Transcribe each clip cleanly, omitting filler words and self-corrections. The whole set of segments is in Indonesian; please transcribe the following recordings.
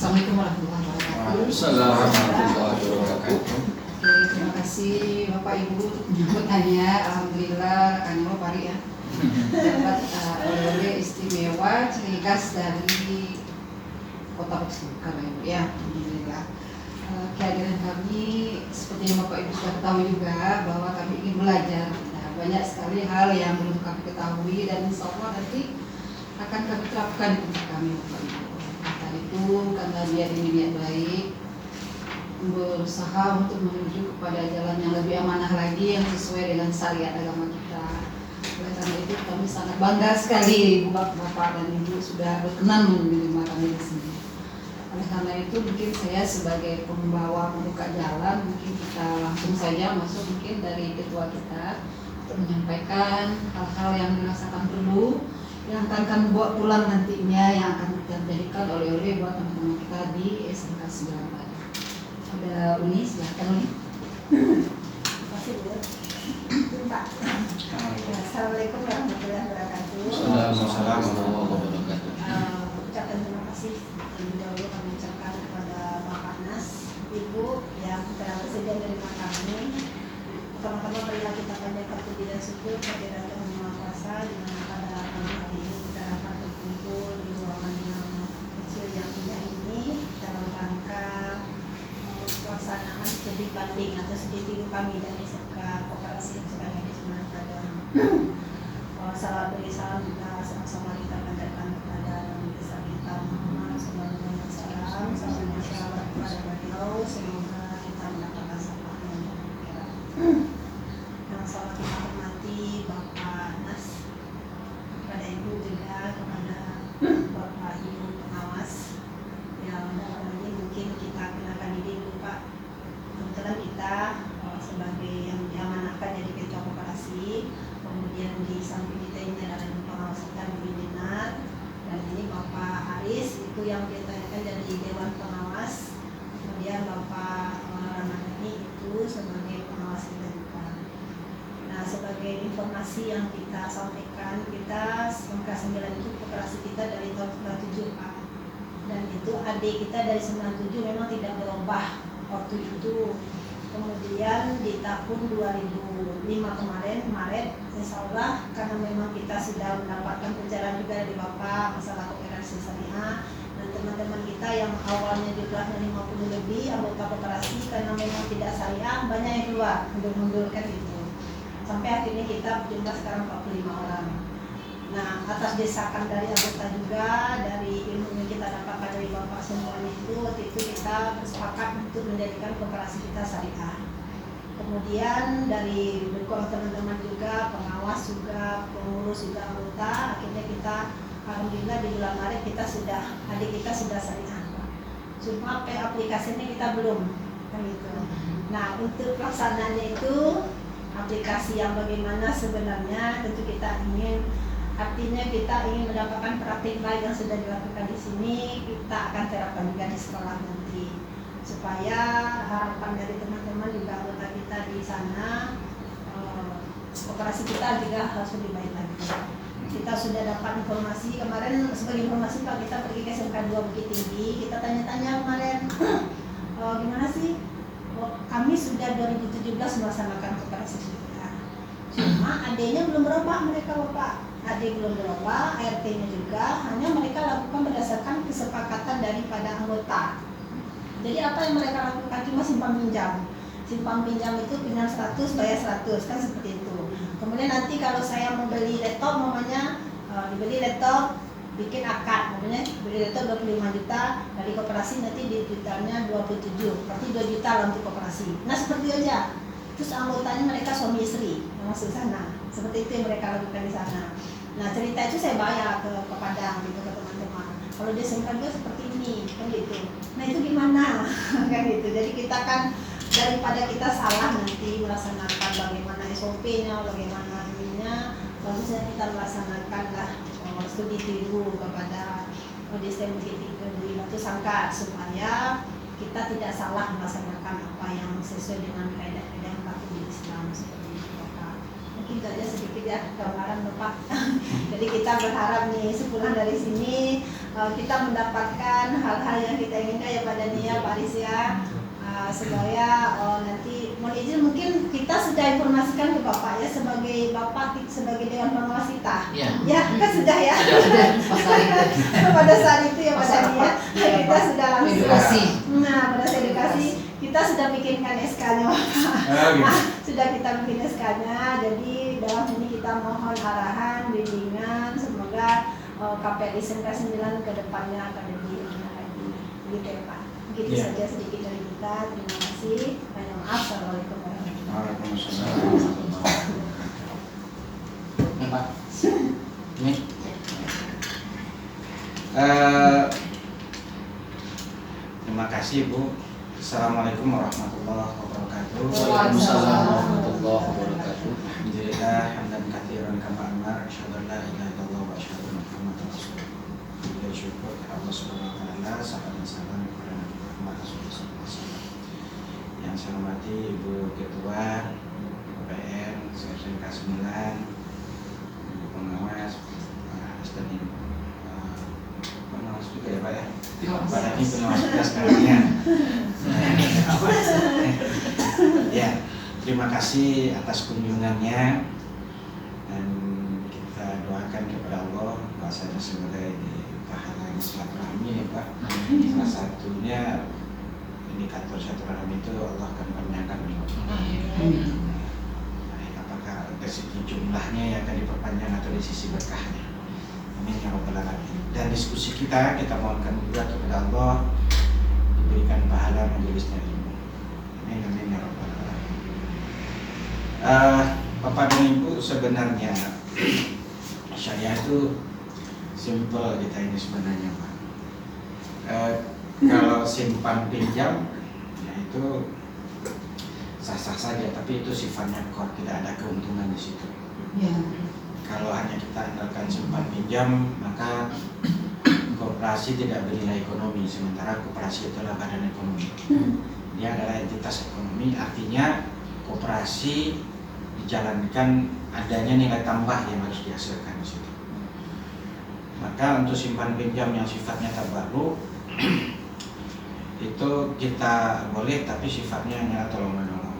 Assalamualaikum warahmatullahi wabarakatuh. Assalamualaikum warahmatullahi wabarakatuh. Oke, terima kasih Bapak Ibu untuk jemputannya. Alhamdulillah kami mau pari ya dapat oleh-oleh istimewa ciri khas dari Kota Beksukar ya. Alhamdulillah. Kehadiran kami seperti yang Bapak Ibu sudah tahu juga bahwa kami ingin belajar. Nah, banyak sekali hal yang belum kami ketahui dan insya Allah nanti akan kami terapkan untuk kami Bapak Ibu. Karena itu karena dia ini niat baik, berusaha untuk menuju kepada jalan yang lebih amanah lagi yang sesuai dengan syariat agama kita. Oleh karena itu kami sangat bangga sekali Bapak dan Ibu sudah berkenan menerima kami di sini. Oleh karena itu mungkin saya sebagai pembawa membuka jalan, mungkin kita langsung saja masuk mungkin dari ketua kita untuk menyampaikan hal-hal yang dirasakan perlu yang akan bawa pulang nantinya yang akan kita jadikan oleh-oleh buat teman-teman kita di SMK 9 Padi. Ada Uni, silahkan Uni. Terima kasih Bu. Pak. Assalamualaikum warahmatullahi wabarakatuh. Assalamualaikum warahmatullahi wabarakatuh. Ucapkan terima kasih terlebih dahulu kami ucapkan kepada Bapak Nas, Ibu yang telah bersedia menerima kami. Pertama-tama marilah kita panjatkan puji dan syukur kehadirat Tuhan Yang Maha Kuasa di mana pada malam hari ini kita dapat berkumpul di ruangan yang kecil yang indah ini dalam rangka pelaksanaan studi banding atau studi tiru kami dari SMK Koperasi yang sedang ada di Sumatera. Salam beri salam juga sama-sama kita panjatkan kepada Nabi besar kita Muhammad sallallahu alaihi wasallam. Salam shalawat kepada beliau, semoga kita mendapatkan syafaat yang akhirat. Yang salah kita hormati Bapak Nas, kepada Ibu juga kepada Bapak Ibu pengawas yang dalam ini mungkin kita kenakan diri dulu Pak. Kebetulan kita sebagai yang diamanahkan jadi ketua koperasi, kemudian di samping kita ini ada pengawas kita di Dinar, dan ini Bapak Haris itu yang ditanyakan dari Dewan Pengawas, kemudian Bapak Ramadhani itu sebagai pengawas kita juga. Nah, sebagai informasi yang kita sampaikan, kita SMK 9 itu koperasi kita dari tahun 97 Pak, dan itu adik kita dari 97 memang tidak berubah waktu itu. Kemudian di tahun 2005 kemarin Maret, insya Allah karena memang kita sudah mendapatkan pencerahan juga dari Bapak masalah koperasi syariah, dan teman-teman kita yang awalnya jumlahnya 50 lebih anggota koperasi karena memang tidak syariah banyak yang keluar mundur-mundurkan itu, sampai akhirnya kita jumlah sekarang 45 orang. Nah, atas desakan dari anggota juga, dari ilmu yang kita dapatkan dari Bapak semuanya itu, waktu itu kita bersepakat untuk menjadikan koperasi kita syariah. Kemudian dari dukungan teman-teman juga, pengawas juga, pengurus juga anggota, akhirnya kita alhamdulillah di bulan Maret kita sudah, adik kita sudah syariah. Cuma aplikasinya kita belum, kan gitu. Nah, untuk pelaksanaannya itu aplikasi yang bagaimana sebenarnya tentu kita ingin, artinya kita ingin mendapatkan praktik baik yang sudah dilakukan di sini, kita akan terapkan juga di sekolah nanti, supaya harapan dari teman-teman juga anggota kita di sana, operasi kita juga harus lebih baik lagi. Kita sudah dapat informasi kemarin, sebagai informasi Pak, kita pergi ke SMK 2 Bukit Tinggi, kita tanya-tanya kemarin gimana sih, kami sudah 2017 melaksanakan operasi kita, cuma adanya belum berubah mereka Bapak. Adik belum berubah, ART-nya juga, hanya mereka lakukan berdasarkan kesepakatan daripada anggota. Jadi apa yang mereka lakukan cuma simpan pinjam. Simpan pinjam itu pinjam 100, bayar 100, kan seperti itu. Kemudian nanti kalau saya mau beli laptop, namanya dibeli laptop, bikin akad, namanya beli laptop 25 juta, dari koperasi nanti di jutanya 27, berarti 2 juta lah untuk koperasi. Nah seperti itu aja. Terus anggotanya mereka suami istri yang masuk sana. Seperti itu yang mereka lakukan di sana. Nah cerita itu saya bayar ke Padang gitu ke teman-teman. Kalau dia SMK juga seperti ini kan gitu. Nah itu gimana kan gitu. Jadi kita kan daripada kita salah nanti melaksanakan bagaimana SOP-nya, bagaimana ininya, bagusnya kita melaksanakan lah studi tiru kepada desain di Batu Sangkar supaya kita tidak salah melaksanakan apa yang sesuai dengan kaidah-kaidah yang berlaku di Islam seperti itu Bapak. Mungkin saja sedikit ya gambaran Bapak. Jadi kita berharap nih sepulang dari sini kita mendapatkan hal-hal yang kita inginkan ya Pak Dani ya Pak Aris ya. Supaya nanti mohon izin mungkin kita sudah informasikan ke Bapak ya sebagai Bapak sebagai Dewan Pengawas kita. Ya kan sudah ya. Pada saat itu ya Pak Dani ya kita sudah langsung edukasi. Nah pada saat edukasi kita sudah bikinkan SK-nya Bapak. Sudah kita bikin SK-nya. Jadi dalam ini kita mohon arahan, bimbingan, semoga KPLI SMK 9 ke depannya akan lebih lagi. Gitu ya Pak. Begitu saja sedikit dari kita. Terima kasih. Banyak maaf. Assalamualaikum warahmatullahi wabarakatuh. Pak, ini terima kasih Bu. Assalamualaikum warahmatullahi wabarakatuh. Waalaikumsalam warahmatullahi wabarakatuh. Alhamdulillah hamdan katsiran kama amar asyhadu an la ilaha illallah wa asyhadu anna muhammadar rasulullah. Syukur kepada Allah Subhanahu wa taala, salam dan salam kepada Nabi Muhammad SAW. Yang saya hormati Ibu Ketua PPN SMK 9, Ibu Pengawas, dan Ibu Pengawas juga ya Pak ya. Pada ini pengawas kita sekarangnya. Ya, terima kasih atas kunjungannya dan kita doakan kepada Allah bahwasanya sebagai pahala silaturahmi ya Pak. Salah satunya indikator silaturahmi itu Allah akan panjangkan umur. Apakah dari segi jumlahnya yang akan diperpanjang atau dari sisi berkahnya. Amin ya rabbal alamin. Dan diskusi kita mohonkan juga kepada Allah diberikan pahala majelisnya ilmu. Amin ya rabbal alamin. Bapak dan Ibu, sebenarnya syariah itu simple kita ini sebenarnya Pak. Kalau simpan pinjam ya itu sah-sah saja, tapi itu sifatnya core, tidak ada keuntungan di situ. Ya. Kalau hanya kita andalkan simpan pinjam, maka koperasi tidak bernilai ekonomi, sementara koperasi itu adalah badan ekonomi. Dia adalah entitas ekonomi, artinya koperasi dijalankan adanya nilai tambah yang harus dihasilkan di situ. Maka untuk simpan pinjam yang sifatnya tabarruk itu kita boleh, tapi sifatnya hanya tolong menolong.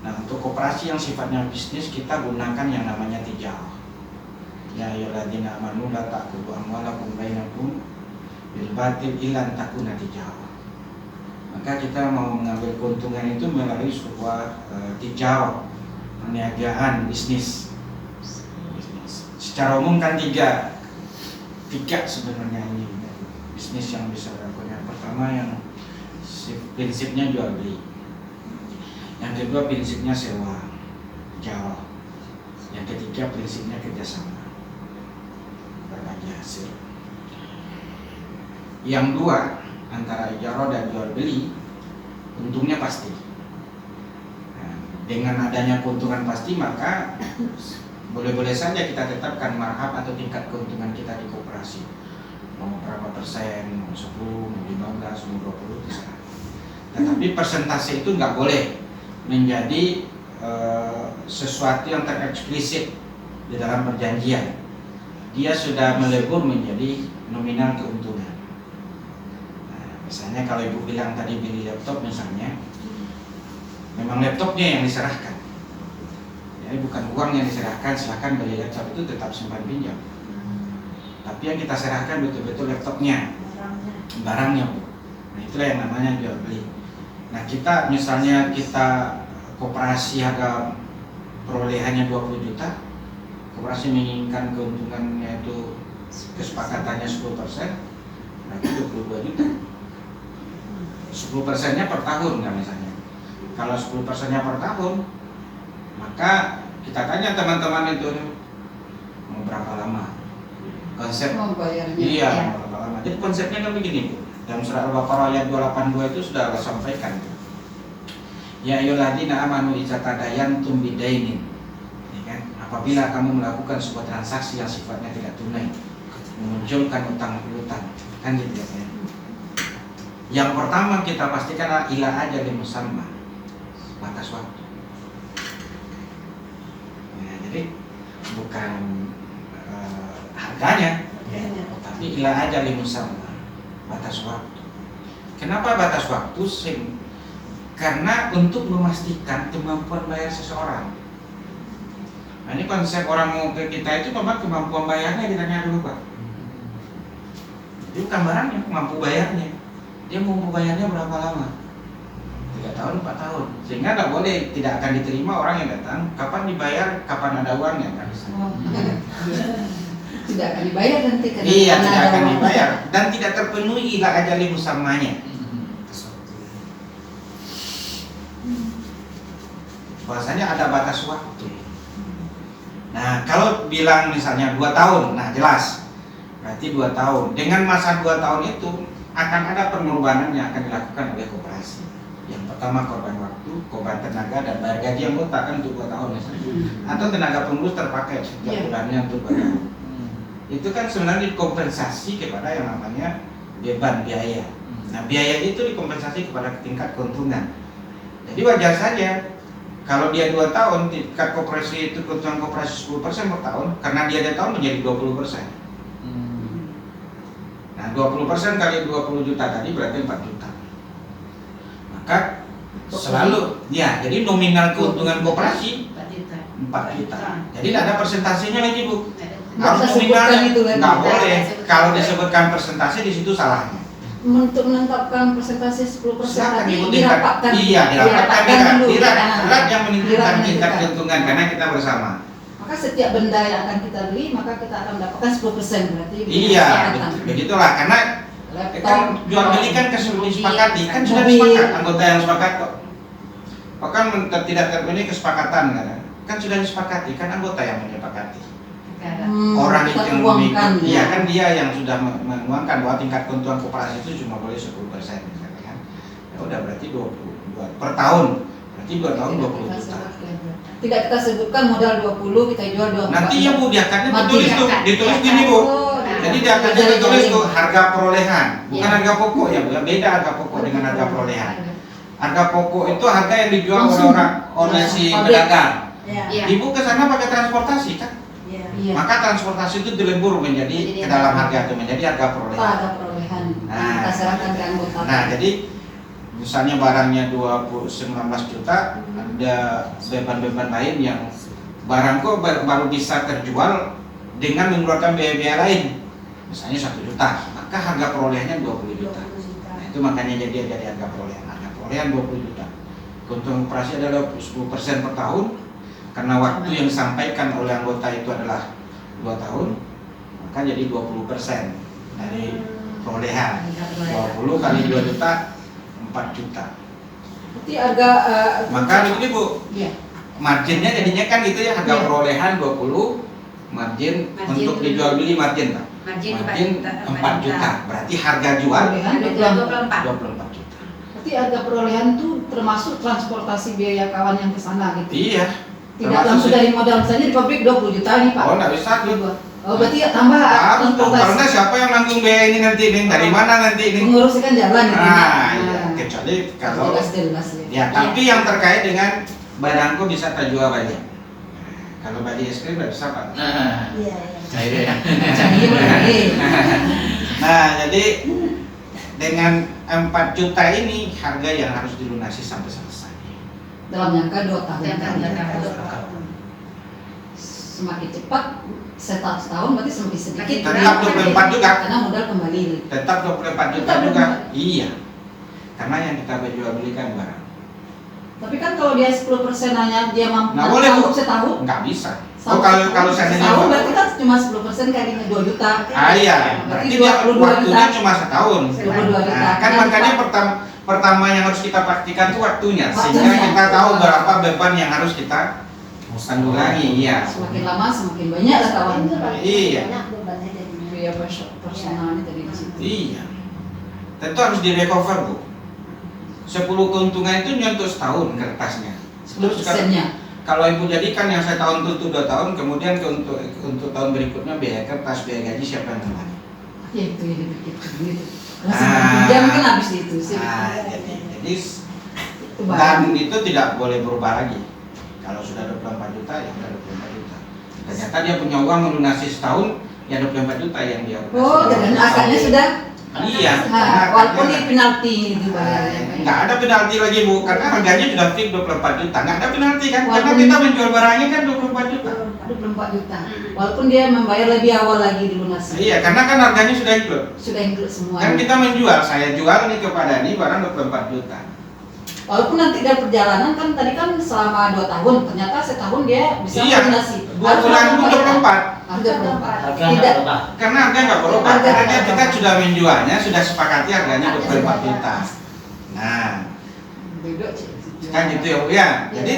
Nah, untuk koperasi yang sifatnya bisnis kita gunakan yang namanya tijarah. Ya ayyuhalladzina amanu la ta'kulu amwalakum bainakum bil batil illa an takuna tijarah. Maka kita mau mengambil keuntungan itu melalui sebuah tijarah, perniagaan, bisnis. Secara umum kan tiga sebenarnya ini bisnis yang bisa dilakukan. Yang pertama yang prinsipnya jual beli. Yang kedua prinsipnya sewa, jual. Yang ketiga prinsipnya kerjasama, berbagi hasil. Yang dua antara ijarah dan jual beli untungnya pasti. Nah, dengan adanya keuntungan pasti maka boleh-boleh saja kita tetapkan marhab atau tingkat keuntungan kita di koperasi. Mau berapa persen, mau 10, mau 15, mau 20, terserah. Tetapi persentase itu nggak boleh menjadi sesuatu yang tereksplisit di dalam perjanjian. Dia sudah melebur menjadi nominal keuntungan. Nah, misalnya kalau Ibu bilang tadi beli laptop misalnya, memang laptopnya yang diserahkan. Jadi bukan uang yang diserahkan, silahkan beli laptop itu tetap simpan pinjam. Tapi yang kita serahkan betul-betul laptopnya, barangnya Bu. Nah itulah yang namanya jual beli. Nah kita misalnya kita koperasi harga perolehannya 20 juta, koperasi menginginkan keuntungannya itu kesepakatannya 10%, berarti 22 juta. 10%-nya per tahun kan misalnya. Kalau 10%-nya per tahun, maka kita tanya teman-teman itu mau berapa lama konsep bayarnya. Iya, berapa lama. Jadi konsepnya kan begini Bu. Dalam surah Al-Baqarah ayat 282 itu sudah Allah sampaikan. Ya ayyuhalladzina amanu idza tadayantum bidainin. Ya kan? Apabila kamu melakukan sebuah transaksi yang sifatnya tidak tunai, memunculkan utang piutang, kan gitu ya. Yang pertama kita pastikan adalah ila ajalin musamma, batas waktu. Ya, jadi bukan harganya, ya, Tapi ila ajalin musamma, batas waktu. Kenapa batas waktu? Karena untuk memastikan kemampuan bayar seseorang. Nah, ini konsep orang mau ke kita itu memang kemampuan bayarnya ditanya dulu Pak. Itu bukan barangnya, mampu bayarnya. Dia mampu bayarnya berapa lama? 3 tahun, 4 tahun. Sehingga tidak boleh, tidak akan diterima orang yang datang. Kapan dibayar, kapan ada uangnya, nggak bisa. Tidak akan dibayar nanti karena Iya, karena tidak ada akan uang. dibayar dan tidak terpenuhi ila ajali musammanya. Bahasanya ada batas waktu. Nah, kalau bilang misalnya 2 tahun, nah jelas. Berarti 2 tahun. Dengan masa 2 tahun itu akan ada pengorbanan yang akan dilakukan oleh koperasi. Yang pertama korban waktu, korban tenaga, dan bayar gaji anggota kan untuk 2 tahun misalnya. Atau tenaga pengurus terpakai setiap Iya. bulannya untuk 2 tahun. Itu kan sebenarnya dikompensasi kepada yang namanya beban biaya. Nah, biaya itu dikompensasi kepada tingkat keuntungan. Jadi wajar saja kalau dia 2 tahun, tingkat koperasi itu keuntungan koperasi 10% per tahun, karena dia 2 tahun menjadi 20%. Nah, 20% kali 20 juta tadi berarti 4 juta. Maka selalu, ya, jadi nominal keuntungan koperasi 4 juta. Jadi tidak ada persentasenya lagi Bu. Nggak Harus bisa sebutkan nominalnya, itu lagi. nggak boleh. Nggak bisa Kalau sebutkan. disebutkan persentase di situ salahnya. Untuk menetapkan persentase 10% Silakan tadi Ibu tingkat, dirapatkan. iya dirapatkan dulu. dirat Nah, yang menentukan dirat tingkat menentukan. keuntungan karena kita bersama. Maka setiap benda yang akan kita beli maka kita akan mendapatkan 10% berarti. Iya, kesepakatan. begitulah karena Laptop, kan jual beli kan disepakati, kan sudah mobil. sepakat anggota yang sepakat kok. Bahkan tidak terpenuhi kesepakatan kan sudah disepakati, kan anggota yang menyepakati. Orang itu kita yang tuangkan, mengikut, ya. ya kan dia yang sudah menuangkan bahwa tingkat keuntungan koperasi itu cuma boleh 10% misalnya kan. Ya udah berarti 22 per tahun. Berarti 2 tahun 20 juta. Tidak kita sebutkan modal 20 kita jual 24. Nanti ya Bu, di akadnya Mati. ditulis tuh, ditulis gini Bu. Oh, Jadi di akadnya Jadi, ditulis jadi. tuh harga perolehan, bukan Ya. harga pokok ya Bu. Ya, beda harga pokok dengan harga perolehan. Harga pokok itu harga yang dijual oleh Langsung. orang oleh si Pabrik. pedagang. Ya. Ibu ke sana pakai transportasi kan? Ya. Iya. Maka transportasi itu dilebur menjadi ke dalam harga itu menjadi harga perolehan. Harga perolehan. Nah. Kita serahkan ke anggota. Nah, jadi misalnya barangnya 19 juta, ada beban-beban lain yang barangku baru bisa terjual dengan mengeluarkan biaya-biaya lain. Misalnya 1 juta, maka harga perolehannya 20 juta. Nah, itu makanya jadi harga perolehan. Harga perolehan 20 juta. Keuntungan operasi adalah 10% per tahun. Karena waktu yang disampaikan oleh anggota itu adalah 2 tahun, maka jadi 20% dari perolehan. 20 kali 2 juta, 4 juta. Berarti harga Maka begini Bu, Iya. marginnya jadinya kan gitu ya, harga Iya. perolehan 20, margin Margin untuk itu. dijual beli margin Pak. Margin Margin 4 juta. Berarti harga jual Perolehan 24. 24 juta. Berarti harga perolehan itu termasuk transportasi biaya kawan yang ke sana gitu. Iya. Tidak termasuk langsung sih. dari modal misalnya di pabrik 20 juta nih Pak. Oh, enggak bisa tuh. Oh, berarti ya tambah Harus dong, transportasi. karena siapa yang nanggung biaya ini nanti nih? Dari mana nanti ini? Pengurusnya kan jalan gitu. Nah, iya. Kecuali kalau jelas ya. ya, tapi yang terkait dengan barangku bisa terjual banyak. Kalau beli es krim nggak bisa Pak. Iya, iya. Cair ya. Canggih boleh. Nah, jadi dengan 4 juta ini harga yang harus dilunasi sampai selesai. Dalam jangka 2 tahun. Semakin cepat setahun berarti semakin sedikit. Tetap 24 juga. Karena modal kembali. Tetap 24 juta Tetap juga. 24. Iya. Karena yang kita jual belikan barang. Tapi kan kalau dia 10% hanya dia mampu Nggak boleh, Bu. sanggup setahun. Nggak bisa. Oh, kalau seandainya setahun berarti kan cuma 10% kalinya 2 juta. iya, Berarti berarti dia 22 waktunya juta. cuma setahun. 22 juta. Nah, kan makanya pertama yang harus kita pastikan itu waktunya, sehingga Waktunya. kita tahu berapa beban yang harus kita tanggulangi. Iya. Semakin lama semakin banyak lah kawan. Iya. Banyak bebannya jadinya. Biaya personalnya tadi di situ. Iya. Tentu harus direcover Bu. 10 keuntungan itu nyentuh setahun kertasnya. Terus 10%-nya. kalau ibu jadikan yang saya tahun itu 2 tahun, kemudian untuk tahun berikutnya biaya kertas, biaya gaji siapa yang kembali? Ya itu ya gitu. Ah. Nah, jam kan habis itu sih. Jadi Itu dan barang. itu tidak boleh berubah lagi. Kalau sudah 24 juta ya sudah 24 juta. Ternyata dia punya uang melunasi setahun, Ya 24 juta yang dia. Oh, dan akadnya sudah. Iya. Nah, walaupun di penalti gitu bayarnya. Nggak ada penalti lagi Bu, karena harganya sudah fix 24 juta. Nggak ada penalti kan, karena Walaupun- kita menjual barangnya kan 24 juta. 24 juta. Walaupun dia membayar lebih awal lagi dilunasi. Iya, karena kan harganya sudah include. Sudah include semua. Kan kita menjual, saya jual nih kepada ini barang 24 juta. Walaupun nanti dari perjalanan kan tadi kan selama 2 tahun, ternyata setahun dia bisa Iya, melunasi. 2 bulan pun 24. Harga 24. Harga Tidak. nggak berubah. Karena harga nggak berubah, Harga karena nggak kita berubah. sudah menjualnya, sudah sepakati harganya 24 juta. Nah, Beda, Cik. kan gitu ya Bu ya. Jadi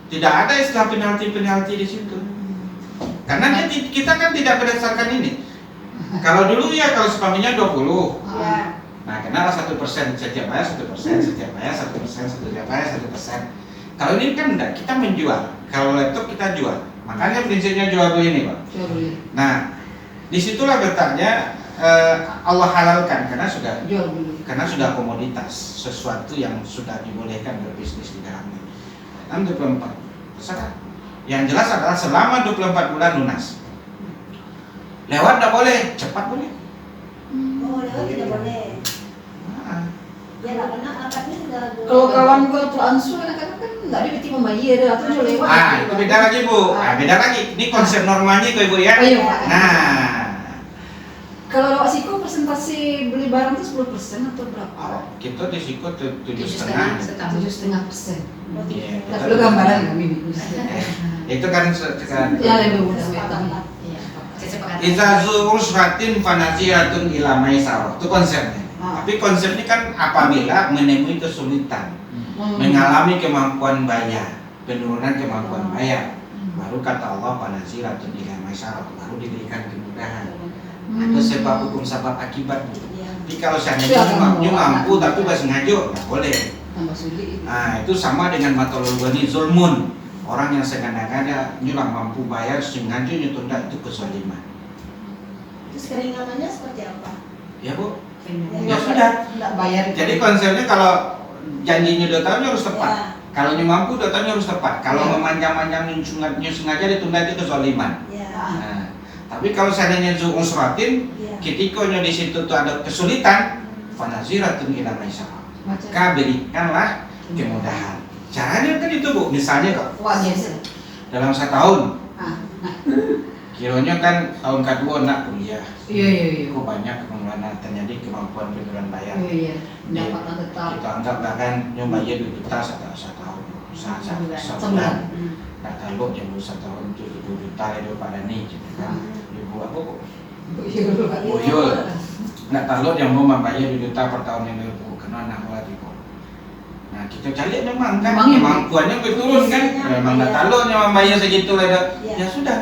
tidak ada istilah penalti di situ. Karena kita kan tidak berdasarkan ini. Kalau dulu ya kalau sepamnya 20. Ya. Nah, kenapa 1% setiap bayar 1%, setiap bayar 1%, setiap bayar 1%. Kalau ini kan enggak, kita menjual. Kalau laptop kita jual. Makanya prinsipnya jual beli ini, Pak. Jual beli. Nah, disitulah letaknya Allah halalkan karena Jual beli. sudah komoditas, sesuatu yang sudah dibolehkan berbisnis di dalamnya. 24 terserah. Yang jelas adalah selama 24 bulan lunas. Lewat tidak boleh, cepat boleh. Oh, lewat tidak boleh. Nah, Ya lah, karena akadnya sudah. Kalau kawan kau tuh ansur kadang-kadang kan enggak ada beti membayar atau jual lewat. itu beda lagi Bu. Beda lagi. Ini konsep normalnya itu Ibu ya. Oh, iya, Pak. Nah, Kalau lewat Siko persentase beli barang itu 10% atau berapa? kita di situ 7,5. 7,5%. Iya, Nah, kita- lu gambaran nggak Mimi? Itu kan Ya lebih mudah metang. Izazu usratin fanaziratun ila maisarah. Itu konsepnya. Tapi konsepnya kan apabila menemui kesulitan, mengalami kemampuan bayar, penurunan kemampuan bayar, baru kata Allah fanaziratun ila maisarah, baru diberikan kemudahan. Ada sebab hukum sebab akibat. Ya. Tapi kalau seandainya mampu tapi pas ngajo nggak boleh. Tambah sulit. Nah itu sama dengan matologani zulmun. Orang yang sengaja nyulang mampu bayar sengaja nyetunda itu kezaliman. Terus keringanannya seperti apa? Ya Bu. Ya, Ya sudah. Enggak Bayar. Jadi konsepnya kalau janjinya 2 tahun harus tepat. Ya. Kalau mampu 2 tahun harus tepat. Kalau Ya. memanjang-manjang sengaja ditunda itu kezaliman. Ya. Nah, tapi kalau seandainya usratin, Ya. ketika di situ tuh ada kesulitan, fanaziratun ila maisarah. Maka berikanlah kemudahan. Caranya kan itu Bu, misalnya kok Wah biasa. dalam 1 tahun, Ah, kiranya kan tahun kedua nak kuliah, iya. kok banyak pengeluaran terjadi kemampuan penurunan bayar. Iya. Pendapatan tetap. Kita anggap bahkan nyoba ya 2 juta 1 tahun, sebulan. Sebulan. Tak tahu yang 1 tahun itu 2 juta itu pada nih, gitu kan. Ibu apa kok? Buyul. Nak tahu yang mau membayar 2 juta per tahun yang ibu kena nak buat ibu. Nah kita cari memang kan Memang ya, Bu. kemampuannya berturun kan, memang nak tahu yang membayar segitu lah. Ya. Ya sudah.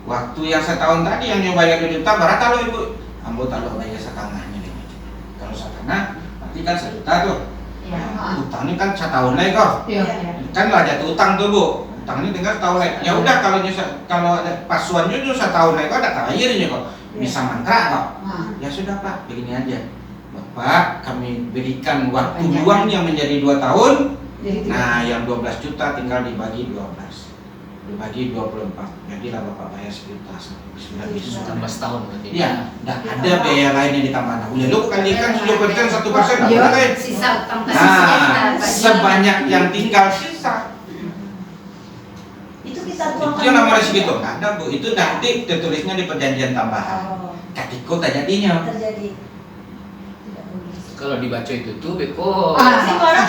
Waktu yang 1 tahun tadi yang nyoba 2 juta, berapa tahu ibu? Ambo tahu bayar setengahnya nih. Kalau setengah, berarti kan 1 juta tuh. Nah, utang ini kan 1 tahun lagi kok. Iya. Kan lah jatuh utang tuh Bu. Utang ini tinggal setahun lagi. Ya udah kalau ada pasuannya itu 1 tahun lagi kok ada terakhirnya kok. Bisa mangkrak kok. Nah, Ya sudah Pak, begini aja. Bapak, kami berikan waktu Panjang. luang yang menjadi 2 tahun. jadi tidak. Nah, yang 12 juta tinggal dibagi 12. Dibagi 24. Jadilah Bapak bayar 1 juta. Sudah bisa. Tambah setahun berarti. Iya, tidak ada biaya lain yang ditambah. Nah, udah lu kalikan 7%, 1%, Iya. apa lagi? Sisa utang Nah, sebanyak yang tinggal sisa. Itu kita Itu tuangkan. yang namanya segitu. Nggak ada Bu, itu nanti tertulisnya di perjanjian tambahan. Oh, Katiko tak jadinya. terjadi. Tidak boleh. Kalau dibaca itu tuh beko. Si orang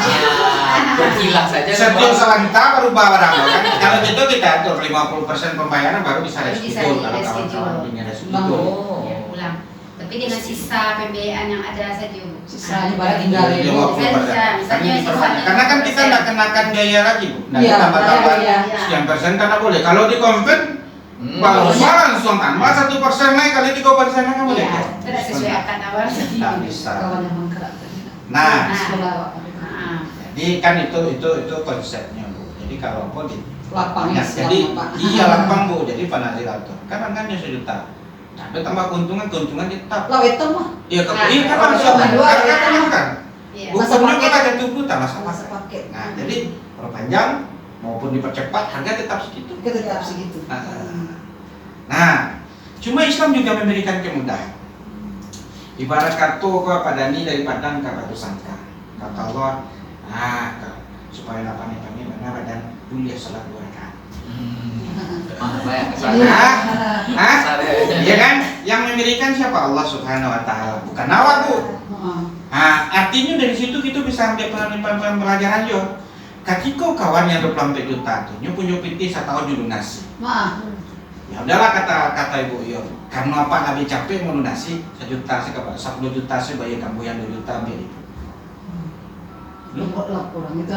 Berkilah saja. Setiap selantar baru barang kan. Kalau gitu kita atur 50% pembayaran baru bisa Baru bisa reschedule kalau reschedule. kawan-kawan punya reschedule. Oh. Ya, ulang. Tapi dengan sisa pembiayaan yang ada saja Bu. Sisanya barang tinggal ya, Bu. 50%. Misalnya sisanya Karena kan kita nggak kenakan biaya lagi Bu. Nah, Iya, tambah-tambah iya. sekian persen karena boleh. Kalau di konven baru langsung tambah 1% naik kali 3% kan boleh. Iya, tidak sesuai akad awal. Nggak bisa. Kawan yang mangkrak. Nah, Sekolah. jadi kan itu konsepnya Bu. Jadi kalau mau di Lapangnya banyak. Jadi Pak. iya lapang Bu. Jadi panazirator. Kan angkanya 1 juta. Tapi tambah keuntungan tetap. Lah weton mah. Iya Nah, iya kan kalau langsung. cuma dua, Karena ya. kan makan. Iya. Masa Hukumnya paket. kan ada 20 tak masa Masa paket. paket. Nah, jadi perpanjang maupun dipercepat harga tetap segitu. Kita tetap segitu. Nah, Cuma Islam juga memberikan kemudahan. Ibarat kartu kau padani dari padang ke batu sangka. Kata Allah, supaya lapan benar dan dulu ya salat 2 rakaat. Banyak Ya kan? Yang memberikan siapa? Allah Subhanahu Wa Taala, bukan awak bu. Artinya dari situ kita bisa ambil pelajaran yo. Ketika kawan yang 24 juta tuh, punya PT 1 tahun dilunasi. Ya udahlah kata ibu yo. Karena apa lebih capek melunasi 1 juta sih, 10 juta sih bayar kamu yang 2 juta ambil itu. Lembut lah kurang itu.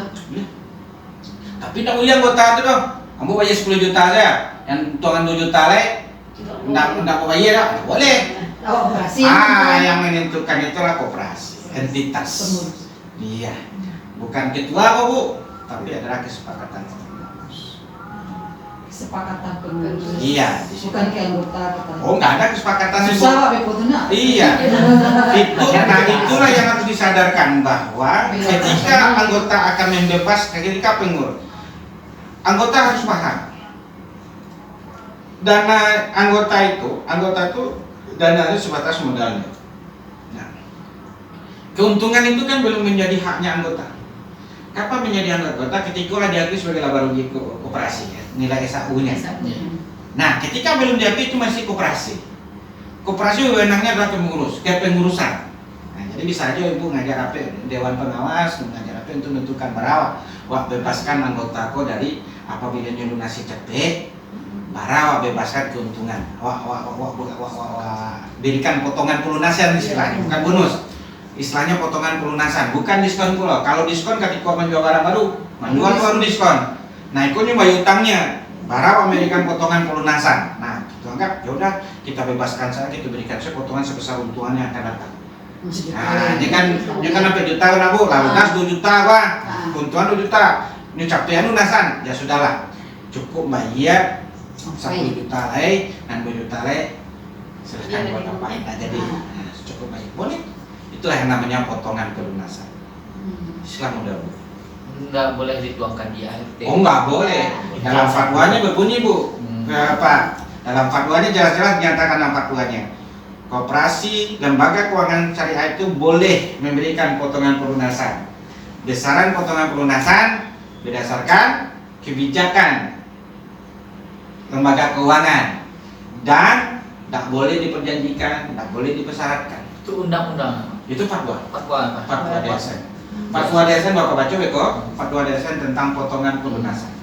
Tapi tak boleh anggota itu dong. Kamu bayar 10 juta aja, yang tuangan 2 juta leh, tidak bayar tak? Boleh. Operasi. Yang menentukan itulah koperasi, entitas. Iya, bukan ketua kok bu, tapi adalah kesepakatan. Kesepakatan pengurus. Iya, di situ. Bukan ke anggota kita. Oh, nggak ada kesepakatan bu. Susah pak bepotnya. Iya, itulah yang harus disadarkan bahwa ketika anggota akan membebas, ketika pengurus, anggota harus paham. Dana anggota itu dananya sebatas modalnya. Nah, keuntungan itu kan belum menjadi haknya anggota. Kapan menjadi anggota? Ketika diakui sebagai laba rugi koperasi ya, nilai SAU-nya. Nah, ketika belum diakui itu masih koperasi. Koperasi wewenangnya adalah pengurusan. Nah, jadi bisa aja ibu ngajar apa dewan pengawas, ngajar apa untuk menentukan barawa. Wah, bebaskan anggota ko dari apabila nyelunasi cepet, barawa bebaskan keuntungan. Wah, berikan potongan pelunasan istilahnya, bukan bonus. Istilahnya potongan pelunasan, bukan diskon pula. Kalau diskon ketika menjual barang baru, menjual baru diskon. Nah, itu bayar utangnya. Barawa memberikan potongan pelunasan. Nah, kita anggap ya udah kita bebaskan saja, kita berikan saja potongan sebesar untungannya yang akan datang. Nah, ini kan sampai juta kan bu, lalu nas 2 juta wah, keuntungan 2 juta. Ini capaian lunasan, ya sudahlah, cukup bayar 10 juta leh dan 2 juta leh, silahkan buat apa ya jadi cukup bayar, boleh. Itulah yang namanya potongan pelunasan. Islam udah bu. Nggak boleh dituangkan di ART. Oh nggak boleh. Dalam fatwanya berbunyi bu. Apa? Dalam fatwanya jelas-jelas dinyatakan dalam fatwanya. Koperasi lembaga keuangan syariah itu boleh memberikan potongan pelunasan. Besaran potongan pelunasan berdasarkan kebijakan lembaga keuangan dan tidak boleh diperjanjikan, tidak boleh dipersyaratkan. Itu undang-undang. Itu fatwa. Fatwa DSN. Fatwa DSN Bapak baca beko. Fatwa DSN tentang potongan pelunasan.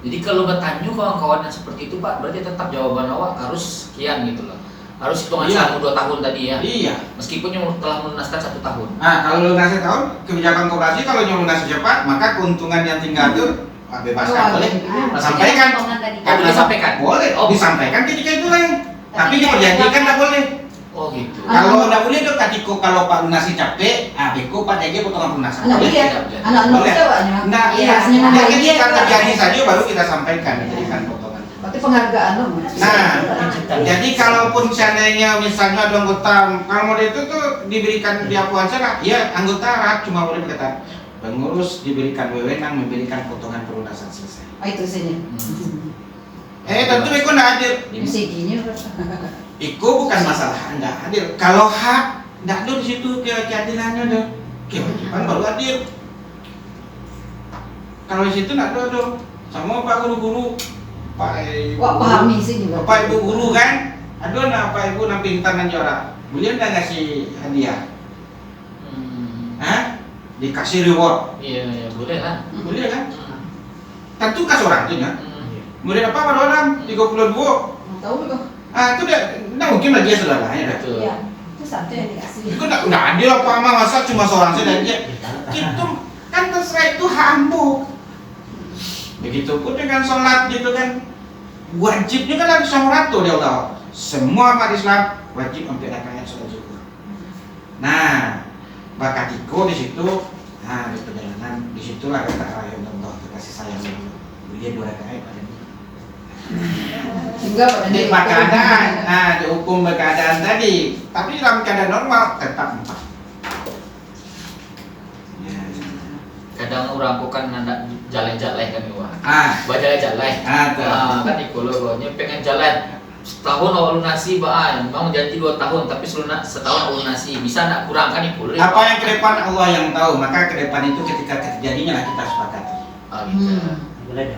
Jadi kalau bertanya kawan-kawan yang seperti itu Pak, berarti tetap jawaban awak harus sekian gitu loh. Harus hitungan selama 2 tahun tadi ya. Iya. Meskipun yang telah melunaskan 1 tahun. Nah, kalau lunasi tahun, kebijakan koperasi kalau lunasi cepat, maka keuntungan yang tinggal itu bebaskan boleh. Sampaikan. Boleh disampaikan. Boleh. Disampaikan ketika itu lah. Tapi diperjanjikan tidak boleh. Oh gitu. Kalau tidak boleh itu ketika kalau Pak lunasi capek, beko Pak DG potongan pelunasan. Anak Boleh. dia, anak ceweknya. Nah, Iya, senyum nah, dia. ketika terjadi saja baru kita sampaikan diberikan potongan. Berarti penghargaan dong. Nah, jadi kalaupun seandainya misalnya ada anggota, kalau model itu tuh diberikan dia puasa, ya anggota cuma boleh berkata pengurus diberikan wewenang memberikan potongan pelunasan selesai. Itu saja. Tentu Iko tidak hadir. Mesti gini. Iko bukan masalah tidak hadir. Kalau hak tidak ada di situ keadilannya dong. Kewajiban baru hadir. Kalau di situ tidak ada. Sama Pak guru-guru. Wah pahami sih juga. Bapak ibu guru kan, aduh nah Pak ibu nampi tangan juara, beliau udah ngasih hadiah, dikasih reward, Iya boleh lah. boleh kan? Tentu kasih orang tuh ya. Kemudian apa pada orang 32, Tahu kok. itu udah mungkin lagi ya saudaranya dah. Betul. Iya, itu satu yang dikasih. Itu udah adil apa ama masa cuma seorang saja dan dia, itu kan terserah itu hak ampuh. Begitupun dengan sholat gitu kan, wajibnya kan harus sholat tuh dia Allah. Semua umat Islam wajib untuk rakaat sholat zuhur. Nah, bakat iko di situ, nah di perjalanan di situlah kata Allah kasih sayang Allah. Beliau 2 rakaat pada dia. Enggak pada Di keadaan, dihukum keadaan tadi, tapi dalam keadaan normal tetap 4. Kadang orang aku kan ada jalan-jalan kan wah. Ah, Baca jalan. tuh. Kan ikut lo pengen jalan. setahun awal lunasi Pak, Bang janji 2 tahun tapi setahun awal lunasi bisa nggak kurang kan itu? Apa yang ke depan Allah yang tahu, maka ke depan itu ketika terjadinya lah kita sepakati. Ah, gitu. Berarti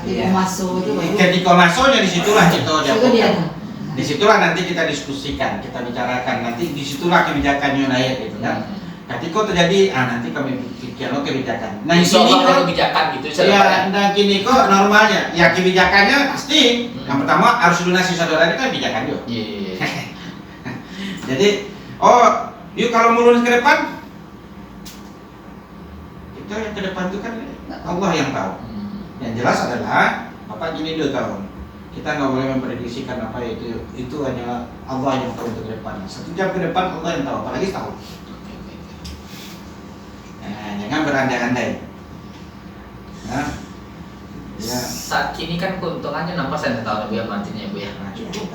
Iya. mau masuk itu baru. Ketika masuknya disitulah kita Itu dia. diapakan. Disitulah nanti kita diskusikan, kita bicarakan, nanti disitulah kebijakannya naik gitu kan. Ketika terjadi, nanti kami pikirkan kebijakan. Nah Insya ini Allah ada kok, kebijakan gitu. ya, nah gini kok normalnya, ya kebijakannya pasti. Yang pertama harus lunasi saudara ini kan kebijakan juga. Iya. Jadi, yuk kalau mau lunas ke depan, kita yang ke depan itu kan Allah yang tahu. Yang jelas adalah Bapak gini 2 tahun. Kita nggak boleh memprediksikan apa itu hanya Allah yang tahu untuk ke depan. 1 jam ke depan Allah yang tahu, apalagi tahu. Nah, jangan berandai-andai. Nah, ya, Saat ini kan keuntungannya 6% setahun Bu ya marginnya Bu ya. nah, cukup.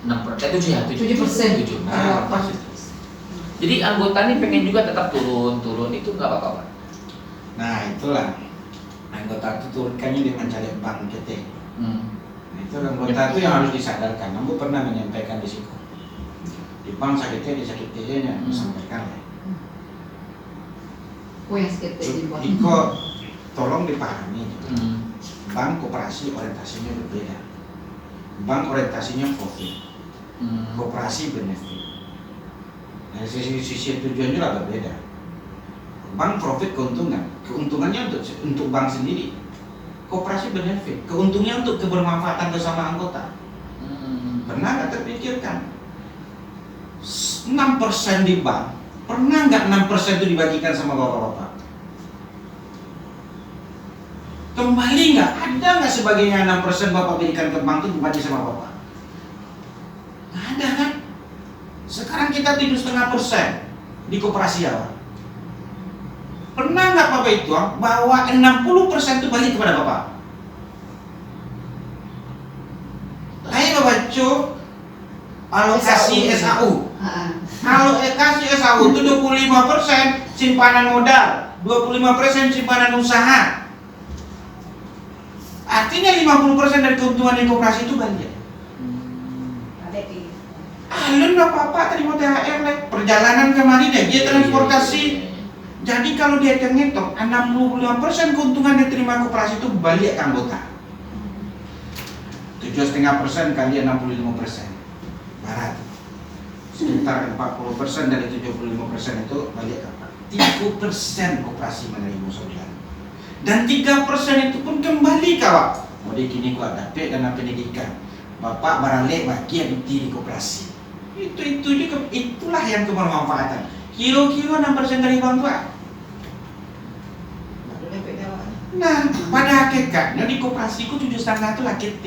6%, 7 ya? 7%. 7. Nah, pas itu. Jadi anggota ini pengen juga tetap turun itu nggak apa-apa Pak? Nah, itulah anggota itu turunkannya dengan cara bank PT. Nah, itu anggota itu yang harus disadarkan. Ambo pernah menyampaikan di situ. Di bank sakitnya disampaikan lah. Yang sekitar di bawah. Iko tolong dipahami. Bank koperasi orientasinya berbeda. Bank orientasinya profit, koperasi benefit. Dari sisi tujuannya lah berbeda. Bank profit keuntungannya untuk bank sendiri. Koperasi benefit, keuntungnya untuk kebermanfaatan bersama anggota. Pernah nggak terpikirkan 6% di bank? Pernah nggak 6% itu dibagikan sama bapak-bapak? Kembali nggak? Ada nggak sebagainya 6% bapak berikan ke bank itu dibagi sama bapak? Nggak ada kan? Sekarang kita 7,5% di koperasi awal. Pernah nggak bapak itu bahwa 60% itu balik kepada bapak? Ayo bapak cuk alokasi SAU. Alokasi SAU itu 25% simpanan modal, 25% simpanan usaha. Artinya 50% dari keuntungan di koperasi itu balik. Alun apa-apa terima THR lah. Perjalanan kemarin deh, dia transportasi. Jadi kalau dia ngitung 65% keuntungan yang diterima koperasi itu balik ke anggota. 7,5% kali 65%. Barat. Sekitar 40% dari 75% itu balik ke apa? 3% koperasi menerima saudara. Dan 3% itu pun kembali kawak. Mau dikini ku ada dana pendidikan. Bapak barangkali bagian di koperasi. Itulah yang kebermanfaatan. Kilo-kilo 6% dari bank tua. Nah, pada hakikatnya di koperasi ku 7,5 itu laki T.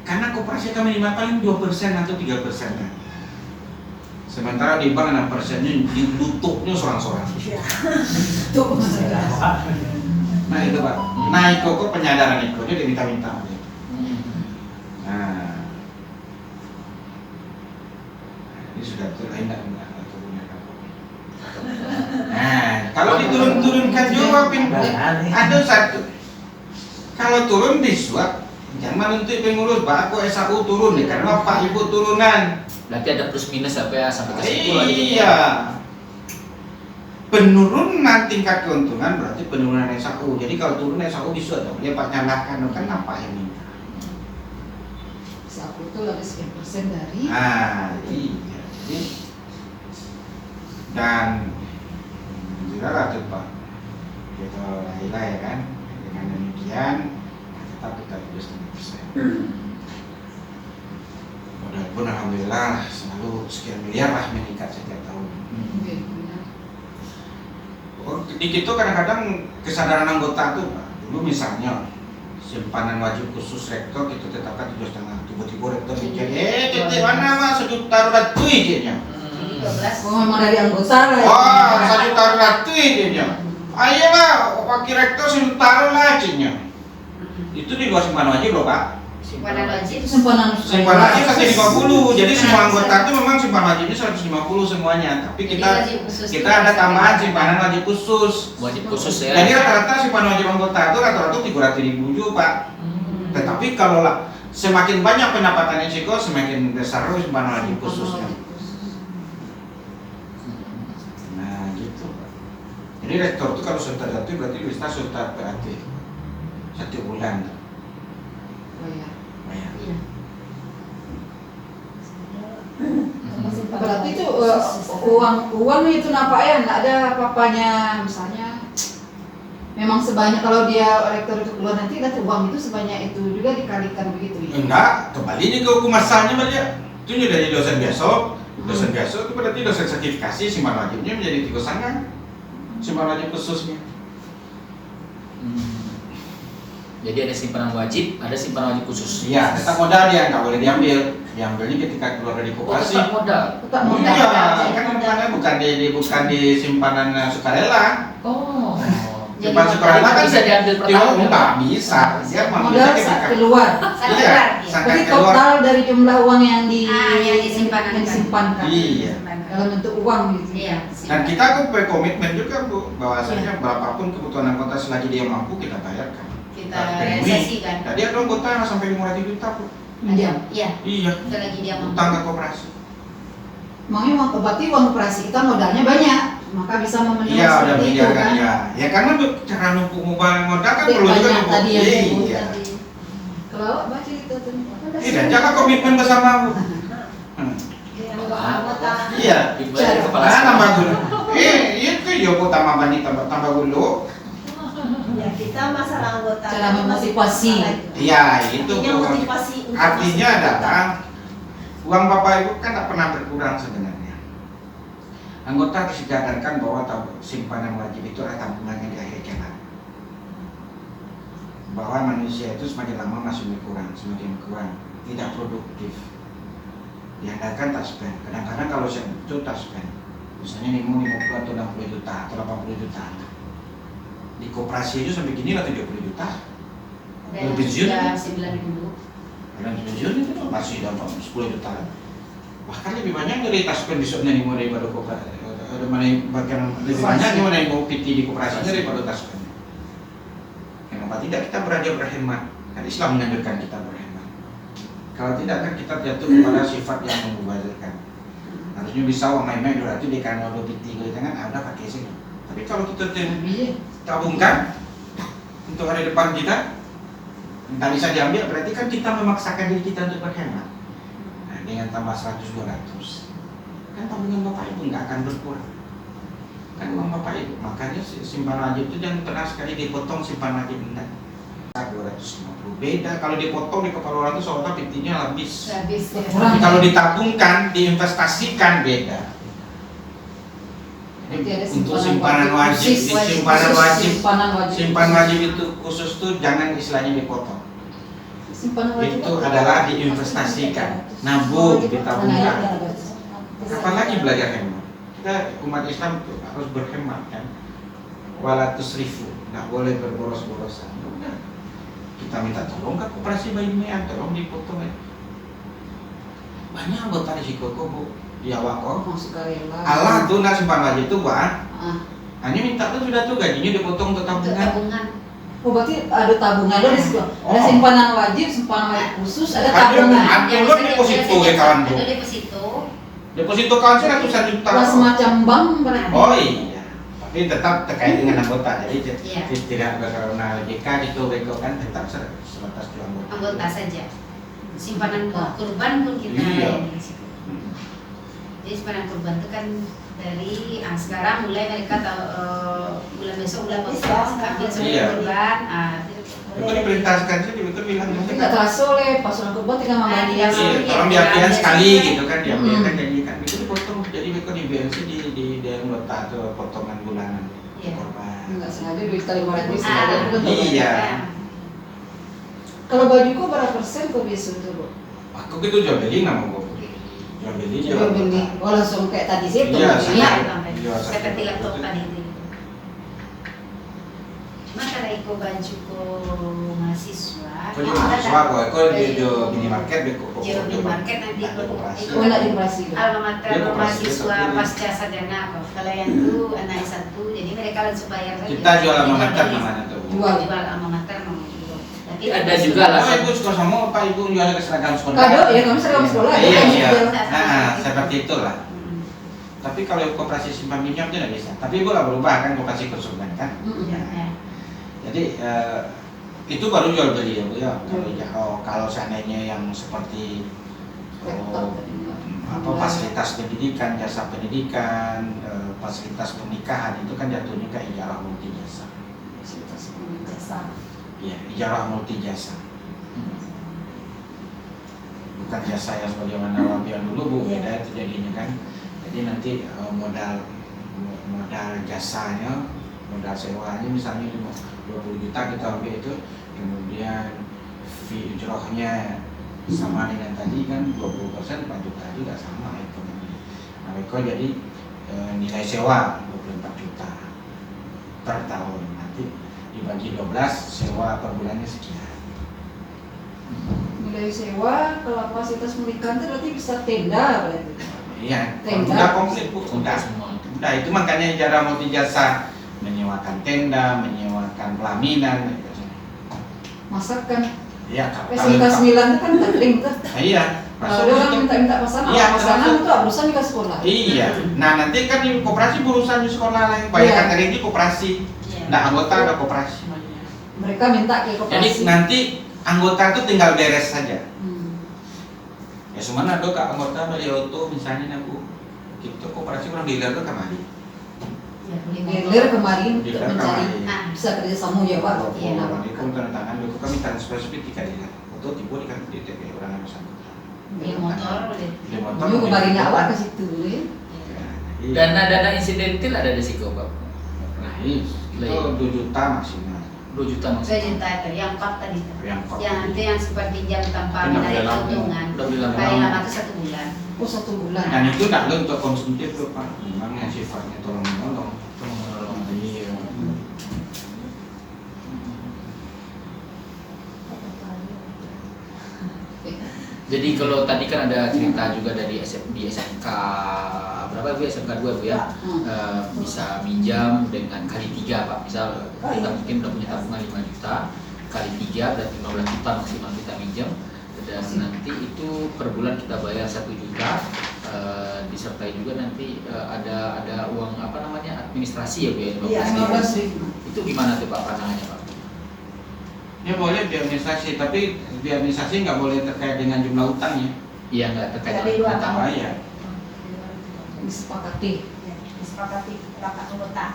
Karena koperasi kami lima paling 2% atau 3%. Sementara di bank 6%-nya dilutupnya seorang-seorang. Nah itu Pak. Nah itu kok penyadaran itu dia diminta-minta. Nah, ini sudah enggak. Nah, kalau diturun-turunkan juga ada satu. Kalau turun disuap, jangan untuk pengurus Pak aku SAU turun nih karena Pak Ibu turunan. Berarti ada plus minus sampai ke situ lah. Iya. Penurunan tingkat keuntungan berarti penurunan SAU. Jadi kalau turun SAU bisa dong. Dia Pak nyalakan kan apa yang minta. SAU itu lebih sekian persen dari. Iya. Jadi, dan jelas tuh Pak. Kita lahirlah ya kan. Dengan demikian tetap kita 7,5%. Walaupun alhamdulillah selalu sekian miliar lah meningkat setiap tahun. Di situ kadang-kadang kesadaran anggota tuh Pak. Dulu misalnya simpanan wajib khusus rektor kita tetapkan 7,5. Tiba-tiba rektor mikir, titik mana mas 1 juta ratus dia. 12. Oh, memang dari anggota lah. Oh, 1 juta ratus dia. Ayolah, wakil rektor 1 juta lah cingnya. Itu di luar simpanan wajib loh Pak. Simpanan wajib. Simpanan Simpanan wajib 150. Jadi semua anggota itu memang simpanan wajibnya 150 semuanya. Tapi Jadi kita wajib khusus kita ada tambahan simpanan wajib khusus. Wajib khusus ya. Jadi rata-rata simpanan wajib anggota itu rata-rata 300.000 juga Pak. Tetapi kalau lah semakin banyak pendapatannya Siko, semakin besar simpanan wajib khususnya. Nah gitu. Jadi rektor itu kalau sudah jatuh berarti bisa sudah PAT 1 bulan. Bayar. Bayar. Iya. Berarti itu uang itu nampaknya nggak ada apa-apanya, misalnya memang sebanyak kalau dia rektor itu keluar nanti kan uang itu sebanyak itu juga dikalikan begitu ya? Enggak, kembali ini ke hukum asalnya balik. Itu dari dosen biasa. Dosen biasa itu berarti dosen sertifikasi simpanan wajibnya menjadi 3 sangat. Simpanan wajib khususnya. Jadi ada simpanan wajib, ada simpanan wajib khusus. Iya, tetap modal dia nggak boleh diambil. Diambilnya ketika keluar dari Oh, koperasi. tetap modal. Tetap modal. Iya, kan modalnya bukan di simpanan sukarela. Oh. Simpanan sukarela kan bisa diambil per tahun. nggak bisa. Dia Modal saat keluar. Saat Iya, keluar, iya. saat Berarti keluar. total dari jumlah uang yang yang disimpan. yang disimpankan Iya. dalam bentuk uang gitu. Iya. Dan kita berkomitmen juga Bu, bahwasanya berapapun kebutuhan anggota selagi dia mampu kita bayarkan. Kita penuhi. realisasikan. Tadi ada anggota yang sampai 500 juta Bu. Iya. Iya. Iya. Selagi dia mampu. Utang ke koperasi. Makanya berarti uang koperasi kita modalnya banyak, maka bisa memenuhi Iya, udah seperti itu miliaran kan. ya. Ya karena cara numpuk modal kan Tapi perlu juga banyak numpuk. tadi yang disebut Iya. tadi. Kalau baca itu tuh. Iya, jaga komitmen bersama Bu. Iya. Dibayar kepala Nah, sekolah. tambah dulu. Itu Yoko tambah bani tambah dulu. Ya kita masalah anggota. Cara memotivasi. Iya, itu. Artinya motivasi. untuk Artinya masuk adalah uang Bapak Ibu kan tak pernah berkurang sebenarnya. Anggota harus disadarkan bahwa simpanan wajib itu adalah tabungannya di akhir jalan. Bahwa manusia itu semakin lama masih semakin kurang, tidak produktif. Diandalkan tak spend. Kadang-kadang kalau saya itu tak spend. Misalnya nih mau 50 atau 60 juta atau 80 juta. Di koperasi itu sampai gini lah 70 juta. Dan pensiun sudah itu? 9 dulu. Kadang pensiun itu masih dapat 10 juta. Bahkan lebih banyak dari tas spend besoknya nih mau daripada koperasi. Ada mana bagian lebih banyak nih mana yang mau PT di koperasi daripada tas spend. Kenapa tidak kita berhemat? Kan Islam menganjurkan kita berhemat. Kalau tidak kan kita jatuh kepada sifat yang membazirkan. Harusnya bisa uang main-main 200 di kanal PT gitu kan ada pakai sih. Tapi kalau kita tabungkan untuk hari depan kita nggak bisa diambil, berarti kan kita memaksakan diri kita untuk berhemat. Nah, dengan tambah 100-200 kan tabungan Bapak Ibu nggak akan berkurang. Kan uang Bapak Ibu, makanya simpanan wajib itu jangan pernah sekali dipotong simpanan wajib enggak. 250 beda kalau dipotong di kepala orang itu seolah PT-nya habis. Habis ya. Kurang. Tapi kalau ditabungkan, diinvestasikan beda. Jadi ada Untuk simpanan wajib, simpanan wajib itu khusus tuh jangan istilahnya dipotong. Simpanan wajib Itu adalah diinvestasikan, nabung, ditabungkan. Apalagi belajar hemat. Kita umat Islam tuh harus berhemat kan. Walatus rifu, nggak boleh berboros-borosan. Udah. Kita minta tolong ke koperasi Bayimean, tolong dipotong ya. Banyak anggota risiko kok Bu di awal kok. Masuk rela. Allah tuh nggak simpan wajib tuh Buat. Ah. Hanya minta tuh sudah tuh gajinya dipotong untuk Untuk tabungan. tabungan. Oh berarti ada tabungan ada di situ. Ada Oh. simpanan wajib khusus, ada Ada tabungan. Yang belum deposito ya kawan Bu. Ada deposito. Deposito kawan sih ratusan juta. Ada semacam bank berarti. Oh iya. Tapi tetap terkait dengan anggota. Jadi Iya. tidak karena JK itu Beko kan tetap sebatas ke anggota. Anggota saja. Simpanan kurban pun kita Iya. di situ. Jadi simpanan kurban itu kan dari sekarang mulai mereka tahu bulan besok bulan ambil semua Iya. kurban. Itu diperintahkan sih, itu bilang Tapi nggak terasa oleh pasukan kurban tinggal mengambil Iya. Iya, Iya. tolong diambilkan sekali Iya. gitu kan, diambilkan janjikan itu dipotong. Jadi Beko di BNC di anggota atau potongan bulanan Iya. korban. nggak sengaja duit kali 500 Ah, Iya. Kalau baju kok berapa persen kok biasa tuh Bu? Aku gitu jual beli nggak mau jual beli Jual beli. Oh langsung kayak tadi sih tuh. Iya, Iya, Iya, seperti laptop tadi itu. Cuma kalau ikut baju ko mahasiswa, Kau juga mahasiswa kok di minimarket Beko. Jero minimarket nanti Ada koperasi. Oh nggak dioperasi. alma mater Dia koperasi, mahasiswa dia pasca sarjana apa. Kalau yang itu anak S1, jadi mereka langsung bayar saja. Kita jual alma mater namanya tuh. Jual. Jual alma mater mau jual. Dan ada juga lah. Oh, ibu suka sama Pak, ibu jual ke seragam sekolah. Kado ya, kami seragam sekolah. Iya, ya, iya. jual. Nah, seperti itulah. Tapi kalau koperasi simpan pinjam tidak bisa. Tapi ibu lah berubah kan koperasi konsumen kan. Ya. Jadi itu baru jual beli ya bu ya. Kalau seandainya yang seperti fasilitas pendidikan, jasa pendidikan, fasilitas pernikahan itu kan jatuhnya ke ijarah multi jasa. Jasa. Iya, ijarah multi jasa. Bukan jasa yang sebagaimana wabian dulu bu, beda itu jadinya kan. Jadi nanti modal jasanya, modal sewanya misalnya 20 juta kita ambil itu, kemudian fee ujrohnya sama dengan tadi kan 20%, 4 juta juga sama ekonomi. Nah, mereka jadi nilai sewa 24 juta per tahun, nanti dibagi 12, sewa per bulannya sekian. Nilai sewa kalau fasilitas pernikahan itu berarti bisa tenda berarti. Iya, Tenda. udah komplit bu, udah. Semua. Udah itu makanya ijarah multi jasa, menyewakan tenda, menyewakan pelaminan. Masakan. Iya, Fasilitas Milan itu kan catering tuh. Iya, Kalau dia orang minta pasangan, Iya, pasangan termasuk. itu urusan juga sekolah. Iya, nah nanti kan di koperasi berurusan di sekolah lain, bayar Iya. catering di koperasi. Nah anggota ada koperasi. Mereka minta ke Jadi koperasi. nanti anggota itu tinggal beres saja. Hmm. Ya semana ada kak anggota beli auto misalnya aku, kita koperasi orang dealer tuh kemari. Ya, beli Dealer motor. kemarin untuk Dealer mencari kemari. bisa kerja sama ya pak. Iya. Ini pun tanda tangan, dulu kami transfer seperti dealer. Auto tipu di kan di TP orang yang bersangkutan. Beli motor, beli. Beli motor. Dulu kemarin awak ke situ dulu ya. Ya, iya. Dana insidentil ada risiko pak. Nah, itu 2 juta maksimal. 2 juta Saya maksudnya. cinta itu, yang 4 tadi tuh. Yang empat Yang tadi. nanti yang seperti jam tanpa Itu udah menarik lama. keuntungan. Udah bilang Paling lama. lama itu 1 bulan. Oh 1 bulan. Dan itu tidak lo untuk konsumtif tuh pak, memang yang sifatnya tolong menolong. Iya. Jadi kalau tadi kan ada cerita juga dari di SMK berapa bu? SMK 2 bu ya, bisa minjam dengan kali 3 pak. Misal kita mungkin udah punya tabungan 5 juta, kali 3 berarti 15 juta maksimal kita minjam. Dan nanti itu per bulan kita bayar 1 juta, disertai juga nanti ada uang apa namanya administrasi ya bu ya, 15.000. 15.000. Itu gimana tuh pak pandangannya pak? Ya boleh di administrasi, tapi di administrasi nggak boleh terkait dengan jumlah utangnya. Iya nggak terkait Dari dengan luar. utang. Bayar. Disepakati. Disepakati rapat anggota.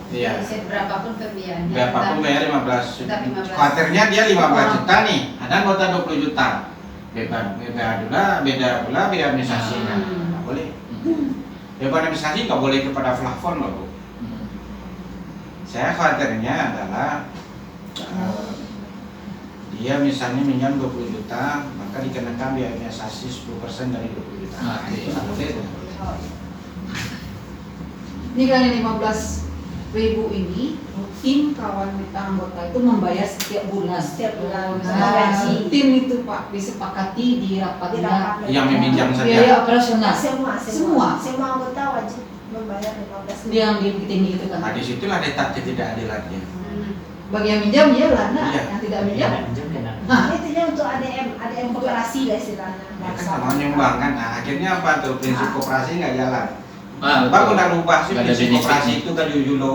Iya. Bisa berapapun pembiayaannya. Berapapun bayar 15 juta. Tetap 15. Khawatirnya dia 15 juta nih, ada anggota 20 juta. Beda pula biaya administrasinya. Hmm. Nggak boleh. Biaya administrasi nggak boleh kepada plafon loh bu. Hmm. Saya khawatirnya adalah dia misalnya minjam 20 juta, maka dikenakan biaya administrasi 10% dari 20 juta. Nah, Itu nggak boleh. Ini kan yang 15.000 ini rutin kawan kita anggota itu membayar setiap bulan. Setiap bulan. Nah, Gaji. rutin itu pak disepakati di rapatnya. Yang meminjam saja. Biaya operasional. Semua anggota wajib membayar 15.000. Yang di tinggi itu Nah kan. disitulah letak ketidakadilannya. Bagi yang minjam ya lah, nah Iya. yang tidak minjam. Nah, Nah, intinya untuk ADM koperasi lah istilahnya. Ya kan sama nyumbang kan, nah akhirnya apa tuh prinsip koperasi nggak jalan. Ah, Bang betul. udah rubah sih Nggak ada prinsip benefitnya. koperasi itu kan jujulo.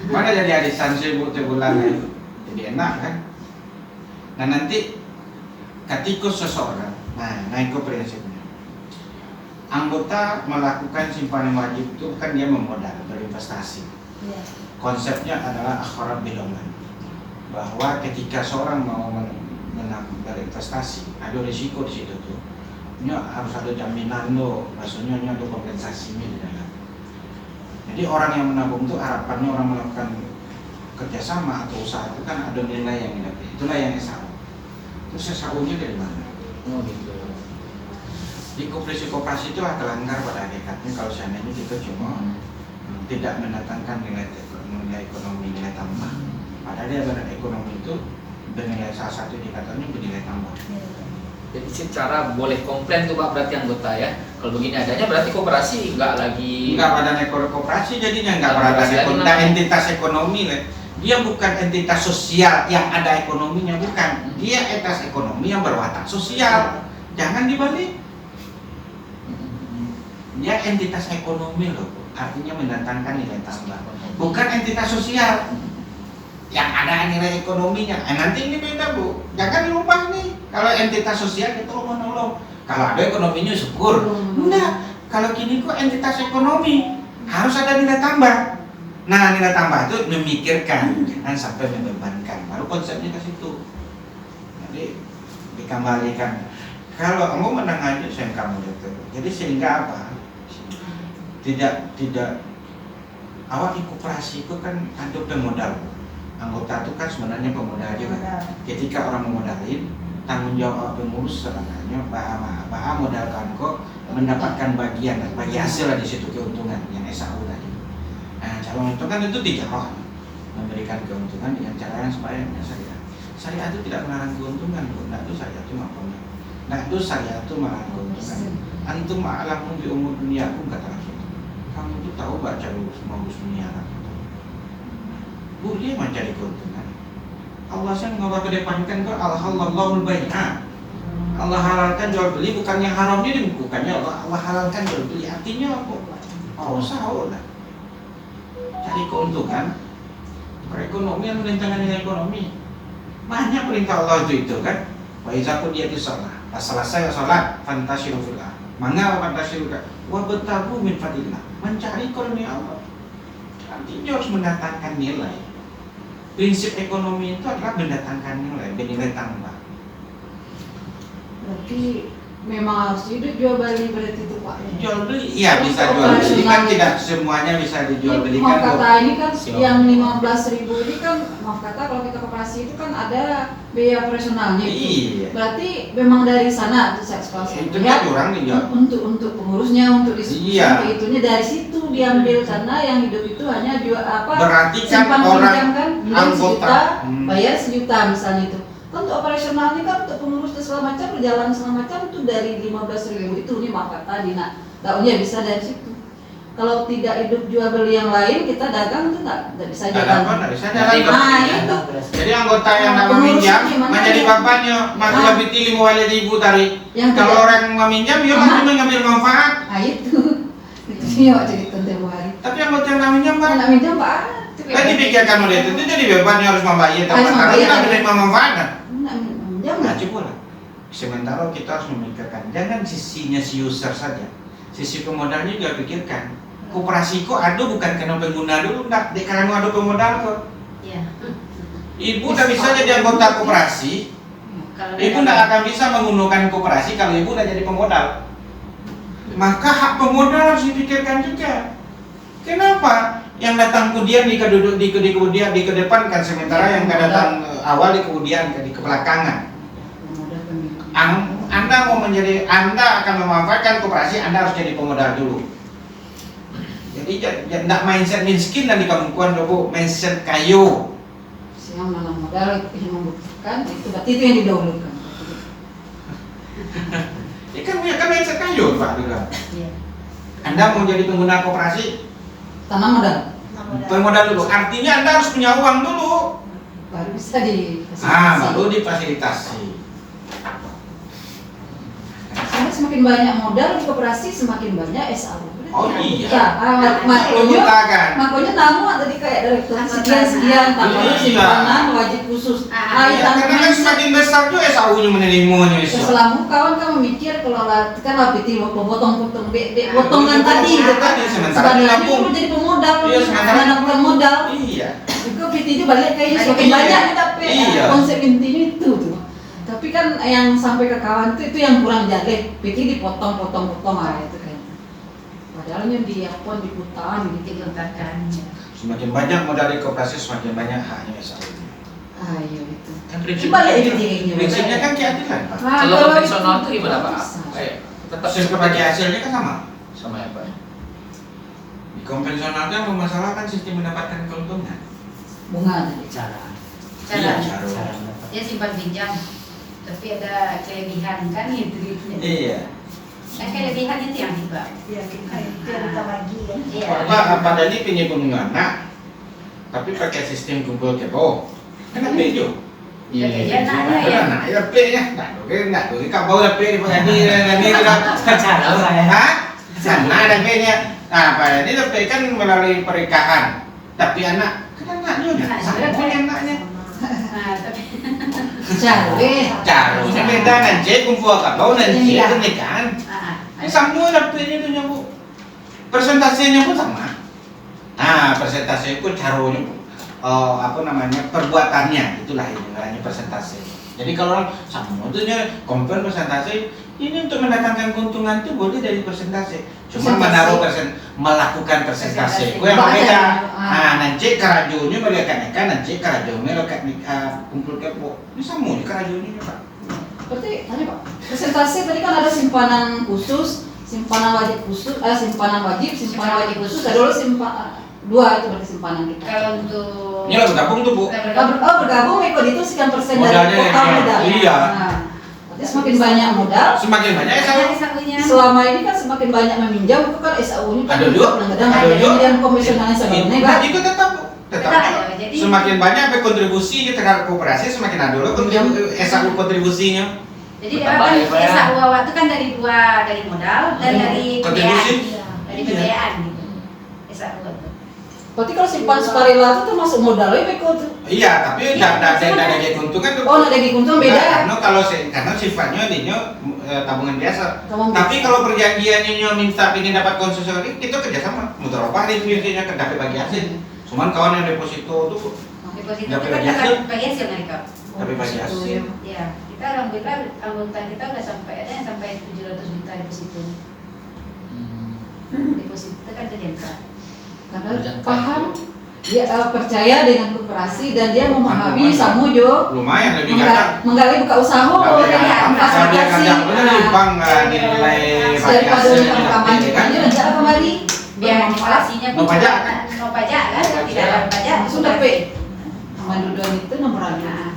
Mana jadi arisan sih bu bulan itu, jadi enak kan. Nah nanti ketika seseorang, nah itu prinsipnya. Anggota melakukan simpanan wajib itu kan dia memodal berinvestasi. Iya. Konsepnya adalah akhirat biloman, bahwa ketika seorang mau berinvestasi ada risiko di situ tuh, harus ada jaminan loh, maksudnya ada kompensasinya di dalam. Jadi orang yang menabung itu harapannya orang melakukan kerjasama atau usaha itu kan ada nilai yang didapat, itulah yang SAU. Terus SAU-nya dari mana? Oh gitu. Di koperasi itu terlanggar pada hakikatnya kalau seandainya kita cuma tidak mendatangkan nilai ekonomi, nilai tambah. Padahal dia benar ekonomi itu bernilai salah satu indikatornya bernilai tambah. Jadi secara boleh komplain tuh pak berarti anggota ya. Kalau begini adanya berarti koperasi nggak lagi. Enggak badan ekonomi koperasi jadinya enggak Nggak badan koperasi lagi ekonomi, namanya. entitas ekonomi lah. Dia bukan entitas sosial yang ada ekonominya, bukan. Dia entitas ekonomi yang berwatak sosial. Jangan dibalik. Dia entitas ekonomi loh, artinya mendatangkan nilai tambah. Bukan entitas sosial yang ada nilai ekonominya. Nanti ini beda Bu, jangan dilupa nih. Kalau entitas sosial itu menolong. Kalau ada ekonominya syukur. Enggak. Kalau kini kok entitas ekonomi harus ada nilai tambah. Nah, nilai tambah itu memikirkan, jangan sampai membebankan. Baru konsepnya ke situ. Jadi dikembalikan. Kalau kamu menang aja saya kamu gitu. Jadi sehingga apa? Tidak awal di koperasi itu kan ada pemodal. Anggota itu kan sebenarnya pemodal juga. Ketika orang memodalin, tanggung jawab pengurus sebenarnya bahwa modalkan kok mendapatkan bagian bagi hasil di situ keuntungan yang SAU tadi. Nah, cara menguntungkan itu tidak memberikan keuntungan dengan cara yang sebaiknya syariat. Syariat itu tidak melarang keuntungan, nah itu syariat itu maafnya. Nah itu syariat itu melarang keuntungan. Antum ma'alamu bi umur dunia aku kata Rasul. Kamu itu tahu baca dulu semua dunia Bu, dia mencari keuntungan. Allah yang mengedepankan ke al-halallahul bai'a. Allah halalkan jual beli, bukannya haram ini, bukannya Allah halalkan jual beli. Artinya apa? Oh, sahur lah. Cari keuntungan, perekonomian menentangkan nilai ekonomi. Banyak perintah Allah itu kan. Wa iza qudiyatish shalah, pas selesai sholat, fantashiru fil ardh. Mangga fantashiru wa batagu min fadillah. Mencari karunia Allah. Artinya harus mendatangkan nilai. Prinsip ekonomi itu adalah mendatangkan nilai, bernilai tambah. Berarti memang harus hidup jual beli berarti itu Pak. Jual beli, iya bisa jual beli kan tidak semuanya bisa dijual belikan. Maaf kata ini kan Silakan. yang 15.000 ini kan maaf kata kalau kita koperasi itu kan ada biaya operasionalnya itu. Iya. Berarti memang dari sana tuh saya Itu kan orang dijual. untuk pengurusnya untuk diskusi Iya. itunya dari situ diambil karena yang hidup itu hanya jual apa Berarti kan simpan orang pinjam kan bilang anggota. sejuta bayar sejuta misalnya itu kan untuk operasionalnya kan untuk pengurus dan segala macam perjalanan segala macam itu dari 15.000 itu nih maka tadi nah tahunya bisa dari situ. Kalau tidak hidup jual beli yang lain kita dagang tuh nggak bisa jalan. Nggak bisa Berarti jalan. Nah itu Jadi anggota yang Nah, meminjam pengurusnya gimana menjadi ya? bapaknya masih Nah. lebih tinggi mewalidi ibu tarik. yang Kalau tidak orang yang meminjam dia Nah. masih mengambil manfaat. nah itu dia waktu cerita tempo hari. Tapi anggota yang meminjam Kalau Pak, nak minjam Pak kan dipikirkan oleh itu jadi beban yang harus membayar Harus tapi membayar. tidak menerima manfaatnya. nak minjam Nah, nggak? coba lah. Sementara kita harus memikirkan jangan sisinya si user saja, sisi pemodalnya juga pikirkan. Koperasi kok ada bukan karena pengguna dulu, enggak, di karena ada pemodal kok. Iya. Ibu tidak bisa jadi anggota koperasi, Kalau ibu tidak akan bisa menggunakan koperasi kalau ibu tidak jadi pemodal. Maka hak pemodal harus dipikirkan juga. Kenapa? Yang datang kemudian di kedepankan sementara yang nggak datang awal di kemudian di kebelakangan. Modal pemilik. Anda mau menjadi, Anda akan memanfaatkan koperasi, Anda harus jadi pemodal dulu. Jadi tidak mindset miskin dan di kampungkuan dulu mindset kayu. Yang menanam modal itu yang membuktikan itu berarti itu yang didahulukan. Ya kan mindset kayu Pak juga. Iya. Anda mau jadi pengguna koperasi, Tanam modal pemodal dulu. Artinya Anda harus punya uang dulu. baru bisa difasilitasi. Baru difasilitasi. Karena semakin banyak modal di koperasi semakin banyak SAU. Oh iya. Ya, makanya Makanya namu tadi kayak direktur sekian tapi Iya. simpanan wajib khusus. Iya, karena kan semakin besar juga SAU-nya menerimanya bisa. Selama kawan kan memikir kalau kan LPT mau potong-potong potongan Iya, tadi gitu kan. tadi, sementara Sebenarnya nabung. itu jadi pemodal, Iya, sementara menanamkan modal. Iya. Itu PT itu balik kayaknya semakin Iya. banyak tapi Iya. konsep intinya itu tuh. Tapi kan yang sampai ke kawan itu yang kurang jadi PT dipotong-potong itu kan. Padahal yang di apa diputar Ditinggalkan. Semakin banyak modal di koperasi semakin banyak haknya SAU. iya itu. Kan Coba lihat PT-nya. Prinsipnya kan keadilan Pak. Nah, Kalau konvensional itu itu gimana Pak? bisa. Kayak tetap Sistem bagi hasilnya kan sama. sama ya Pak. Di konvensional kan memasalahkan sistem mendapatkan keuntungan. Bunga tadi. Cara Iya, Cara cara. dia simpan pinjam, tapi ada kelebihan kan itu duitnya. Iya. Kan kelebihan itu yang tiba. Ya, kita bagi ya. Iya. Apa dari ini punya pengguna tapi pakai sistem kumpul kepo. Kan ada juga. Iya, iya, nah, ya. Nah, ya P-nya. Enggak, kau bawa P di pagi ini Cara saya. Hah? Sana ada P-nya. Nah, Pak, ini P kan melalui pernikahan. Tapi anak kan anaknya Anak sama juga, punya Pak. anaknya. Nah, tapi Cawe. Caranya beda nanti kumpul kau nanti pernikahan. ah, Ini semua ada P-nya itu nyamuk. Persentasenya pun sama. Nah, persentase itu caranya apa namanya perbuatannya, itulah ini namanya persentase. Jadi kalau orang sama itu compare persentase ini untuk mendatangkan keuntungan itu boleh dari persentase. Cuma menaruh melakukan persentase. Kau yang beda. Nah, nanti kerajunya melihat kan nanti kerajunya lekat kumpul kepo. Ini sama nih kerajunya Pak. Berarti tadi Pak, presentasi tadi kan ada simpanan khusus, simpanan wajib khusus, simpanan wajib khusus, ada dulu dua itu berarti simpanan kita. kalau untuk Ini lah bergabung tuh Bu. Bergabung ikut itu sekian persen dari Modalnya total ya. modal. Iya. Nah, berarti semakin banyak modal, Semakin banyak ya ada saya. sakunya. selama ini kan semakin banyak meminjam itu kan SAU-nya kan Ada juga. kadang-kadang Ada ada juga. yang komisionernya sebelumnya kan. Nah, itu tetap Tetap ada, jadi semakin banyak apa kontribusi kita ke koperasi semakin ada loh SAU kontribusinya. jadi Bertambah ya, Pak, ya. SAU awal itu kan dari modal dan dari Kontribusi. pembiayaan. Dari pembiayaan gitu. SAU itu. Berarti kalau simpan sukarela itu termasuk modalnya ikut. Iya, tapi Iya, tidak sama ada kan. keuntungan tuh. Oh, ada keuntungan beda. Karena karena sifatnya dia tabungan biasa. Tabungan Tapi biasa. kalau perjanjiannya minta ingin dapat konsesional itu kerjasama. Mutar apa ini biasanya kan dapat bagi hasil. Cuman kawan yang deposito tuh Deposito Dapat itu kan bagi hasil. dapat bagi hasil mereka. dapat bagi hasil. Ya, kita alhamdulillah anggota kita udah sampai ada yang sampai 700 juta deposito. Deposito kan terjangkau. Karena Berjangka paham itu. dia percaya dengan koperasi dan dia memahami Lumayan. Samujo Lumayan lebih ganteng. menggali buka usaha Kalau dia ya, kalau dia fasilitasi. kerjaan benar Nah, bang nilai bagi daripada hasilnya untuk rekaman tinggi kan. aja rencana kembali Biar inflasinya No pajak kan? no pajak kan, tidak ada pajak. sudah P Manduduan itu nomor Nah,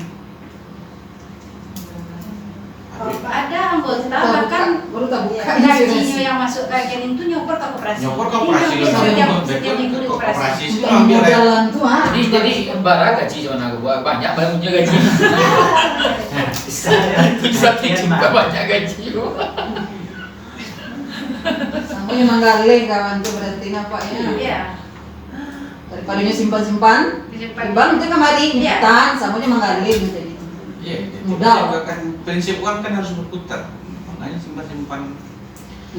ada anggota bahkan baru tak buka gajinya yang masuk ke rekening itu nyopor ke koperasi. Nyopor ke koperasi Jadi, loh. setiap minggu di koperasi. Koperasi sih untuk ambil ya. modalan tuh Jadi bara gaji sama aku banyak punya gaji. Bisa juga banyak gaji. Samunya menggali kawan tuh berarti nampaknya Iya. daripada simpan-simpan Disimpan. di bank itu kembali Iya. nyimpan samunya menggali gitu. Iya, Modal. juga kan prinsip uang kan harus berputar. Makanya simpan-simpan.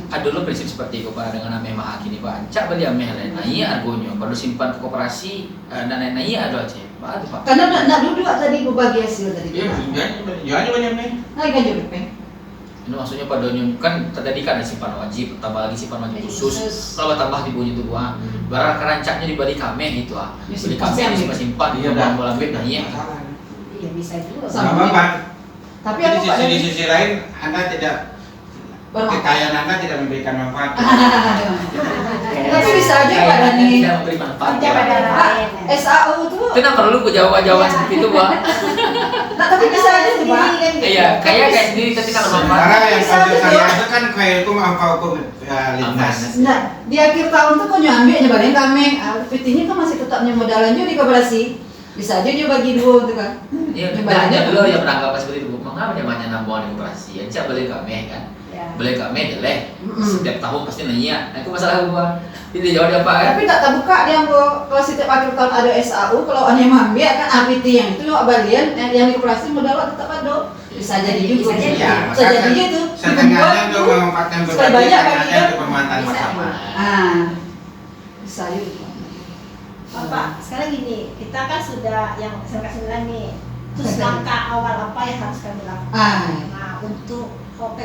Kan dulu prinsip seperti itu Pak dengan ameh mahak ini Pak. Cak beli ameh lain. Nah iya argonya. Kalau simpan ke koperasi dan lain iya ada aja. Pak itu Pak. Karena nak duduk tadi berbagi hasil tadi. Iya, jangan banyak nih. Nah, kan juga P. Ini maksudnya pada kan tadi kan ada simpan wajib, tambah lagi simpan wajib khusus. Kalau tambah di bunyi itu buah, barang kerancaknya dibalik kame gitu ah. Ya, Beli kame simpan simpan, Iya, iya dah. bola duit nah iya. Iya bisa juga. Sama. Sama Pak. Tapi Di aku Pak di sisi lain Anda tidak bermanfaat. kekayaan Anda tidak memberikan manfaat. Tapi bisa aja Pak Dani. Tidak memberi manfaat. Kerja pada Ya. lain. SAU tuh. Itu nggak perlu jawaban seperti itu Pak. Nah, tapi bisa aja sih Pak. Iya, kayak sendiri tapi kalau manfaat. Karena yang Bisa kalau gitu. saya itu kan kayak itu hukum lintas. Nah, di akhir tahun tuh kok nyambi aja balik kami. PT-nya kan masih tetap modalan juga di koperasi. Bisa aja dia bagi dua gitu kan. Iya, Nyobain banyak aja. dulu yang beranggapan seperti itu. Mengapa namanya nambah di koperasi? Ya, cak beli kame kan. Ya. Beli kame jelek. Mm-mm. Setiap tahun pasti nanya. Nah, itu masalah gua. Itu jawab apa kan? Tapi tak terbuka dia kalau setiap akhir tahun ada SAU, kalau aneh mambi kan APT yang itu balian yang di koperasi modal tetap ada. Bisa jadi juga. Bisa jadi. Iya, Bisa jadi gitu. setengahnya untuk memanfaatkan supaya berbagi, banyak setengahnya bagian. untuk bermanfaat Bisa. bersama. Ah, bisa juga. Bapak, sekarang gini, kita kan sudah yang saya kasih bilang nih, terus langkah awal apa yang harus kami lakukan? Ah, Nah, untuk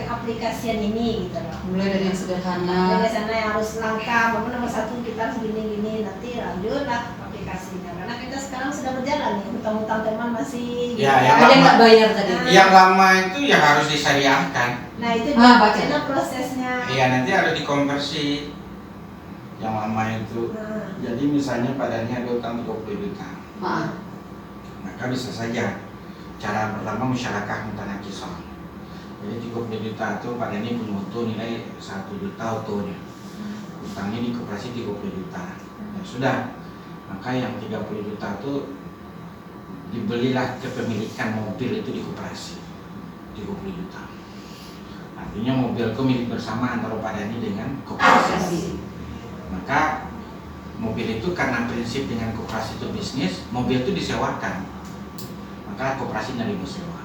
aplikasian ini gitu loh. mulai dari yang sederhana. Dari sana yang harus langkah, nomor satu kita harus gini-gini, nanti lanjutlah aplikasinya. Karena kita sekarang sudah berjalan nih, utang-utang teman masih. Ya, yang Ada yang lama. tak bayar tadi. Yang lama itu ya harus disyariahkan. Nah itu Baca. gimana prosesnya? Iya, nanti harus dikonversi. Yang lama itu. Nah, Jadi misalnya padanya ada utang 20 juta. Maaf. Maka bisa saja cara pertama musyarakah mutanakisah. Jadi 30 juta itu pada ini punya utuh nilai 1 juta utuhnya. Utangnya di koperasi 30 juta. Ya sudah. Maka yang 30 juta itu dibelilah kepemilikan mobil itu di koperasi 30 juta. Artinya mobilku milik bersama antara Pak Dhani dengan koperasi. Maka mobil itu karena prinsip dengan koperasi itu bisnis, mobil itu disewakan. Maka koperasi menerima sewa.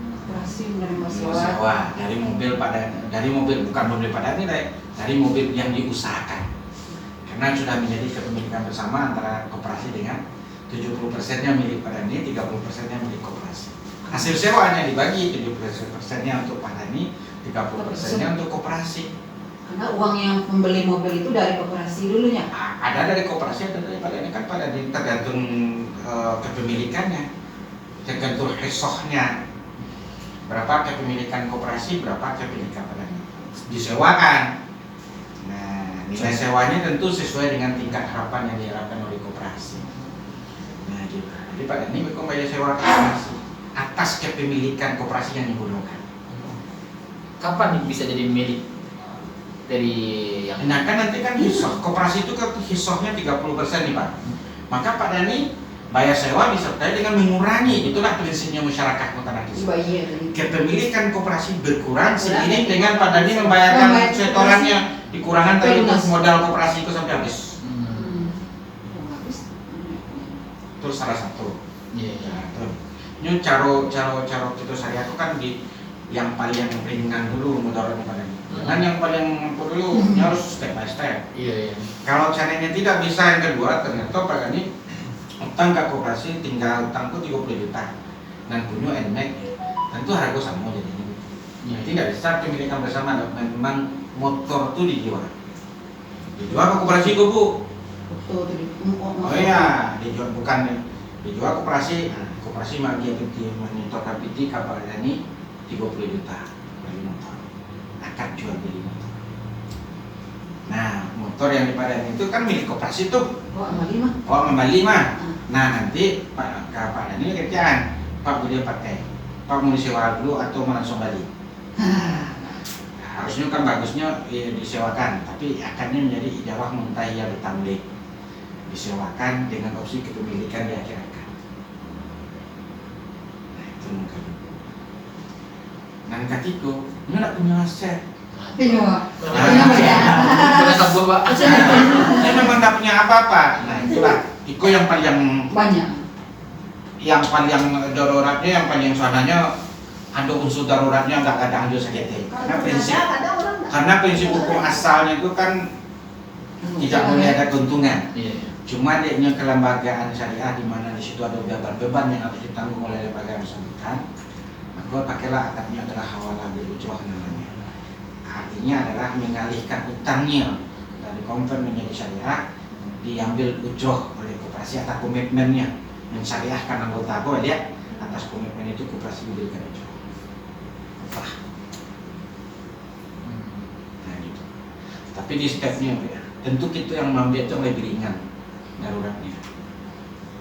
Koperasi menerima sewa. Sewa dari mobil dari mobil bukan mobil Pak Dhani, dari mobil yang diusahakan. Karena sudah menjadi kepemilikan bersama antara koperasi dengan 70%-nya milik Pak Dhani, 30%-nya milik koperasi. Hasil sewanya dibagi 70%-nya untuk Pak Dhani, 30%-nya untuk koperasi. Karena uang yang membeli mobil itu dari koperasi dulunya. Ada dari koperasi, ada dari Pak Dhani, kan Pak Dhani tergantung kepemilikannya, tergantung hisohnya. Berapa kepemilikan koperasi, berapa kepemilikan Pak Dhani. Disewakan. Nah, nilai sewanya tentu sesuai dengan tingkat harapan yang diharapkan oleh koperasi. Nah, gitu. Jadi Pak Dhani bayar sewa koperasi atas kepemilikan koperasi yang digunakan. Kapan bisa jadi milik dari yang Nah kan nanti kan hisoh, koperasi itu kan hisohnya 30% nih Pak. Maka Pak Dhani bayar sewa disertai dengan mengurangi, itulah prinsipnya masyarakat mutanakis. Kepemilikan koperasi berkurang seiring dengan Pak Dhani membayarkan setorannya, dikurangan dari modal koperasi itu sampai habis. Terus salah satu. Ini cara itu saya itu kan di yang paling ringan dulu mudaratnya Pak Dhani. Jangan yang paling mampu dulu, ini harus step by step. Iya. Kalau caranya tidak bisa yang kedua, ternyata Pak Dhani utang ke koperasi tinggal utangku 30 juta dan punya NMAX, tentu harga sama jadinya. Tidak bisa pemilikan bersama, memang motor itu dijual ke koperasi itu Bu. Oh iya, dijual bukan dijual koperasi. Koperasi dia menyetorkan PT ke Pak Dhani 30 juta beli motor, akad jual beli motor. Nah, motor yang di Pak Dhani itu kan milik koperasi tuh. Kembali mah. Nah, nanti Pak Dhani kerjaan, Pak boleh pakai, Pak mau disewa dulu atau mau langsung balik. Harusnya kan bagusnya disewakan, tapi akannya menjadi ijazah muntahiyah bertamlik, disewakan dengan opsi kepemilikan di akhir akad. Nah, itu mungkin. Dan katiku, ini tidak punya aset. Ini memang tidak punya apa-apa. Nah, itulah Iko yang paling banyak. Yang paling daruratnya, yang paling suananya ada unsur daruratnya nggak ada anjur sakit. Karena prinsip hukum asalnya itu kan tidak boleh ada keuntungan. Cuma adanya kelembagaan syariah di mana di situ ada beban-beban yang harus ditanggung oleh lembaga yang bersangkutan. Maka pakailah akadnya adalah hawalah bil ujroh namanya. Artinya adalah mengalihkan utangnya dari konvern menjadi syariah, diambil ujroh oleh koperasi atas komitmennya mensyariahkan anggota apa dia atas komitmen itu koperasi diberikan ujroh. Nah gitu. Tapi di stepnya ya, tentu kita yang mengambil itu lebih ringan daruratnya.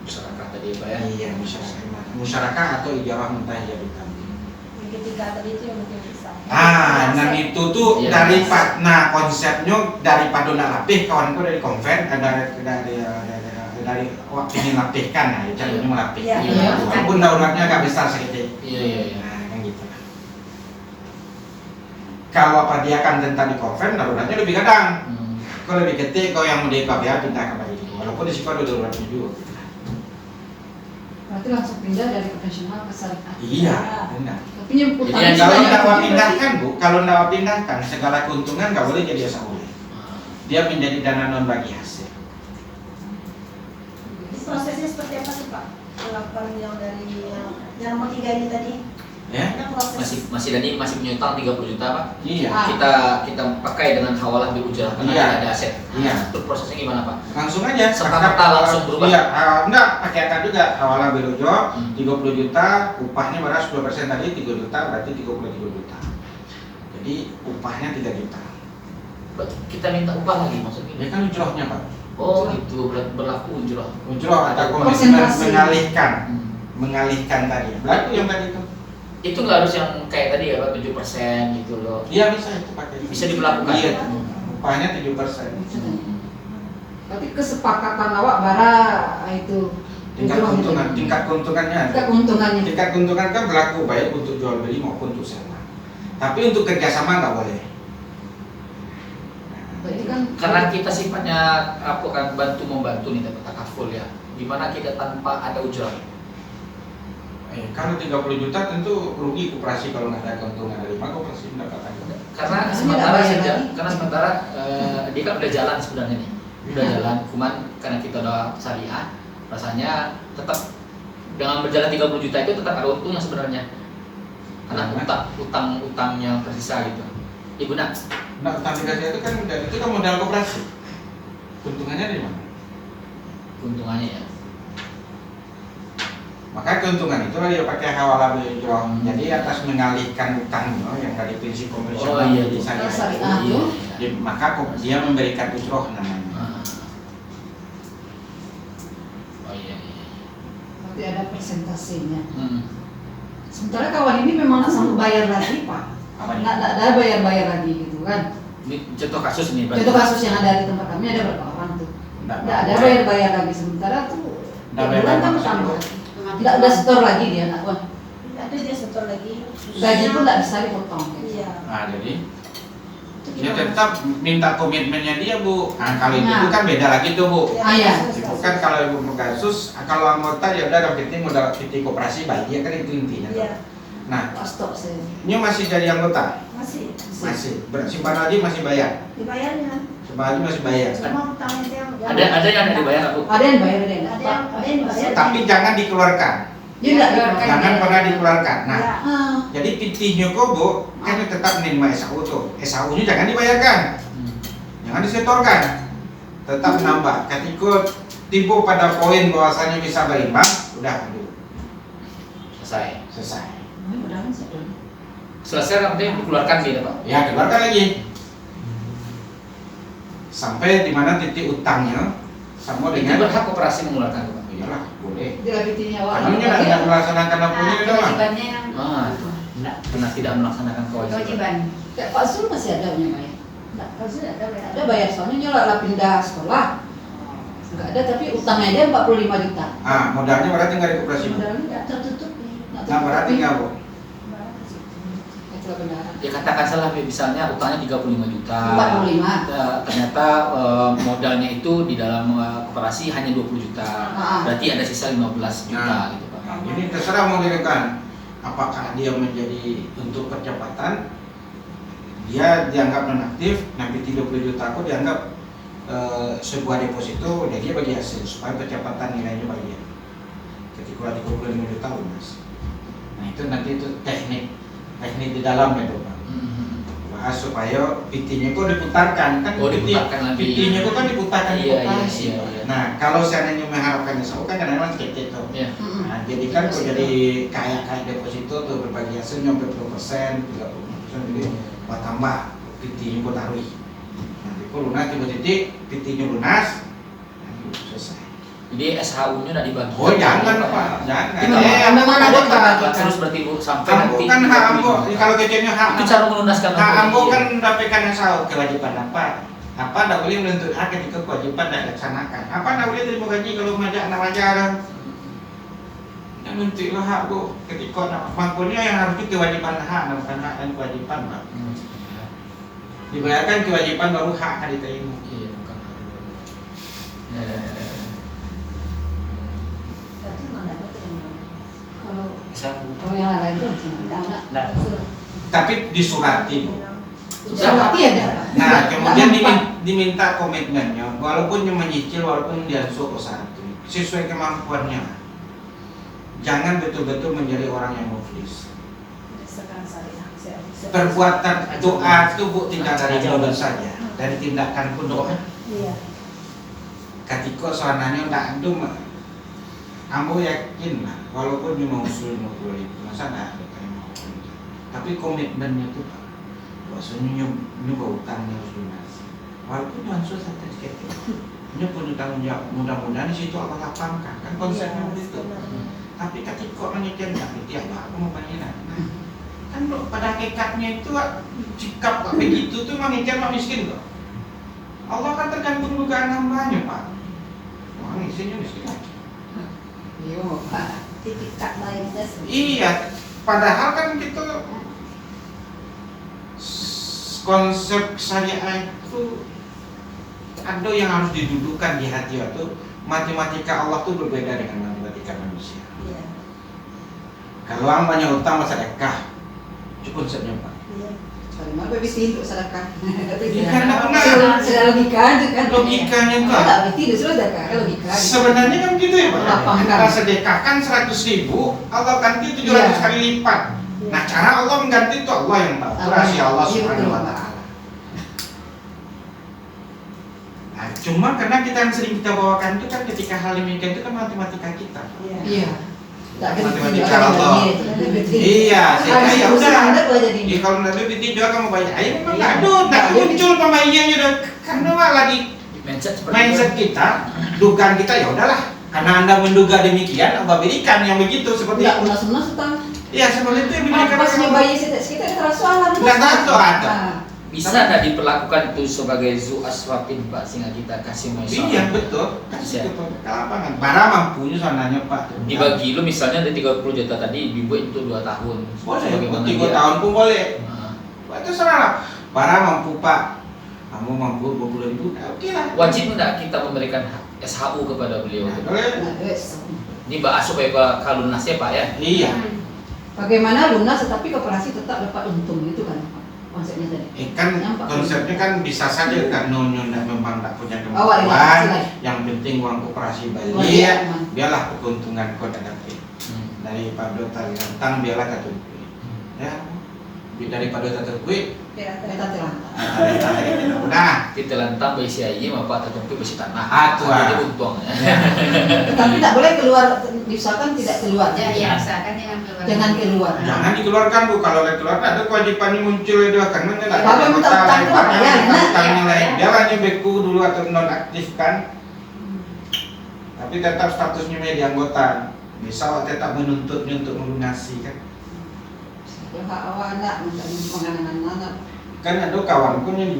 Masyarakat tadi Pak ya? Iya, masyarakat atau ijazah muntahiyah bertamlik. Ketika tadi itu yang mungkin bisa. Nah itu tuh iya, dari Pak. Nah konsepnya daripada nak lapih kawanku dari konven dari waktu ini lapihkan ya caranya melapih. Walaupun daruratnya agak besar sedikit. Iya. Nah kan gitu. Kalau apa dia kan tentang di konven daruratnya lebih kadang. Kalau lebih kecil kau yang mau di KBA pindah kembali. Walaupun di situ ada daruratnya juga. Berarti langsung pindah dari konvensional ke syariah. Iya, benar. Tapi yang Jadi Kalau tidak pindahkan Bu, kalau tidak pindahkan segala keuntungan nggak boleh jadi asal boleh. Dia menjadi dana non bagi hasil. Prosesnya seperti apa sih Pak? Melakukan yang dari yang nomor 3 ini tadi? Ya? Ada proses. Masih Dhani masih punya utang 30 juta Pak. Iya. Kita pakai dengan hawalah bil ujrah karena Iya. ada aset. Iya. Itu prosesnya gimana Pak? Langsung aja. Serta-merta langsung berubah. Iya, enggak pakai akad juga. Hawalah bil ujrah 30 juta, upahnya baru 10% tadi 3 juta berarti 33 juta. Jadi upahnya 3 juta. Kita minta upah lagi maksudnya? Ya kan ujrahnya Pak. Oh gitu, berlaku ujrah. Ujrah atau komitmen Konsentrasi. mengalihkan tadi. Berarti yang tadi itu. Itu nggak harus yang kayak tadi ya Pak 7% gitu loh. Iya bisa itu pakai. Bisa diberlakukan. Iya. Upahnya 7%. Berarti kesepakatan awak bara itu tingkat keuntungannya tingkat keuntungannya. tingkat keuntungan kan berlaku baik untuk jual beli maupun untuk sewa. Tapi untuk kerjasama nggak boleh. Berarti kan Karena kita sifatnya apa kan bantu membantu nih dapat takaful ya. Gimana kita tanpa ada ujra? Kalau 30 juta tentu rugi koperasi kalau nggak ada keuntungan dari mana koperasi mendapatkan. Karena Ini sementara nggak bayar saja, lagi. karena sementara dia kan udah jalan sebenarnya nih, udah jalan. Cuman karena kita udah syariah, rasanya tetap dengan berjalan 30 juta itu tetap ada untungnya sebenarnya. Karena utang yang tersisa gitu. Ibu nak, Nah, utang dikasih itu kan modal koperasi. Keuntungannya dari mana? keuntungannya ya. Maka keuntungan itu dia pakai hawala bil-ujrah. Jadi atas mengalihkan utangnya yang dari prinsip konvensional Oh, iya, di Bu. syariah Syariah. itu, Iya. maka dia memberikan ujrah namanya. Ah. Oh iya. berarti ada persentasenya. Hmm. Sementara kawan ini memang nggak sanggup bayar lagi Pak. Apa ini? Nggak ada bayar lagi gitu kan. Ini contoh kasus nih. Contoh kasus yang ada di tempat kami ada berapa orang tuh. Nggak ada bayar lagi sementara tuh Nggak tiap bayar bulan kan lagi. bertambah. Nggak ada setor lagi dia nak Wan. Ada dia setor lagi. Gaji pun nggak bisa dipotong. Iya. Nah, jadi Itu dia gimana? tetap minta komitmennya dia, Bu. Nah, kalau itu Nah. kan beda lagi tuh, Bu. Ya, Ah, iya. Itu kan kalau ibu kasus, kalau anggota ya udah yang penting modal PT koperasi baik dia kan itu intinya. tuh. Iya, Nah, Pak stop saya. ini masih jadi anggota, masih masih simpan lagi masih bayar, dibayarnya. simpan lagi masih bayar. Cuma utangnya dia yang Ada yang ada dibayar Bu. Ada yang bayar ada yang Ada nggak? yang dibayar. Tapi jangan dikeluarkan, Dia nggak Keluarkan. dikeluarkan. jangan pernah dikeluarkan. Nah, Iya. Ah, jadi PT-nya kok, Bu, kan tetap menerima SAU tuh. SAU-nya jangan dibayarkan, jangan disetorkan, tetap nambah. Ketika tiba pada poin bahwasanya bisa berimbang, udah aduh, Selesai. selesai. mudah-mudahan sih. Selesai nanti dikeluarkan gitu Pak. Ya keluarkan lagi sampai di mana titik utangnya sama Itu dengan berhak koperasi mengeluarkan Pak. iyalah boleh. Dilapitinya awak. Kamunya tidak melaksanakan apa Nah, itu mah. kewajibannya yang Ah, enggak pernah tidak melaksanakan kewajiban. kewajiban. Kayak Pak Zul masih ada punya bayar. Nggak, harusnya ada bayar. Ada bayar soalnya dia lah pindah sekolah. Nggak ada tapi utangnya dia 45 juta. Ah modalnya berarti nggak di koperasi. Bu. Modalnya Nggak tertutupi. Nah berarti nggak, Bu. Barang ke situ. Itulah benar. Ya katakan salah misalnya utangnya 35 juta. 45. Ternyata modalnya itu di dalam koperasi hanya 20 juta. Ah. Berarti ada sisa 15 juta Nah. gitu Pak. Nah, jadi terserah mau dilakukan. Apakah dia menjadi untuk percepatan dia dianggap nonaktif, nanti 30 juta aku dianggap sebuah deposito, jadi dia bagi hasil supaya percepatan nilainya bagi dia. Ketika 35 juta lunas. Nah itu nanti itu teknik di dalamnya tuh Pak. Bahas supaya PT-nya kok diputarkan kan Oh, diputarkan lagi. PT-nya kok kan diputarkan di Iya, iya, koperasi. iya, iya. Nah kalau seandainya mengharapkan SAU kan kadang-kadang kecil tuh. Ya. Nah, jadi kan kok jadi kayak deposito tuh berbagi hasil nyampe 20%, 30%, jadi buat tambah PT-nya buat taruh. Nanti kok lunas tiba-tiba PT-nya lunas, nanti selesai. Jadi SHU-nya udah dibagi. Oh jangan Pak, jangan. Memang ada Kan terus berarti Bu sampai Ambo nanti. kan hak Ambo, kalau kecilnya hak Itu cara melunaskan hak Ambo Iya. kan mendapatkan SAU kewajiban apa? Apa tidak boleh menuntut hak ketika kewajiban tidak dilaksanakan? Apa tidak boleh terima gaji kalau majak nak wajar? Yang nuntutlah hak Bu, ketika mampunya yang harus itu kewajiban hak, bukan hak dan kewajiban Pak. Dibayarkan kewajiban baru hak akan diterima. Iya, bukan. Berarti mana dapat yang mana? Kalau Bisa Bu. kalau yang lain tuh enggak. Nah, Tapi disurati Bu. Surat ada. Nah, kemudian diminta komitmennya, walaupun dia menyicil, walaupun dia suku satu, sesuai kemampuannya. Jangan betul-betul menjadi orang yang muflis. Sekarang syariah. Perbuatan doa itu Bu tidak dari mulut saja, dari tindakan pun doa. Iya. Ketika soalnya tidak itu, Ambo yakin lah, walaupun dia mau usul 50 ribu, masa tidak ada yang mau. Tapi komitmennya itu Pak. Bahwasanya nyoba utangnya harus lunas. Walaupun Tuhan sudah sedikit, ini punya tanggung jawab. Mudah-mudahan di situ Allah lapangkan, kan konsepnya begitu. Tapi ketika menyikir nggak itu ya aku mau panggilkan. Kan pada hakikatnya itu sikap kok begitu tuh menyikir mak miskin kok. Allah kan tergantung dugaan hambanya Pak. Wah ini senyum sekali. Iya Pak. Tipikat mindset. Iya, padahal kan kita konsep syariah itu ada yang harus didudukkan di hati itu. Matematika Allah itu berbeda dengan matematika manusia. Iya. Kalau hambanya utang sedekah, cukup konsepnya Pak. Iya. Sorry, mau bebisin untuk sedekah. Iya, karena benar. Sudah logika itu kan. Logikanya itu. Enggak, berarti itu sudah sedekah, logika. Sebenarnya kan gitu ya Pak. Lapangkan. Kita sedekahkan 100.000, Allah ganti 700 Iya. kali lipat. Nah cara Allah mengganti itu Allah yang tahu. Itu rahasia Allah Iya, Subhanahu betul. Wa Taala. Nah, cuma karena kita yang sering kita bawakan itu kan ketika hal demikian itu kan matematika kita. Iya. Iya. Tak kena Matematika tinjau Allah. Iya. Iya, saya ya udah. Ada aja di. Ya, kalau nanti dijual kamu bayar, ayo memang Iya. nggak ada, nggak Iya. muncul pembayarannya udah karena malah di Mindset seperti mindset kita, dugaan kita ya udahlah. Karena anda menduga demikian, Allah berikan yang begitu seperti Enggak itu. unas-unas tentang Iya seperti itu yang diberikan pas oleh Allah. bayi kita terasa alam. Nggak tahu ada. bisa tidak diperlakukan itu sebagai zu aswapin Pak, sehingga kita kasih masalah. Iya betul. Kasih ke lapangan. Bara mampunya sananya Pak. Dibagi lu misalnya dari 30 juta tadi dibuat itu 2 tahun. Boleh. Sebagaimana 3 dia. tahun pun boleh. Nah, Wah, itu serah. Bara mampu Pak. Kamu mampu 20.000, oke lah. wajib enggak kita memberikan SHU kepada beliau? Nah, boleh. Ini bahas supaya Pak lunas ya Pak ya. Iya. Bagaimana lunas tetapi koperasi tetap dapat untung itu kan konsepnya tadi. Kan Nampak. konsepnya kan bisa saja kan nyonya memang tidak punya Awal kemampuan. ini, Yang penting uang koperasi Oh, balik. iya, Ya, aman. biarlah keuntungan kau dapat. Dari Pak Dota tentang biarlah kata ya. Daripada tetap gue, Kita terlantar. nah, Kita lantang besi aja Bapak tertumpu besi tanah. Atu, Jadi untung. Tetapi tidak boleh keluar, diusahakan tidak keluar. Ya, ya, usahakan jangan keluar. Jangan keluar. jangan dikeluarkan Bu. Kalau keluar ada kewajibannya muncul itu akan menyelah. Bapak minta utang itu apa ya? Utangnya lain. Dia hanya beku dulu atau nonaktif kan. Tapi tetap statusnya media anggota. Misal tetap menuntutnya untuk melunasi kan. Ya hak awak anak minta penganan anak. Kan ada kawanku yang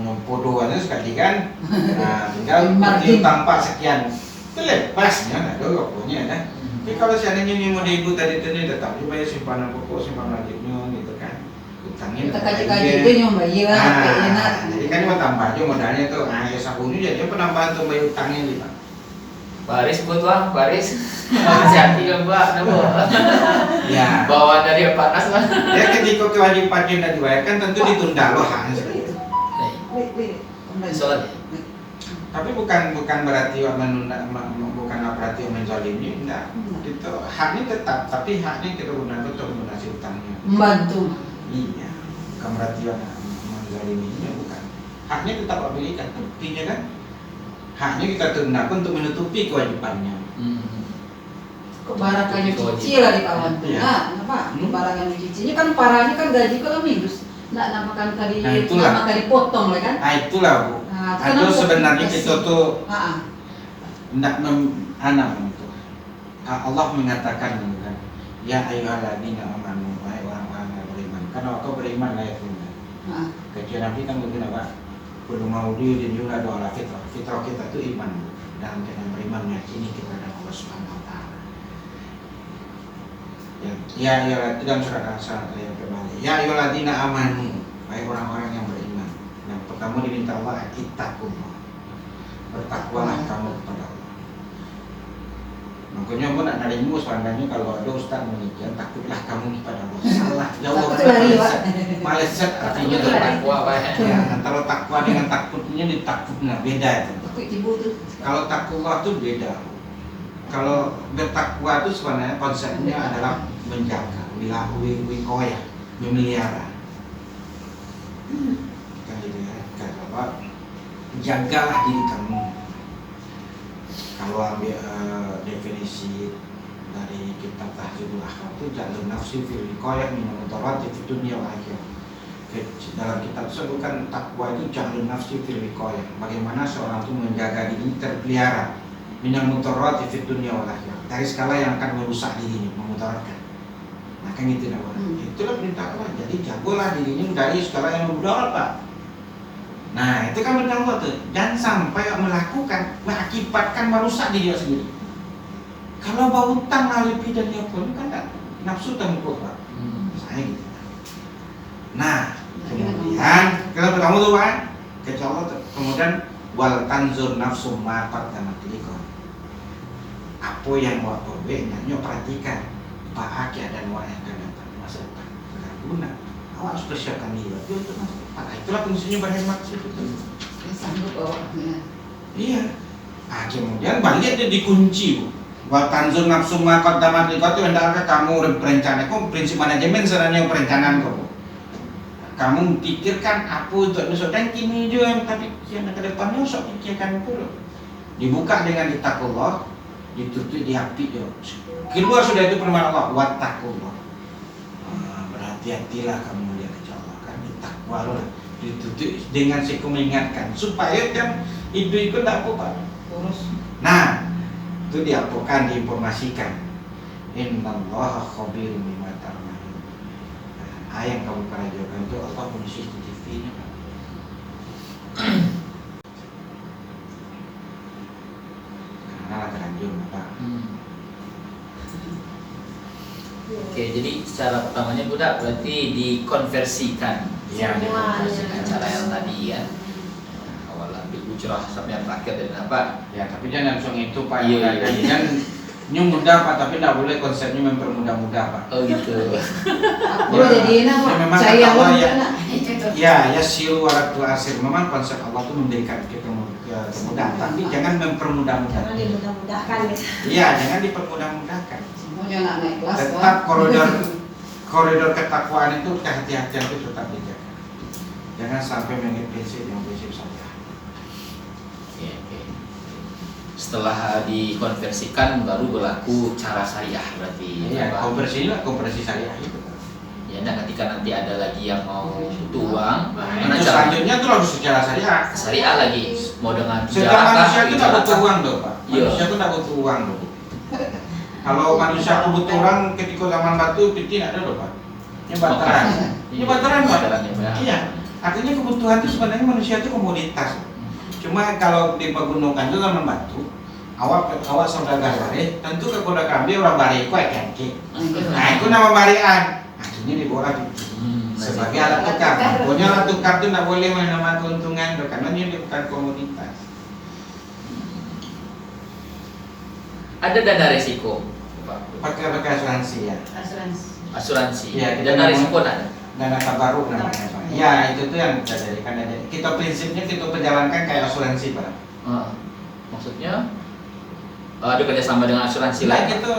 nyompodoannya sekali kan. Nah, tinggal Margin. tampak sekian. Itu lepasnya ada pokoknya kan. Tapi kalau seandainya ini mau ibu tadi tetap juga ya simpanan pokok, simpanan wajibnya gitu kan. Utangnya Kita tetap kaji-kaji aja. itu nyobain lah, enak. Jadi kan mau tambah aja modalnya tuh. Nah, ya sabunnya jadi penambahan tuh bayar utangnya nih Pak. Baris buat Bang, baris. Hati-hati kan Pak, nabo. Ya. Bawaan dari Pak Nas lah. Ya ketika kewajiban yang tidak dibayarkan tentu ditunda loh hanya seperti itu. Soalnya Tapi bukan berarti menunda, bukan berarti menzalimi, enggak. Itu haknya tetap, tapi haknya kita gunakan untuk melunasi utangnya. Membantu. Iya, bukan berarti menzaliminya, bukan. Haknya tetap berikan, buktinya kan. Haknya kita gunakan untuk menutupi kewajibannya. Kok barakahnya cici lah di kawan tuh. Iya. Nah, kenapa? Barakahnya cicinya kan parahnya kan gaji kalau minus. Nggak namakan tadi, Nah, itulah. namakan dipotong lah kan. Nah itulah Bu. Nah, Aduh sebenarnya kita tuh tidak itu. Allah mengatakan kan, ya ayyuhalladzina amanu, wahai orang-orang yang beriman. Karena kau beriman lah ya Bunda. Kecuali Nabi kan mungkin apa? Kudu maudi dan juga doa fitrah. Fitrah kita itu iman Bu. Dan kita beriman meyakini kepada Allah Subhanahu Wa Taala. Ya itu dalam surat Al-Asr yang kembali. Ya ayyuhalladzina amanu, wahai orang-orang yang beriman. Yang pertama diminta Allah ittaqullah. Bertakwalah kamu kepada Allah. Makanya pun nak narimu sebenarnya kalau ada ustaz demikian takutlah kamu kepada Allah. Salah jauh. Takut lari, Pak. Maleset artinya itu takwa Pak. ya, antara takwa dengan takutnya ditakutnya beda itu. Takut ibu tuh. Kalau takwa itu beda. Kalau bertakwa itu sebenarnya konsepnya adalah menjaga, wikoya, memelihara. Kan gitu ya. Kalau jagalah diri kamu. Kalau ambil definisi dari kitab Tahdzibul Akhlaq itu jalur nafsi fil wiqayah min mudarat fi dunya wal akhirah. Dalam kitab sebutkan takwa itu jalur nafsi fil wiqayah. Bagaimana seorang itu menjaga diri terpelihara min mudarat fi dunya wal akhirah. Dari segala yang akan merusak dirinya, memudaratkan. Nah kan gitu namanya. Itulah perintah Allah. Jadi jagolah dirinya dari segala yang memudarat Pak. Nah itu kan perintah Allah tuh, jangan sampai melakukan mengakibatkan merusak diri sendiri. Kalau berhutang lebih dan dia pun kan tak nafsu tempur Pak. Saya gitu. Nah kemudian kalau pertama tuh Pak, kecuali kemudian wal tanzur nafsu ma qaddamat liqad. Apa yang mau perbuat nyo perhatikan Pak dan wa yang akan datang masa depan. Guna awak harus persiapkan diri untuk masa depan. Itulah fungsinya berhemat itu. Ya, sanggup awaknya. Iya. Nah, kemudian balik dia dikunci Bu. Wa tanzur nafsu ma qaddamat liqad itu hendaknya kamu berencana. Kok prinsip manajemen sebenarnya perencanaan kok. Kamu pikirkan apa untuk besok dan kini juga, tapi yang ke depannya sok pikirkan pula. Dibuka dengan ditaqullah, ditutup di hati yo. Keluar sudah itu firman Allah, wattaqullah. Berhati-hatilah kamu melihat Allah kan ditakwalah, ditutup dengan siku mengingatkan supaya kan itu tak apa urus. Nah, itu diapakan, diinformasikan. Innallaha khabirum bima ta'malun. Yang kamu kerjakan itu Allah punya CCTV-nya Pak. Karena terlanjur Pak. Oke, jadi cara pertamanya budak berarti dikonversikan. Iya, dikonversikan cara yang tadi ya. Awal ambil ujrah sampai yang terakhir dan apa? Ya, tapi jangan langsung itu Pak. Iya. Kan ini mudah Pak, tapi tidak boleh konsepnya mempermudah-mudah Pak. Oh gitu. Aku jadi enak Pak. memang Saya kata Allah pun ya. enak. Ya siru waratu asir. Memang konsep Allah itu memberikan kemudahan, tapi jangan mempermudah-mudah. Jangan dimudah-mudahkan gitu. Iya, jangan dipermudah-mudahkan. Semuanya anak naik kelas Pak. Tetap koridor ketakwaan itu, kehati-hatian itu tetap dijaga. Jangan sampai mengikuti yang prinsip saja. Oke. Setelah dikonversikan baru berlaku cara syariah berarti. Iya, Pak? konversi syariah itu. Ya, nah ketika nanti ada lagi yang mau butuh uang, mana Itu cara selanjutnya tuh harus secara syariah. syariah lagi mau dengan Setiap manusia itu tidak butuh uang loh Pak. Iya. Manusia itu tidak butuh uang loh. Kalau manusia itu butuh orang ketika zaman batu itu tidak ada loh Pak. Ini bateran. Ini bateran Pak. Iya. Artinya kebutuhan itu sebenarnya manusia itu komoditas. Cuma kalau di pegunungan itu zaman batu, awak saudagar bare, tentu kepada kami orang bare itu kan. Nah itu nama barian. Akhirnya dibawa sebagai alat tukar. Pokoknya alat tukar itu tidak boleh main nama keuntungan karena dia bukan komoditas. Ada dana resiko, Pak. Pakai asuransi ya. Asuransi. Iya, Dana resiko ada. Dana tabaruk namanya Pak. Ya itu tuh yang kita jadikan. Kita prinsipnya kita penjalankan kayak asuransi Pak. Maksudnya ada kerjasama dengan asuransi Nah, lain. kita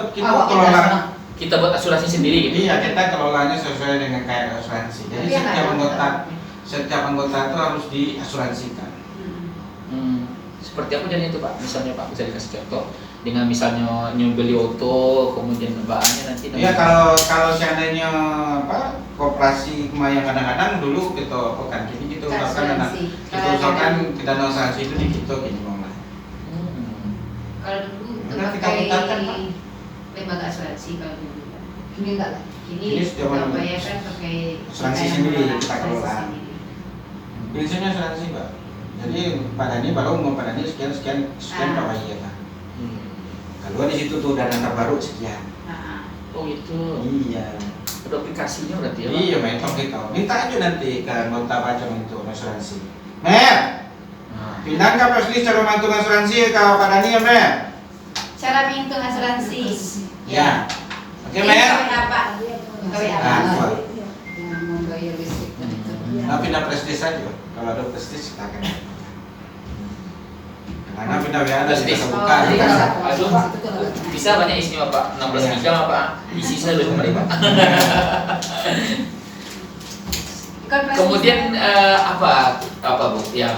kelola. Kita buat asuransi sendiri gitu. Iya, kita kelolanya sesuai dengan kayak asuransi. Jadi setiap anggota itu harus diasuransikan. Seperti apa jadi itu Pak? Misalnya Pak bisa dikasih contoh dengan misalnya beli auto kemudian bahannya nanti. Iya, kalau seandainya apa koperasi yang kadang-kadang dulu kita kan jadi kita usahakan kita asuransi itu di kita gini mama. Kalau dulu itu Karena kita pakai putarkan, Pak. lembaga asuransi kalau dulu. Ini enggak lah. Ini Ini setiap kita orang bayarkan pakai asuransi yang sendiri, mengelola kita asuransi kelola. sendiri. Prinsipnya asuransi Pak. Jadi pada ini baru mau pada ini sekian Pak iya Pak. Kalau di situ tuh dana terbaru sekian. Oh itu. Iya. Ada aplikasinya berarti ya Pak? Iya, main kita. Minta aja nanti ke anggota pajak itu asuransi. Mer, pindah nggak pasti cara mantung asuransi ke Pak Dani ya Mer? Cara menghitung asuransi. Ya. Oke Ini Mer. kawin apa? Kawin apa? Nah, Yang membayar listrik dan itu. Nah, pindah prestis aja. Kalau ada prestis kita akan. Karena pindah WA ada Prestis. kita buka. Oh, kita- iya. Aduh, bisa banyak isinya Pak. 16 giga mah Pak. Isi saya udah kembali Pak. Konversi. Kemudian apa Bu yang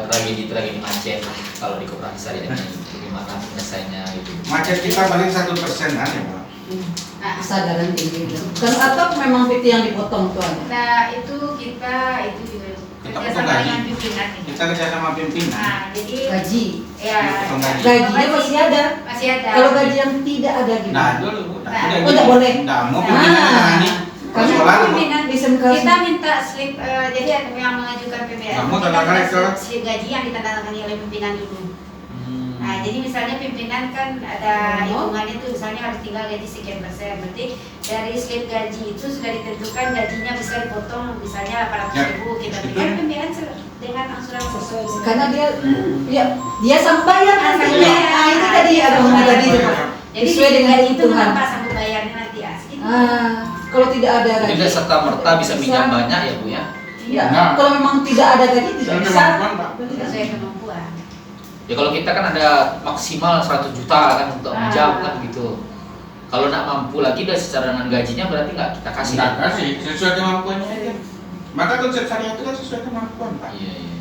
tragedi macet kalau di koperasi syariah ini bagaimana penyelesaiannya gitu? Macet kita paling 1% ya Pak. Kesadaran tinggi itu. Bukan atau memang PT yang dipotong tuh ada. Nah itu kita itu juga Kita kerjasama potong gaji. dengan pimpinan ini. Kita kerja sama pimpinan. Nah jadi Gaji. ya Potong gaji. Gajinya masih ada. masih ada. Kalau gaji yang tidak ada Nah, gimana? dulu Nah, oh, nggak boleh. Nggak mau Nah. pimpinan menangani. Karena Persoalan pimpinan di SMK kita minta slip, jadi ada yang mengajukan PBN. Kamu Kita tanda tangan minta itu? slip gaji yang ditandatangani oleh pimpinan dulu. Hmm. Nah, jadi misalnya pimpinan kan ada Oh. hitungannya tuh, misalnya harus tinggal gaji sekian persen. Berarti dari slip gaji itu sudah ditentukan gajinya bisa dipotong misalnya 800.000 kita Itu. berikan pimpinan dengan angsuran sesuai. karena dia sampai bayar Ah, nanti. sampai bayar. Ah, itu tadi ada Sampai tadi bayar. Pak. Jadi Sesuai dengan gaji itu kebutuhan. mengapa sampai bayarnya nanti gitu. Kalau tidak ada Jadi gaji, tidak serta merta bisa minjam banyak ya Bu ya. Iya. Nah. Kalau memang tidak ada gaji tidak Soal bisa. kemampuan, Pak. Sesuai kemampuan. Ya kalau kita kan ada maksimal 100 juta kan untuk minjam kan gitu. Kalau nak mampu lagi dari secara dengan gajinya berarti nggak kita kasih. Nggak kasih, sesuai kemampuannya aja. Maka konsep syariah itu kan sesuai kemampuan, Pak. Iya, iya.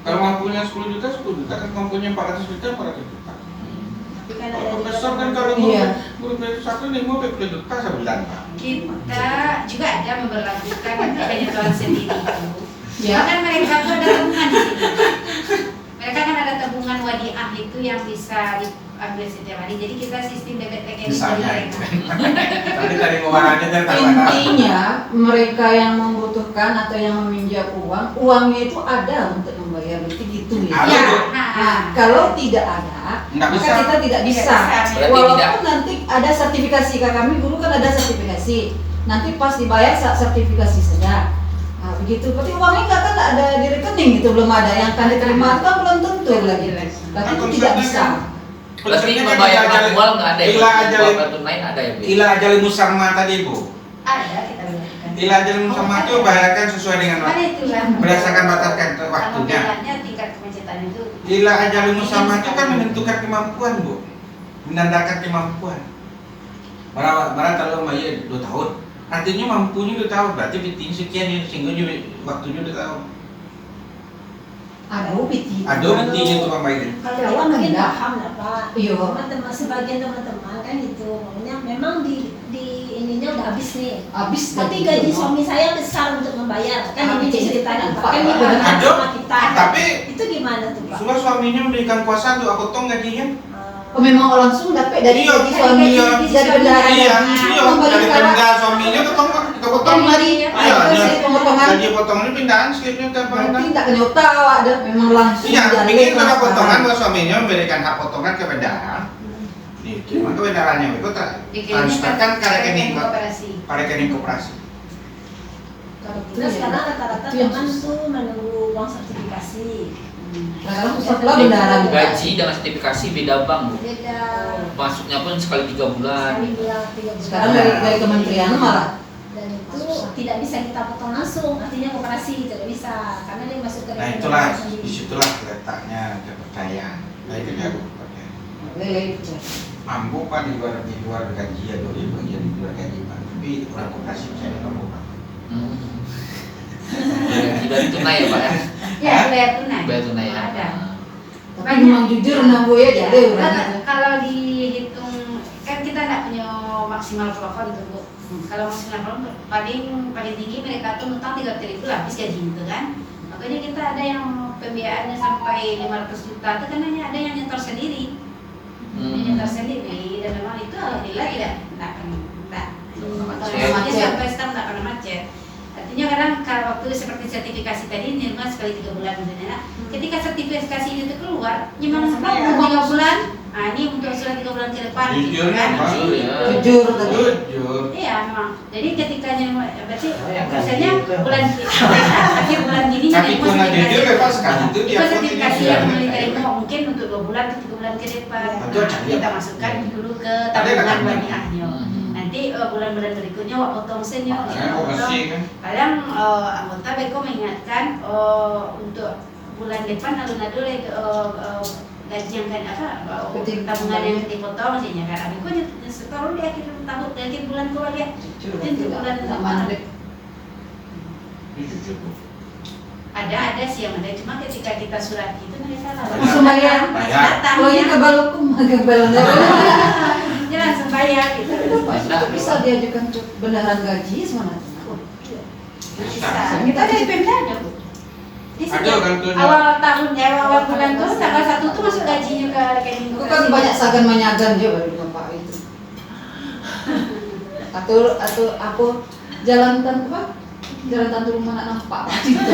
Kalau mampunya 10 juta, 10 juta. Kan mampunya 400 juta, 400 juta. Tapi kan ada Kalau juga profesor kan teman- kalau Iya. guru satu nih mau 50 juta sebulan, Pak. Kita juga ada memperlakukan ketentuan sendiri itu. Ya. Kan mereka tuh ada tabungan di sini. Mereka kan ada tabungan wadiah itu yang bisa diambil setiap hari. Jadi kita sistem debit rekening dari Misalnya mereka. Tadi dari pengeluarannya dari tambahan. Intinya mereka yang membutuhkan atau yang meminjam uangnya itu ada untuk membayar, berarti gitu ya. Ada, Ya, Bu. Nah, kalau tidak ada, Nggak maka bisa. kita tidak bisa. Berarti Walaupun tidak. nanti ada sertifikasi, kami dulu kan ada sertifikasi. Nanti pas dibayar saat sertifikasi saja. Nah, begitu. Berarti uangnya nggak ada di rekening gitu, belum ada. Yang akan diterima itu kan belum tentu lagi. Berarti itu tidak bisa. Berarti Konsepnya kan membayar ila ajal- manual nggak ada ya? ila ajal- Bapak tunai ada ya Bu? Ila ajal musamma tadi, Bu. Ada kita berikan. Ila ajal musamma itu bayarkan sesuai dengan Mana itulah. berdasarkan bataskan Sama waktunya. bedanya tingkat kemacetan itu. Ila ajal musamma itu kan menentukan kemampuan, Bu. Menandakan kemampuan. Marah kalau bayar 2 tahun. Artinya mampunya 2 tahun, berarti bitin sekian ya, sehingga waktunya 2 tahun. Aduh, biti. Aduh, bitinya itu membayar. Kalau Ya, dia mungkin enggak. paham lah Pak. Iya. Teman-teman sebagian teman-teman kan itu, maunya memang di ininya udah habis nih. Habis Tapi gaji suami saya besar untuk membayar. Kan ini ceritanya Pak. Kan gimana Aduh. sama kita? Tapi Itu gimana tuh Pak? sudah suaminya memberikan kuasa untuk aku potong gajinya. Oh, memang langsung dapat dari Iya, gaji suami, iya, dari bendahara Iya, gaji. iya, Kembali dari sekarang. benda suaminya potong kepotong. Yang hari Iya, itu dia saya pemotongan. gaji potongannya pindahan skipnya ke Berarti benda. tidak kena otak, ada memang langsung. Iya, dari bikin karena transparan. potongan bahwa suaminya memberikan hak potongan ke bendahara. Nih, maka bendaharanya itu transferkan ke rekening koperasi. koperasi. Kalau kita sekarang rata-rata Itu yang teman susah. tuh menunggu uang sertifikasi. Sekarang setelah bendahara. Gaji dengan sertifikasi beda bank Bu. Beda. Masuknya pun sekali 3 bulan. Sekali bulan 3 bulan. Sekarang dari kementerian malah. Dan itu tidak bisa kita potong langsung, artinya koperasi tidak bisa karena dia masuk ke Nah, rekening itulah kita sendiri. disitulah letaknya kepercayaan. Baik ini aku pakai. Lele itu. Mampu Pak di luar gaji ya dulu bagian di luar gaji Pak. Tapi orang koperasi saya mampu Pak. Dari tunai ya Pak ya? Ya, bayar tunai. Bayar tunai ya? Ada. Tapi memang jujur nang gue ya jadi orangnya. Kalau dihitung kan kita tidak punya maksimal plafon tuh Bu. Kalau maksimal plafon paling tinggi mereka tuh utang 3.000 habis gaji itu kan. Makanya kita ada yang pembiayaannya sampai 500 juta itu kan hanya ada yang nyetor sendiri. Yang nyetor sendiri dan memang itu alhamdulillah tidak Macet. macet sampai sekarang tidak pernah macet. Artinya kadang kalau waktu seperti sertifikasi tadi ini cuma sekali 3 bulan misalnya. Nah, ketika sertifikasi itu keluar, memang sampai 3 bulan. Nah ini untuk surat 3 bulan ke depan. Jujur ya, Pak. Jujur ya. Jujur tadi. Jujur. Iya memang. Jadi ketika berarti biasanya bulan akhir bulan gini Tapi jadi karena jujur ya Pak sekarang itu dia itu sertifikasi pun yang tidak diterima mungkin untuk 2 bulan atau 3 bulan ke depan. Betul, Nah, kita masukkan dulu ke Ada tabungan kan? wadiahnya. Nanti bulan-bulan berikutnya wak potong sennya. Saya mau bersih kan. Kadang anggota Beko mengingatkan untuk bulan depan alun-alun gaji yang kan apa tabungan yang dipotong sihnya kan. Beko setor di akhir tahun di akhir bulan kau lihat. Itu bulan depan. Ini jujur Bu. Ada sih yang ada cuma ketika kita surat itu mereka Langsung bayar. datang Kalau ya. ini kebalukum agak balanya. Dia langsung bayar gitu. Itu bisa diajukan untuk benaran gaji semuanya. Bisa. Kita dari Pemda ada Bu. Di Ada setiap kan tuh. awal tahun ya awal bulan tuh tanggal 1 tuh masuk gajinya ke rekening Itu kan banyak sagan menyagan dia baru bapak itu. atau apa jalan tanpa rumah nak nampak gitu.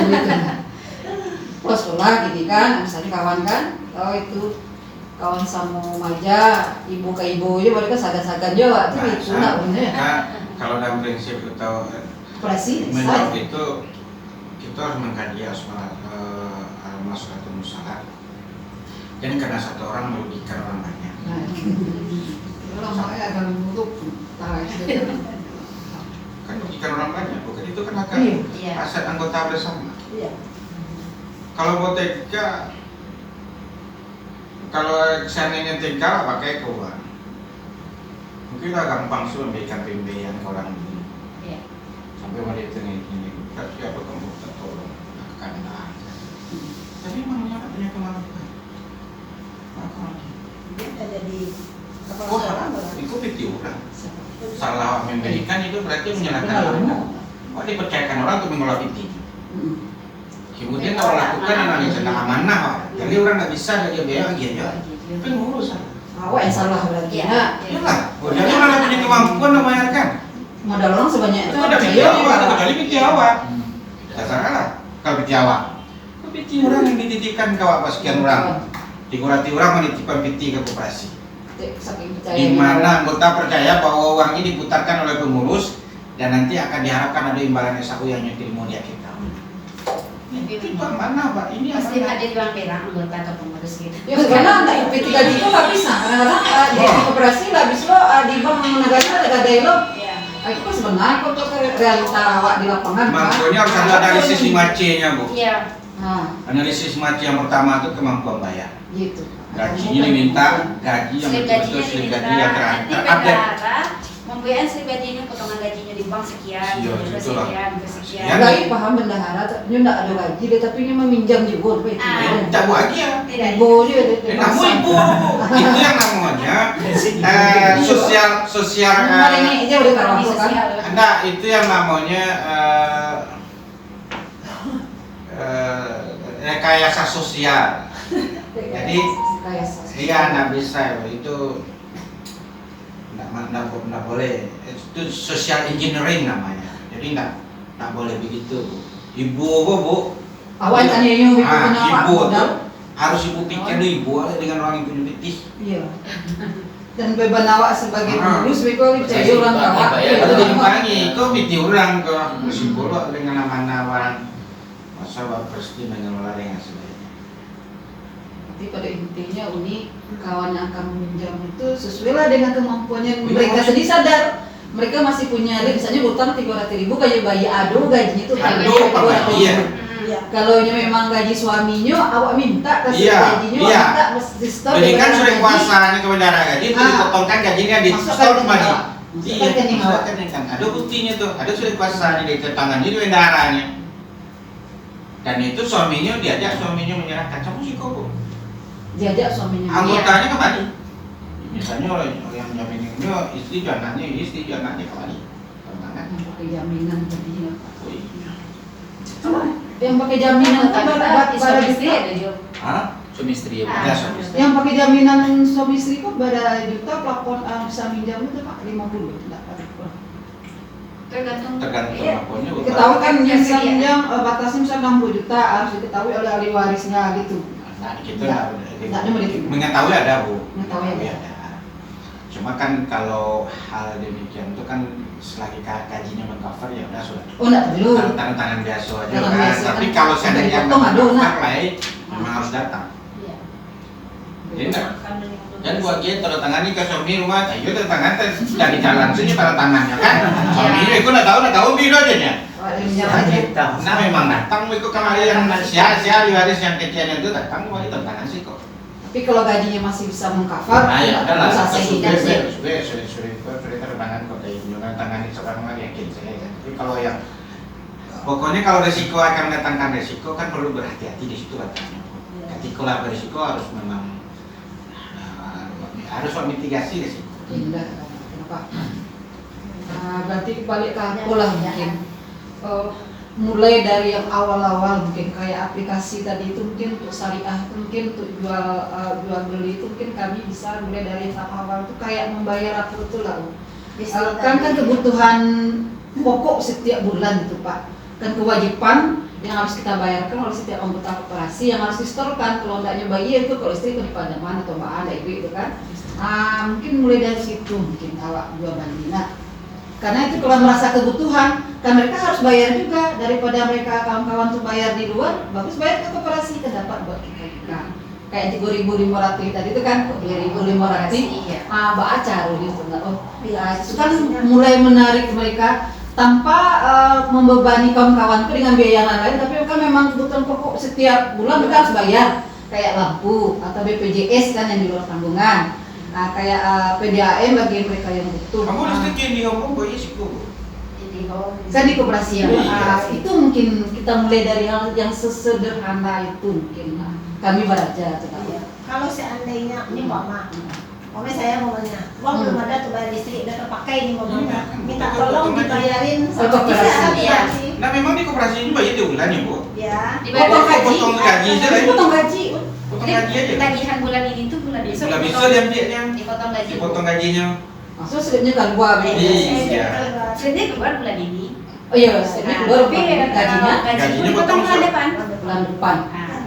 Pas sekolah gini kan, misalnya kawan kan, oh itu kawan sama maja, ibu ke ibu aja mereka sagan-sagan juga, itu nak bener. Kalau dalam prinsip atau Operasi, menjawab itu kita harus mengkaji al-maslahat atau musalah. Dan karena satu orang merugikan orang banyak. Nah, kalau makanya agak menurut Kan merugikan orang banyak, bukan itu kan akan Iya. aset anggota bersama. Iya. Kalau mau tega, kalau seandainya tega pakai keuangan. Mungkin kita gampang sih memberikan pembiayaan ke orang ini. Iya. Sampai mau ditengah ini, tapi apa kamu tak tolong akan ada. Tapi memangnya tak punya kemampuan. Maka Dia ada di kepala wah, sekolah. itu piti orang. Salah memberikan itu berarti menyalahkan orang. Oh, dipercayakan orang untuk mengelola piti. Kemudian kalau lakukan yang sedang amanah, Pak. Jadi orang nggak bisa dia biaya lagi aja. Pengurus. awak yang salah berarti. Iya. Nah, Iyalah. Jadi orang punya kemampuan membayarkan. modal orang sebanyak itu Ada piti awak, kecuali piti awak. Terserah kalau piti awak. Piti orang yang dititipkan ke awak sekian orang. Digurati orang menitipkan piti ke koperasi. Saking percaya. Di mana anggota percaya bahwa uang ini diputarkan oleh pengurus dan nanti akan diharapkan ada imbalan SAU yang diterima dia kita. Itu mana Pak? Ini Pasti apa? ada di bank perak anggota atau pengurus gitu. Ya karena untuk IP3 itu nggak bisa. Kadang-kadang di koperasi lah habis lo di bank negara ada lo. Iya. Itu kan sebenarnya kok tuh realita awak di lapangan kan. Makanya harus ada analisis 5C-nya, Bu. Iya. Nah, Analisis 5C yang pertama itu kemampuan bayar. gitu. Gajinya diminta, gaji yang Slip betul-betul gajinya slip diminta. gaji yang Nanti terupdate. berharap membayar slip gajinya, potongan gajinya di bank sekian, Iya, terus itulah. sekian, terus sekian. Ya. Lagi paham bendahara, ini enggak ada gaji deh, tapi ini meminjam juga, apa itu? Tidak Bu lagi ya. Tidak. Ibu dia Namu ibu, itu yang namanya sosial. Hari ini dia udah taruh Ekonomi masuk kan? sosial. Enggak, itu yang namanya rekayasa sosial. Jadi Kayak sosial. dia nggak bisa itu nggak boleh, itu social engineering namanya. Jadi nggak boleh begitu. Ibu bu Awal tanya ibu kenapa ibu modal? tuh harus ibu pikir dulu ibu ada dengan orang yang punya pitih. Iya. Dan beban awak sebagai pengurus, mereka percaya Jadi orang dibagi, awak. bayar. Iya, Kalau betul. dibagi, kok pitih orang ke psikolog dengan aman-aman. Masa bapak pasti mengelola dengan sebaiknya. Tapi pada intinya Uni kawan yang akan meminjam itu sesuai lah dengan kemampuannya. Iya. Mereka sendiri sadar mereka masih punya, misalnya utang 300.000 kayak bayi ado gajinya itu Ado, Pak, iya. Iya. Kalau memang gaji suaminya awak minta kasih Iya, gajinya iya. awak minta mesti stop. Jadi kan daripada sudah gaji. kuasanya ke bendara gaji itu dipotongkan gajinya di Masukkan store ke kembali. awak. Masukkan ke nih awak. kan. Ada buktinya tuh, ada sudah kuasanya di tangannya di bendaranya. Dan itu suaminya diajak suaminya menyerahkan sama si koko. Diajak suaminya. Anggotanya kembali. Misalnya orang yang jaminannya istri jangannya kembali. Tangan. Yang pakai jaminan tadinya. Oh iya. Yang pakai jaminan itu pada istri juta. ada juga. Hah? Suami istri ya, Ah. Ya, suami istri. Yang pakai jaminan suami istri kok pada juta plafon bisa minjam itu Pak 50 enggak ada. Tergantung Tergantung akunnya. Diketahui kan Yang bisa sekian. minjam batasnya misal 60 juta harus diketahui oleh ahli warisnya gitu. Nah, kita Enggak. nggak Enggak ada mendikit. mengetahui ada Bu. Mengetahui ada. Cuma kan kalau hal demikian itu kan selagi gajinya mengcover ya udah sudah. Oh enggak perlu. Tanda tangan biasa aja Tangan kan. biasa Tapi kan. kalau seandainya Sampai nggak potong, aduh, nak. mengcover lah, memang harus datang. Iya. Jadi enggak. Dan buat dia tanda tangan ke suami rumah, ayo tanda tangan dari jalan sini tanda tangannya kan. Suaminya itu nggak tahu biru aja nya. Ada minjam aja. Nah memang datang itu kemarin yang sia-sia di waris yang kecilnya itu datang kemarin tanda tangan sih kok. Tapi kalau gajinya masih bisa mengcover, Nah ya enggak udah lah, usah sudah sehingga sih. tanda tangan kok dari jangan tangani sekarang lagi yakin saya. Tapi kalau yang pokoknya kalau resiko akan mendatangkan resiko kan perlu berhati-hati di situ katanya. Ketika lah berisiko harus memang harus mitigasi resiko. Indah, kenapa? Nah, berarti balik ke aku lah mungkin. Mulai dari yang awal-awal mungkin kayak aplikasi tadi itu mungkin untuk syariah, mungkin untuk jual beli itu mungkin kami bisa mulai dari yang tahap awal itu kayak membayar apa betul lah. kan kebutuhan pokok setiap bulan itu Pak, kan kewajiban yang harus kita bayarkan oleh setiap anggota koperasi yang harus disetorkan. Kalau tidak bayar itu kalau istri kan di Pademan atau Mbak Ada ibu itu kan, mungkin mulai dari situ mungkin awak dua bandina. Karena itu kalau merasa kebutuhan, kan mereka harus bayar juga, daripada mereka kawan-kawan tuh bayar di luar, bagus bayar ke koperasi, kan dapat buat kita juga. Kayak 3.500 tadi itu kan, 3.500, Mbak Acar gitu, itu kan mulai menarik mereka tanpa membebani kawan-kawanku dengan biaya yang lain, tapi kan memang kebutuhan pokok setiap bulan mereka harus bayar, kayak lampu atau BPJS kan yang di luar tanggungan. Kayak PDAM bagi mereka yang butuh. Kamu listrik di Hong Kong boleh sih kok. Kan di koperasi ya. Iya. Itu mungkin kita mulai dari hal yang sesederhana itu mungkin. Kami belajar. Iya. Kalau seandainya ini mama saya ngomongnya, uang belum ada tuh bayar listrik, udah terpakai nih mamanya. Minta tolong dibayarin sama koperasi. koperasi. Nah memang di koperasi ini bayar di bulan ya Bu? Ya. Potong gaji. Potong gaji aja lah. Potong gaji. Potong gaji aja. Tagihan bulan ini tuh bulan besok. Bulan besok dia dipotong gaji. dipotong gajinya. Maksudnya slipnya kan gua Iya. Slipnya keluar bulan ini. Oh iya, slipnya keluar gajinya Gajinya potong potong bulan depan. bulan depan.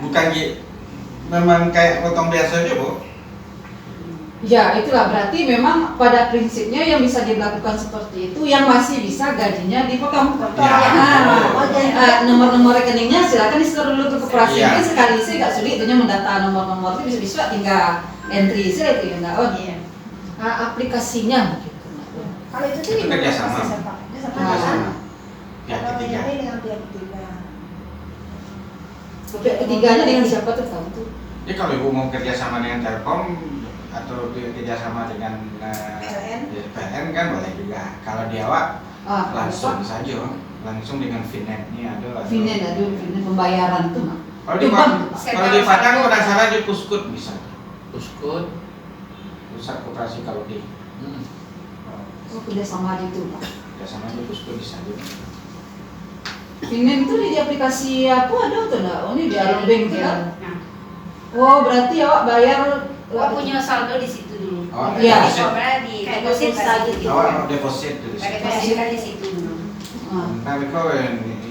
Bukan memang kayak potong biasa aja Bu. Ya, itulah berarti memang pada prinsipnya yang bisa dilakukan seperti itu yang masih bisa gajinya dipotong. Ya. Nomor-nomor rekeningnya silakan di-store dulu ke koperasi. Iya. Mungkin sekali sih nggak sulit itunya mendata nomor-nomor itu bisa tinggal entry sih itu ya nggak. Iya. Aplikasinya begitu. Kalau itu Itu sih gimana kerjasama. prosesnya, Pak? Kerjasama. Kerjasama. Pihak Kalau ketiga. ini dengan pihak ketiga. Pihak ketiganya dengan siapa tuh tahu tuh? Jadi kalau Ibu mau kerjasama dengan Telkom atau kerjasama dengan PLN kan boleh juga. Kalau di awak langsung saja, langsung dengan Finet ini ada. Finet pembayaran tuh mah. Kalau di Padang kalau salah di Puskut bisa. Puskut. Pusat koperasi kalau di. Oh, kerjasama gitu Pak. Kerjasama di Puskut bisa juga. Finet itu di aplikasi apa ada tuh nggak? Oh ini di Alobank itu kan? Nah, Oh berarti awak bayar gua punya saldo di situ dulu. Oh, Iya. deposit. Coba di Kayak deposit pulsa tadi. gitu. Awak deposit dulu. Pakai deposit di situ dulu. Tapi kau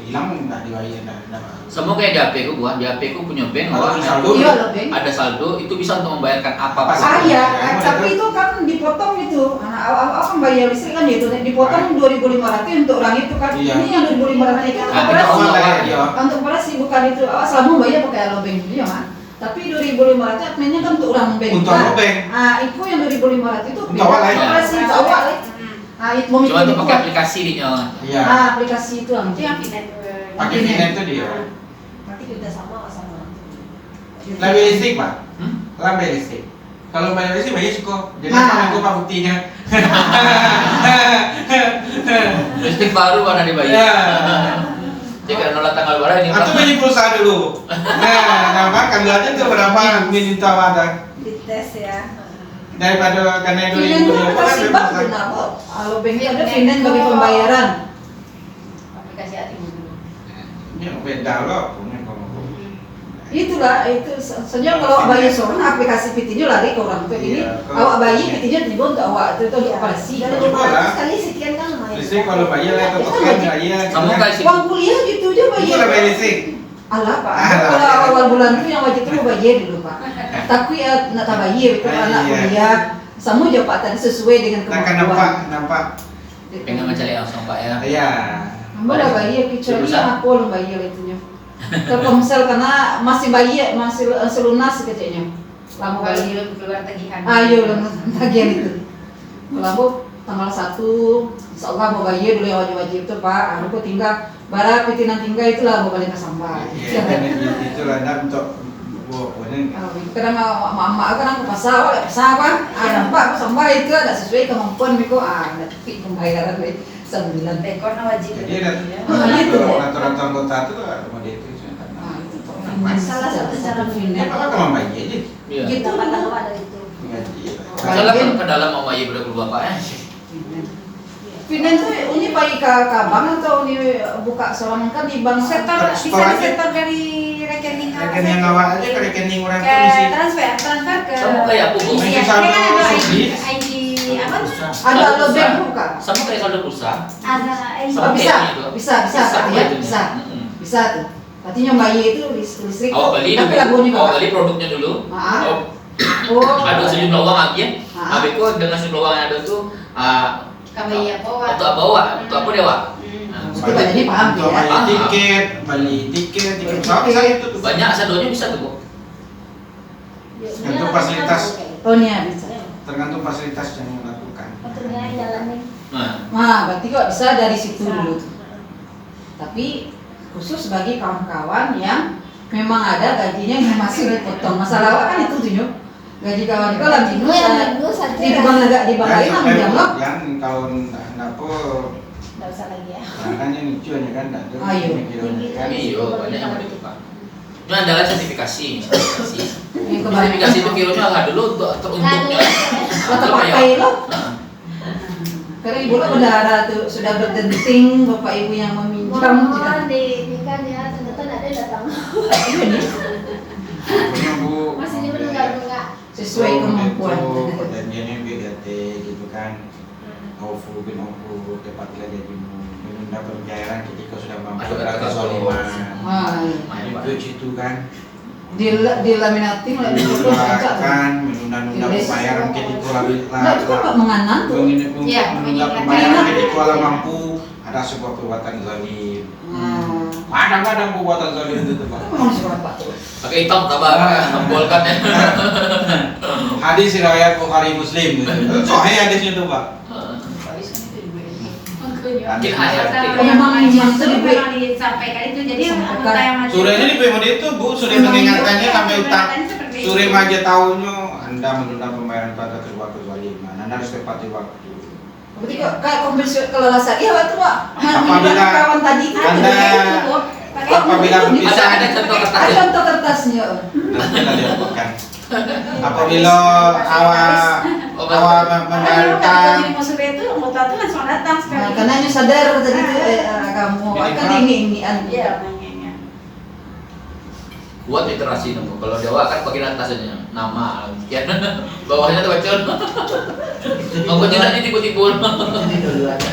hilang nggak dibayar nggak. Sama kayak di HP ku buat, di HP ku punya bank, Kalau awak saldo. Iya loh Bang. ada saldo itu bisa untuk membayarkan apapun. Iya, Ya, tapi itu kan dipotong itu. Awak kan bayar listrik kan itu dipotong 2.500 untuk orang itu kan. Iya. Ini yang 2.500 itu Nah, koperasi. awak lah ya. Untuk koperasi bukan itu. Awak selama bayar pakai Alobank dulu ya, Mak. Tapi 2.500 artinya kan untuk orang bank. Untuk orang bank. Itu yang 2.500 itu Untuk awak lah ya. koperasi untuk awak lah. Itu mau Cuma untuk itu. pakai aplikasi dia. Iya. Aplikasi itu yang Itu yang Finet. Pakai Finet itu dia. Nanti kerjasama sama. Lebih listrik Pak. Hmm? Lebih listrik. Kalau bayar listrik bayar sih kok. Jadi Ah. aku Pak buktinya. Listrik baru mana dibayar. Ya. Jadi kalau nolak tanggal berapa ini Atau beli pulsa dulu. Nah, makan aja tuh berapa minta wadah Dites ya. daripada karena itu Finet itu aplikasi bank benar kok. Alobank itu ada Finet bagi pembayaran. Aplikasi hati dulu. Ya beda loh punya kamu. Itulah itu sebenarnya kalau bayar seorang aplikasi PT-nya lari ke orang tua ini. Iya, kalau- Awak bayi PT-nya juga untuk awak itu untuk operasi. Dari Coba lah. 500 kali sekian kan lumayan. Listrik kalau bayar lah Itu atau wajib. bayar. Sama kayak sih. Uang kuliah gitu aja Itu bayar. lah bayar listrik. Alah Pak, Alah. kalau awal bulan itu yang wajib itu bayar dulu Pak. Tapi ya nak tak bayar itu anak Iya. kuliah. Sama aja Pak tadi sesuai dengan Nah kan kemampuan. nampak. pengen mencari langsung Pak ya. Iya. Hamba dah bayar kecuali Jurusan. aku belum bayar itunya. Telkomsel karena masih bayar masih selunas kecilnya. Lama bayar. Kalau keluar tagihan. Ayo lah bagian itu. Kalau aku tanggal 1 insya Allah mau bayar dulu yang wajib-wajib itu Pak. Aku tinggal bara pitinan tinggal itulah mau balik ke Sambal. Iya, itulah nah untuk ini Kadang mama kan aku pasar, kan? Nampak aku Sambal itu ada sesuai kemampuan Miko. Ada tapi pembayaran sebulan. Tekor wajib. jadi ada itu. aturan anggota itu ada model itu. Salah satu cara Finet. Apa kalau bayar aja? Iya. Gitu. Dapat tahu ada itu. Misalnya ke dalam mau bayi udah keluar Pak ya. Finet tuh ini bayi ke bank atau ini buka selama kan di bank Setor bisa Setor aja. disetor dari rekening Rekening awak aja ke rekening orang ke tuh mesti. transfer ke Sama kayak aku, Bu. Iya, Mesti saldo kan ada subsidi. ID apa tuh? pulsa. Ada Saldo alobank pulsa. bukan? Sama kayak saldo pulsa. Ada Sama Oh, bisa, kayak gitu. bisa, Sama ya, itu. bisa, Mm-mm. bisa tuh. Berarti nyobain itu listrik. Awak beli tapi dulu. lagunya Awak beli produknya dulu. Ah. Oh, Oh, ada sejumlah uang lagi ya. Ah. Habis itu dengan sejumlah uang yang ada tuh kami ya bawa. untuk apa Wak? Untuk apa dia Wak? Hmm. Jadi badannya paham Untuk ya. beli tiket Beli pesawat tiket. saya itu tuh. Banyak saldonya bisa tuh Bu. Untuk fasilitas. Oh, nih bisa. Tergantung fasilitas yang dilakukan. Betulnya jalanin. Nah, Nah, berarti kok bisa dari situ dulu tuh. Tapi khusus bagi kawan-kawan yang memang ada gajinya yang masih dipotong. Masalah awak kan itu tuh, Nyok. Gaji kawan kau lagi Gue yang minggu saja. di bang agak di bang lain sampai menjamuk. yang tahun apa Nggak usah lagi ya. makanya lucu aja kan enggak tuh. Ayo. Kan iya banyak yang begitu Pak. Ini adalah sertifikasi. Yang Sertifikasi itu kiranya lah dulu untuk untungnya. Lo terpakai lo. Karena ibu lo udah ada tuh, sudah berdenting bapak ibu yang meminjam. Mohon di nikah ya, ternyata nggak ada yang datang. punya Bu. Masih di menunggak-nunggak. Sesuai kemampuan. Perjanjiannya BGT gitu kan. Ofu bin Ofu tepatlah gajimu menunda pembayaran ketika sudah mampu Ada berangkat kata soliman. Ah, iya. Main Pak. Itu situ kan. Dilaminating lah di Kan menunda pembayaran ketika Nah, itu kan Pak menganan tuh. Iya, menunda pembayaran ketika lah mampu ada sebuah perbuatan zalim. Kadang-kadang perbuatan zalim itu tuh Pak. Memang suara Pak tuh. Pakai hitam tabak membolkan ya. Hadis riwayat Bukhari Muslim gitu. Sahih hadisnya tuh Pak. Mungkin ayat Memang disampaikan itu jadi anggota yang maju. Surenya di PMD itu Bu, sudah mengingatkannya sampai utang. Sore aja tahunya Anda menunda pembayaran pada kedua kezaliman. Anda harus tepati waktu. Berarti kok kayak kompensasi kalau rasa iya waktu Pak. Apabila Kawan tadi kan Anda- apabila Bisa ada contoh kertas. ada contoh kertasnya. nanti kita lihatkan. Apabila awak membayarkan Jadi musuh itu anggota itu langsung datang sekali. Nah, karena ini sadar tadi tuh kamu kan ini Iya, makanya. Buat literasi nunggu. Kalau Jawa kan bagian atasnya nama, sekian. Bawahnya tuh bacaan. Mau nanti tipu-tipu. Jadi dulu aja.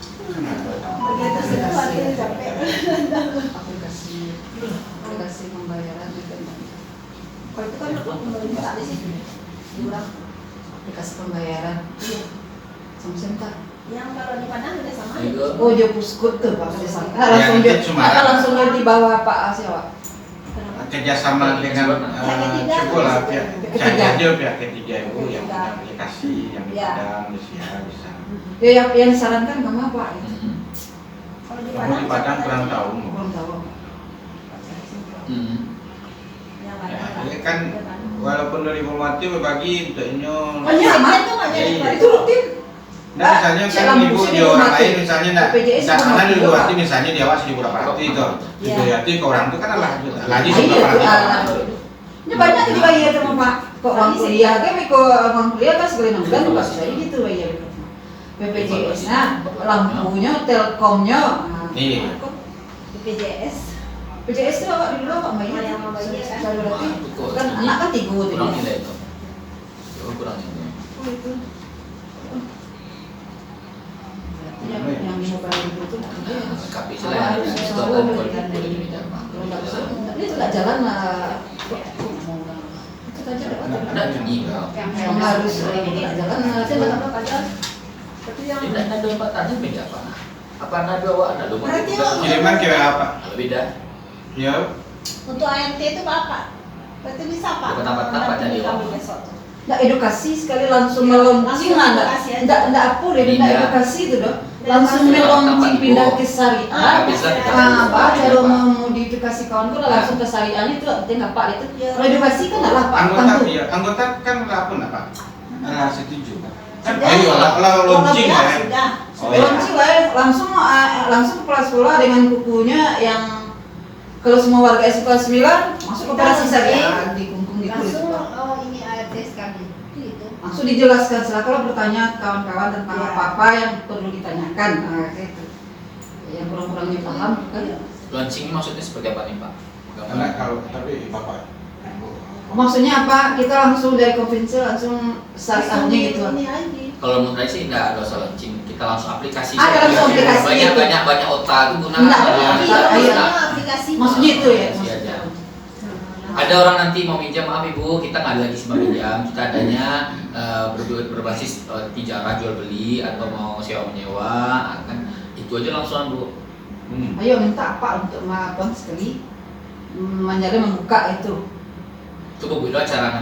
Begitu sih makin capek. aplikasi pembayaran juga. Kalau itu kan pemerintah di situ. Diurang. Aplikasi pembayaran. Samsung tak. Yang kalau di Padang udah sama. Oh, dia puskut tuh Pak kerjasama. Ya, Langsung itu dia, cuma- langsung dia di bawah Pak Asya. kerjasama dengan cukup lah pihak pihak ketiga itu yang punya aplikasi yang di Ya. Padang bisa. Ya yang disarankan kamu apa? Kalau di Kamu di Padang kurang tahu. Belum tahu. Yang Ya, ada. ini kan walaupun dari Formati berbagi untuknya. Oh, iya, Sama Mak. itu nggak jadi. Iya. Itu rutin. Nah, misalnya kan ibu di orang lain misalnya nak, BPJS karena di juga. Luwati misalnya di awal 1.800 itu, di Iya. Boyati ke orang itu kan lah lagi Ah, iya, 1.800. tuh, ini banyak tuh bayar sama Pak. Kok uang kuliah, kan uang kuliah kan sekali 6 bulan Pak. Jadi gitu bayar. BPJS, nah lampunya, telkomnya. Iya. BPJS. BPJS itu awak dulu awak bayar. Yang mau bayar kan? Sekali berarti kan anak kan 3 tuh. Kurang nilai itu. Kurang nilai. Oh, itu. Yang di mobile itu Lengkapi selain itu ada kalau nggak bisa, dia itu nggak jalan lah. Itu aja ada juga. yang harus nggak jalan lah. Itu betul betul. Tapi yang Tidak ada empat tanya beda apa? Apa nado awak nado? Berarti Kiriman ke apa? Beda. Ya, untuk ANT itu apa? Berarti bisa Pak. Bukan apa-apa jadi, kami Pak. besok. Nggak edukasi sekali langsung Ya, meluncing langsung nggak edukasi aja. nggak apa deh nggak Pindah. edukasi itu dong Dan langsung langsung meluncing dapat pindah ibu. ke syariah. Ah, bisa. Apa kalau mau modifikasi kawan tuh langsung ke syariah itu artinya apa itu? Ya. Kalau edukasi kan nggak lah Pak. anggota Tentu. ya, anggota kan apa nak Pak? Setuju. Kan Sudah. ayo kalau launching Sudah, ya. sudah. Oh, iya. Launching wae, langsung kepala sekolah dengan kukunya yang kalau semua warga S kelas 9 masuk operasi syariah di kungkung gitu. Langsung Pak. ini ART sekali. Itu. Langsung dijelaskan setelah kalau bertanya kawan-kawan tentang Ya. apa-apa yang perlu ditanyakan. Nah, kayak itu. Yang kurang-kurangnya paham kan. Launching maksudnya seperti apa nih Pak? Karena kalau tapi Bapak Ibu Maksudnya apa? Kita langsung dari konvensi langsung syariahnya gitu. Ini aja. Kalau menurut saya sih enggak ada usah launching, kita langsung aplikasi. Langsung aplikasi. Banyak otak itu guna. Enggak, Iya, aplikasi. Maksudnya itu ya. Aplikasi aja. Ada orang nanti mau minjam, maaf ibu, kita nggak ada lagi sih minjam, kita adanya berbasis tijarah jual beli atau mau sewa menyewa, kan itu aja langsung bu. Ayo minta apa untuk melakukan sekali menjadi membuka itu. Coba bu, itu cara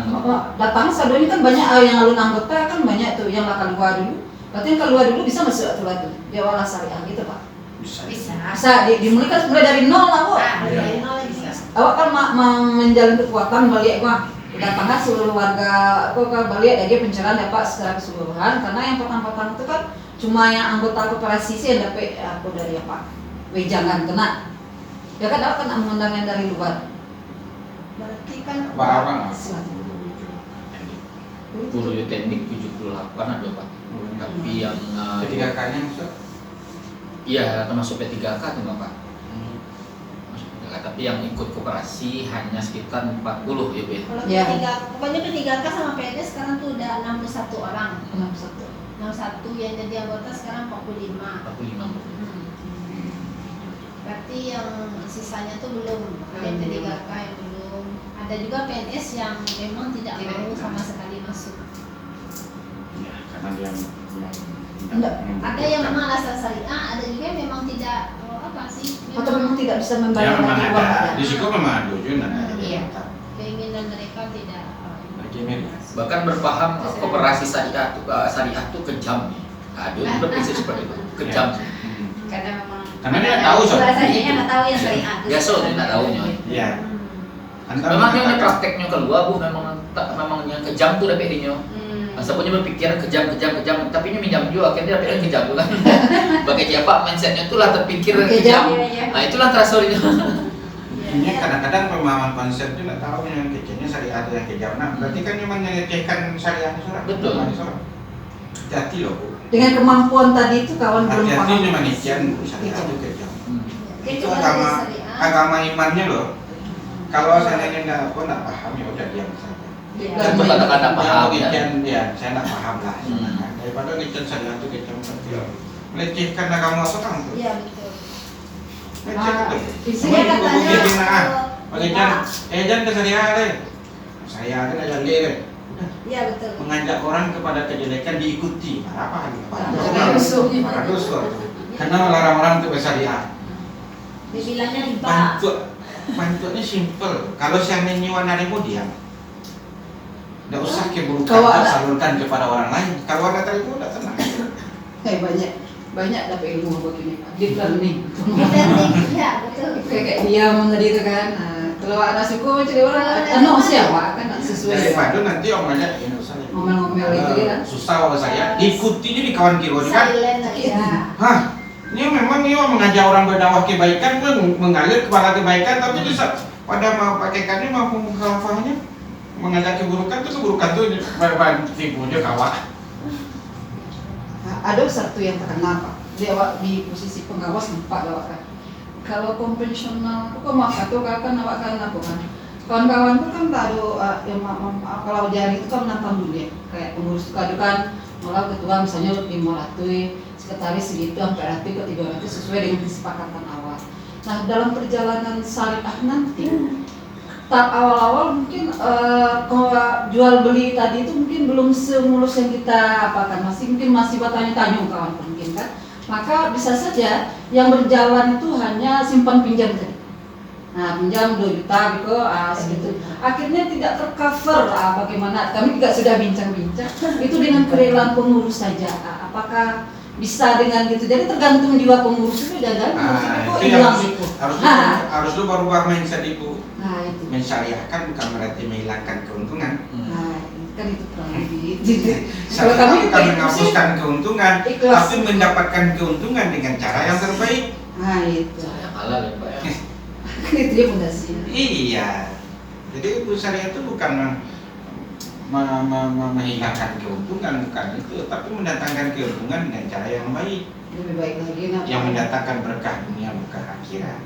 Datang sadu ini kan banyak yang alun anggota kan banyak tuh yang lah keluar dulu. Berarti yang keluar dulu bisa masuk atau batu. Dia wala syariah gitu pak. Bisa. Bisa dimulai kan mulai dari nol lah bu. Dari nol lagi. Awak kan menjalin kekuatan balik mah. Datanglah seluruh warga kok balik dari pencerahan dapat secara keseluruhan karena yang pertama-tama itu kan cuma yang anggota koperasi sih yang dapat aku dari apa wejangan kena. Ya kan awak kan mengundang yang dari luar. Berarti kan Barang. Guru teknik 78 ada pak, tapi yang Ketiga-kalinya maksud? iya termasuk P3K tuh nggak pak? Masuk P3K, tapi yang ikut koperasi hanya sekitar 40 ya bu ya? kalau Ya. pokoknya P3K sama PNS sekarang tuh udah 61 orang. Kenapa satu? 61 yang jadi anggota sekarang 45. 45 bu. Berarti yang sisanya tuh belum, yang P3K yang belum. Ada juga PNS yang memang tidak mau sama sekali masuk. Ya, karena dia Enggak. Ada yang memang alasan syariah, ada juga yang memang tidak apa sih? Atau memang tidak bisa Ya membayar memang lagi ada. uang. Di situ memang ada juga Iya. Keinginan mereka tidak. Lagi media. Bahkan berpaham koperasi syariah tuh kejam nih. Ada udah prinsip seperti itu, kejam. Karena memang Karena dia tahu soal bahasanya itu. nggak tahu yang syariah. Ya so dia nggak tahunya. Iya. Memang dia prakteknya keluar bu, memang yang kejam tuh dapat dia. Sebenarnya berpikir kejam, tapi ini minjam juga, akhirnya dia kejam juga. Bagi siapa mindsetnya itulah terpikir kejam. Nah itulah trasornya. Ini kadang-kadang pemahaman konsep itu nggak tahu yang kecilnya syariah atau yang kejam. Nah, berarti kan memang menyecehkan syariah seorang. Betul. Hati-hati loh bu. Dengan kemampuan tadi itu kawan belum Hati-hati paham. ini manusia syariah itu kejam. Itu Itu agama imannya loh. Kalau seandainya nggak paham ya udah diam saja. Dan berkatakan tidak paham ya. Ya, saya nggak paham lah. Daripada ngecen syariah itu kejam berarti melecehkan agama orang tuh. Iya betul. Melecehkan tuh. Saya katanya Jangan ke syariah deh. Saya ada ajar deh. Iya betul. Mengajak orang kepada kejelekan diikuti. Apa lagi? Para dusuh. Para dusuh. Karena melarang orang untuk bersyariah. Dibilangnya riba. Bantuannya simple. Kalau saya menyuan mau diam. Tidak usah keburukan Kalau ada- salurkan kepada orang lain. Kalau ada tadi udah tenang. Banyak dapat ilmu begini pak. Deep learning. Iya betul. Kayak diam tadi itu kan. Nah, kalau ada suku jadi orang, siapa kan nggak sesuai. Daripada nanti orang banyak ini usah. Ngomel-ngomel itu kan. Susah kalau saya. Diikutinya di kawan kiri kan. Silent aja. Hah, ini memang ini mengajak orang berdakwah kebaikan, mengalir kepada kebaikan, tapi bisa pada mau pakaikannya mampu mengkhalafahnya, mengajak keburukan tuh tipunya kawan. Nah, ada satu yang terkenal pak. Dia awak di posisi pengawas nampak awak kan. Kalau konvensional, kok maaf atau kan awak kan apa kan? Kawan-kawan tuh kan tak ada yang kalau jari itu kan menantang dulu ya. Kayak pengurus itu kan malah ketua misalnya 500, sekretaris segitu sampai rapi ke 300 sesuai dengan kesepakatan awal. Nah dalam perjalanan syariah nanti tahap awal-awal mungkin jual beli tadi itu mungkin belum semulus yang kita apakan, mungkin masih bertanya-tanya kawan mungkin kan. Maka bisa saja yang berjalan itu hanya simpan pinjam tadi. Nah pinjam 2 juta gitu, segitu. Akhirnya tidak tercover, bagaimana? Kami juga sudah bincang-bincang. Itu dengan kerelaan pengurus saja. Apakah bisa dengan gitu? Jadi tergantung jiwa pengurus itu dan kok Itu yang hilang gitu. harus lu berubah mindset itu. Nah itu. Mensyariahkan bukan berarti menghilangkan keuntungan. Nah kan itu terlalu Kalau kami bukan menghapuskan keuntungan, ikhlas. tapi mendapatkan keuntungan dengan cara yang terbaik. Nah itu. Yang halal ya pak ya. Kan itu dia fondasinya. Iya. Jadi syariah itu bukan menghilangkan keuntungan, bukan itu, tapi mendatangkan keuntungan dengan cara yang baik, Lebih baik lagi yang mendatangkan berkah dunia, berkah akhirat.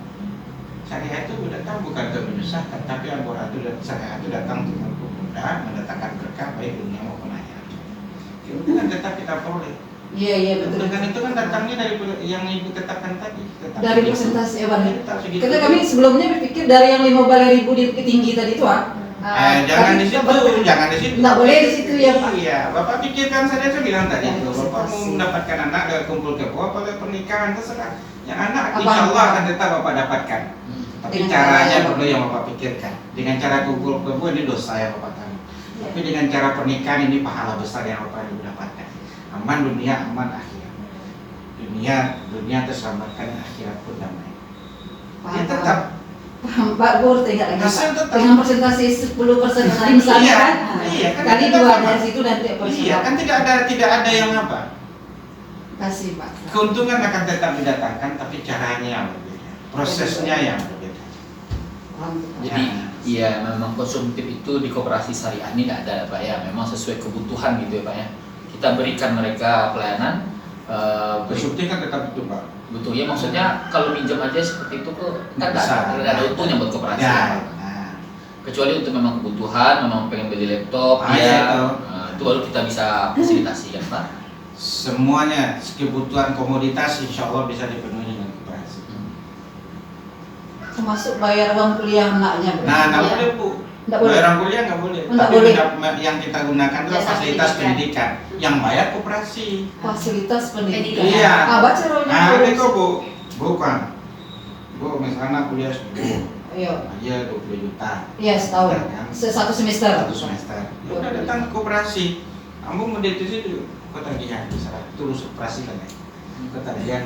Syariah itu datang bukan untuk menyusahkan, tapi Al-Quran itu syariah itu datang untuk mempermudah, mendatangkan berkah baik dunia maupun akhirat. Keuntungan tetap kita peroleh. Iya betul. Keuntungan itu kan datangnya dari yang ibu tetapkan tadi. Dari persentase Ewan. Tetap segitu. Karena kami sebelumnya berpikir dari yang 15.000 di Bukit Tinggi tadi itu jangan di situ, jangan di situ. Nggak boleh di situ ya Pak. Iya, Bapak pikirkan saja, saya bilang tadi, Ya, kalau Bapak mau presentasi. mendapatkan anak dari kumpul kebo, apalagi pernikahan terserah. Yang anak Apa? insya Allah akan tetap Bapak dapatkan. Tapi Dengan caranya cara yang perlu yang Bapak pikirkan. Dengan cara kumpul kebo ini dosa yang Bapak tahu. Tapi dengan cara pernikahan ini pahala besar yang Bapak dapatkan. Aman dunia, aman akhirat. Dunia terselamatkan, akhirat pun damai. Ya tetap. Paham Pak, gue tinggal lagi Hasil Pak. tetap. Dengan persentase 10% tadi misalnya Iya, kan. iya, kan Kali kita 2 sama. dari situ dan 3%. Iya, kan tidak ada yang apa. Kasih Pak. Keuntungan akan tetap didatangkan, tapi caranya yang berbeda, prosesnya yang berbeda. Paham, Pak. Jadi ya memang konsumtif itu di koperasi syariah ini tidak ada Pak ya, memang sesuai kebutuhan gitu ya Pak ya. Kita berikan mereka pelayanan Konsumtif kan tetap itu Pak. betul ya, maksudnya kalau minjem aja seperti itu kok Nggak nggak bisa. ada untungnya buat koperasi. Ya, Kecuali untuk memang kebutuhan, memang pengen beli laptop Ah, ya, iya, itu baru kita bisa fasilitasi kan Pak. semuanya kebutuhan komoditas insya Allah bisa dipenuhi dengan koperasi. Termasuk bayar uang kuliah anaknya berarti. Nah, nggak Ya. boleh Bu. Nggak boleh. Bayar kuliah nggak boleh. Nggak Tapi boleh. yang kita gunakan adalah Jasa fasilitas pendidikan. pendidikan. Yang bayar koperasi. Fasilitas pendidikan. Iya. Baca rohnya. Nah, itu Bu. Bukan. Bu, misalnya kuliah 10. Iya. Aja 20 juta. Iya, setahun. Ya, kan? Satu semester. Satu semester. Ya udah datang ke koperasi. Kamu mau di situ ketagihan misalnya terus operasi kan ya. Ketagihan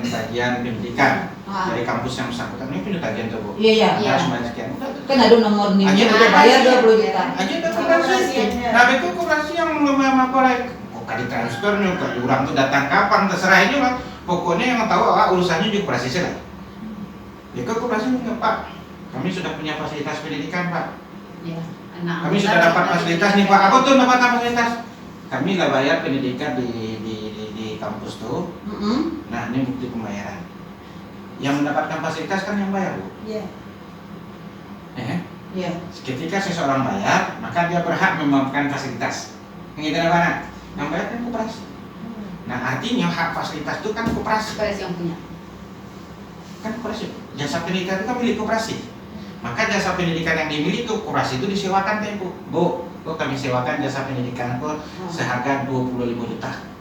pendidikan Ah. dari kampus yang bersangkutan ini punya tagihan tuh Bu. Iya, iya. Iya. Harus bayar sekian. Udah, Kan ada nomor nih. Aja Udah ada bayar koperasi. 20 juta. aja ada Koperasi koperasi. aja. Nah, itu koperasi yang belum apa lagi. Kok di transfernya ke orang tuh datang kapan terserah ini Pak. Pokoknya yang tahu urusannya di koperasi saya. Ya ke koperasi enggak Pak. Kami sudah punya fasilitas pendidikan Pak. Ya, anak Kami sudah dapat fasilitas nih Pak. Apa tuh dapat fasilitas? Kami nggak bayar pendidikan di kampus tuh. Mm-mm. Nah ini bukti pembayaran. Yang mendapatkan fasilitas kan yang bayar Bu. Iya. Iya. Ketika seseorang bayar, maka dia berhak mendapatkan fasilitas. Yang itu mana? Yang bayar kan koperasi. Nah artinya hak fasilitas itu kan koperasi. Koperasi yang punya. Kan koperasi. Jasa pendidikan itu kan milik koperasi. Maka jasa pendidikan yang dimiliki koperasi itu disewakan ke Bu. Bu, kami sewakan jasa pendidikan ku seharga 25 juta.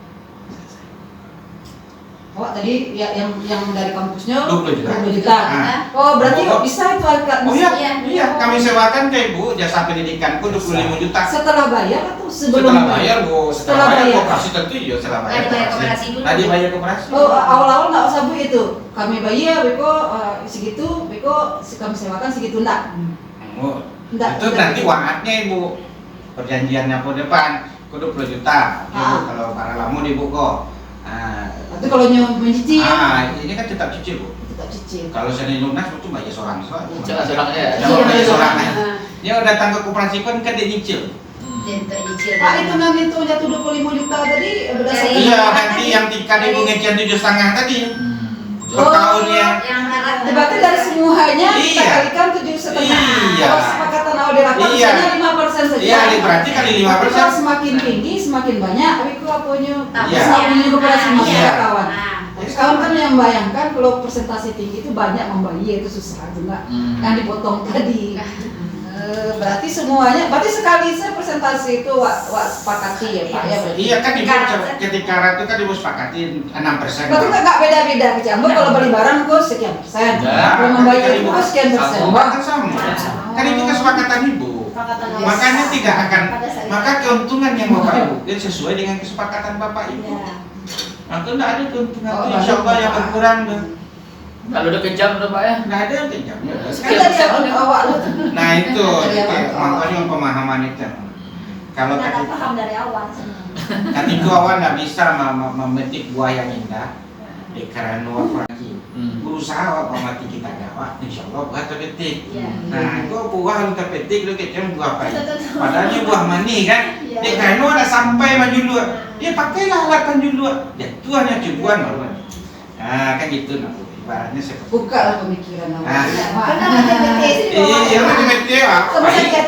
Oh, tadi ya, yang dari kampusnya 20 juta. 20 juta. Ah. Oh, berarti kok bisa itu agak Oh iya, Iya. iya, kami sewakan ke Ibu jasa pendidikanku 25 juta. setelah bayar atau sebelum Setelah bayar, Bu, Setelah setelah bayar bayar. koperasi tentu iya setelah bayar. Tadi bayar koperasi dulu. Tadi bayar koperasi. Oh, awal-awal nggak usah Bu itu. Kami bayar beko segitu, beko kami sewakan segitu enggak. Oh, Enggak. itu nanti waatnya Ibu. Perjanjiannya ke depan, ke 20 juta. Ibu Ah. kalau para lamu di Bu kok. Tapi kalau mencicil Ini kan tetap cicil Bu. tetap cicil. Kalau saya lunas itu bayar seorang Seorang aja. Jangan bayar Iya. seorang aja. Dia udah datang ke koperasi kan dia nyicil. Untuk nyicil. Pak itu nanti itu jatuh 25 juta tadi berdasarkan Iya, nanti yang tingkat Ibu ngecil 7,5 tadi. Per tahunnya. Yang harap Berarti dari semuanya kita Iya. kalikan 7,5. Iya. Kalau kesepakatan awal di rapat Iya. misalnya 5% saja. Iya, berarti kali 5%. Kalau semakin tinggi semakin banyak. Tapi kalau punya Iya. punya koperasi Nah, masih iya. ada kawan. Nah, Tapi kawan kan yang bayangkan kalau persentase tinggi itu banyak membayar itu susah juga. Yang dipotong tadi. Berarti semuanya, berarti sekali saya persentase itu wak sepakati ya Pak ya. berarti. Iya kan Ibu ketika ratu kan Ibu sepakati 6%. Berarti nggak beda-beda kecambuk kalau beli barang kok sekian persen. Nah, Kalau membayar itu kok sekian persen. Sama kan sama. Kan itu kesepakatan Ibu. Kesepakatan Yes. Makanya tidak akan Pada saat maka itu. keuntungan yang Bapak Ibu dia sesuai dengan kesepakatan Bapak Ibu. Iya. Maka tidak ada keuntungan Oh, itu insya Allah yang bagus. berkurang tuh. Kalau udah kejam udah Pak ya. Nggak ada yang kejamnya. Kan tadi yang awak lu. Nah itu Iya, kayak Pak. makanya pemahaman itu. Kalau Kita tadi paham dari awal sebenarnya. tadi itu awal nggak bisa memetik buah yang indah di karena lagi. Berusaha apa mati kita dakwah, insya Allah buah terpetik. Iya. Nah, itu buah lu terpetik lu kecem buah apa? Betul. Padahal ini buah mani kan? Iya. Di karena ada sampai maju dulu. Dia pakailah alat maju dulu. Ya Tuhan yang cubuan baru. Nah, kan gitu nah. ibaratnya seperti Buka lah pemikiran awak. Ah. Ya, Mak. Karena ada BTS di bawah. iya macam itu ya Sama sakit.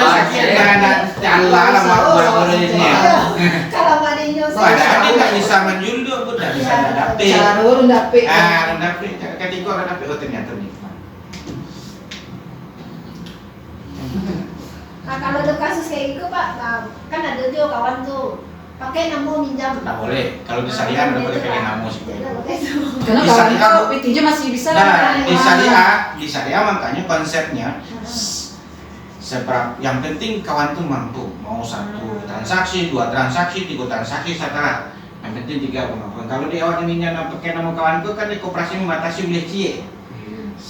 sakit dan jalan lama buat-buatnya. Kalau madinyo Padahal dia nggak bisa menjulur, pun nggak bisa dapet. Carur dapet. Dapet ketika orang dapet, oh ternyata nikmat. Nah kalau ada kasus kayak gitu Pak, nah, kan ada juga kawan tuh pakai namo minjam. Nggak boleh. Kalau di syariah nggak boleh pakai namo sih. Karena Di kawan syariah- itu PT-nya masih bisa. Nah, kan? di syariah makanya konsepnya seberapa yang penting kawan tuh mampu mau satu transaksi, 2 transaksi, 3 transaksi setelah yang penting 3 kemampuan. Kalau di awal minyak pakai nama kawanku kan di koperasi membatasi oleh cie.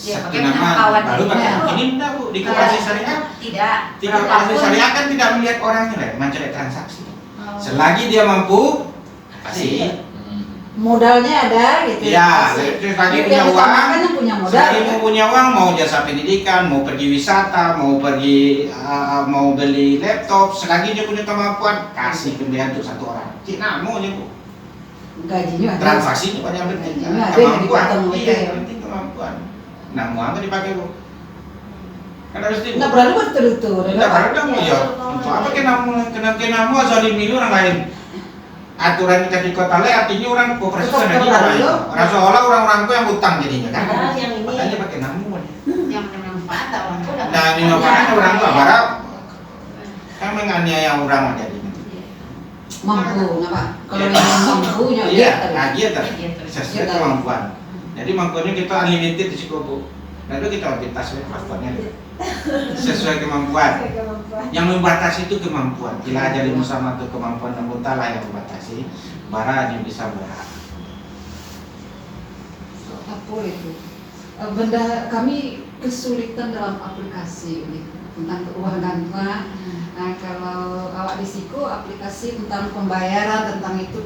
Ya, Satu pakai nama nama kawan baru ini. pakai Ya. ini enggak Bu di koperasi syariah. Tidak. Di koperasi syariah kan tidak melihat orangnya lah, mencari transaksi. Selagi dia mampu kasih. Modalnya ada gitu. Iya, Kasih. terus lagi Yang punya uang. utamakan yang punya modal. Selagi ya. mau punya uang, mau jasa pendidikan, mau pergi wisata, mau pergi mau beli laptop, selagi dia punya kemampuan kasih pemberian untuk 1 orang. Cik namunya Bu. Gajinya ada. Transaksinya banyak penting. Gajinya ada yang Kemampuan. dipotong Iya, mereka ya. yang penting kemampuan. Namu apa dipakai Bu? Kan harus di. Nggak berani betul-betul. Tidak ada Bu ya. Untuk apa kena namu asal di orang lain. Aturan kita di kota lain artinya orang koperasi Tetap sana perlu. itu. Orang seolah orang-orang itu yang utang jadinya kan. Padahal yang ini Makanya pakai namu. Yang bermanfaat orang tua. Nah, ini ngapain orang tua barang kan menganiaya orang jadinya. Mampu, ngapa? Kalau yang mampunya Iya, dia nah dia Gitu. sesuai kemampuan. Jadi mampuannya kita unlimited di situ Bu. Lalu kita aktivitas paspornya sesuai kemampuan. Yang membatasi itu kemampuan. Bila ajali bersama itu kemampuan anggota lah yang membatasi, bara yang bisa berhak. apa itu? Benda kami kesulitan dalam aplikasi ini tentang keuangan. Nah, kalau awak di siku aplikasi tentang pembayaran tentang itu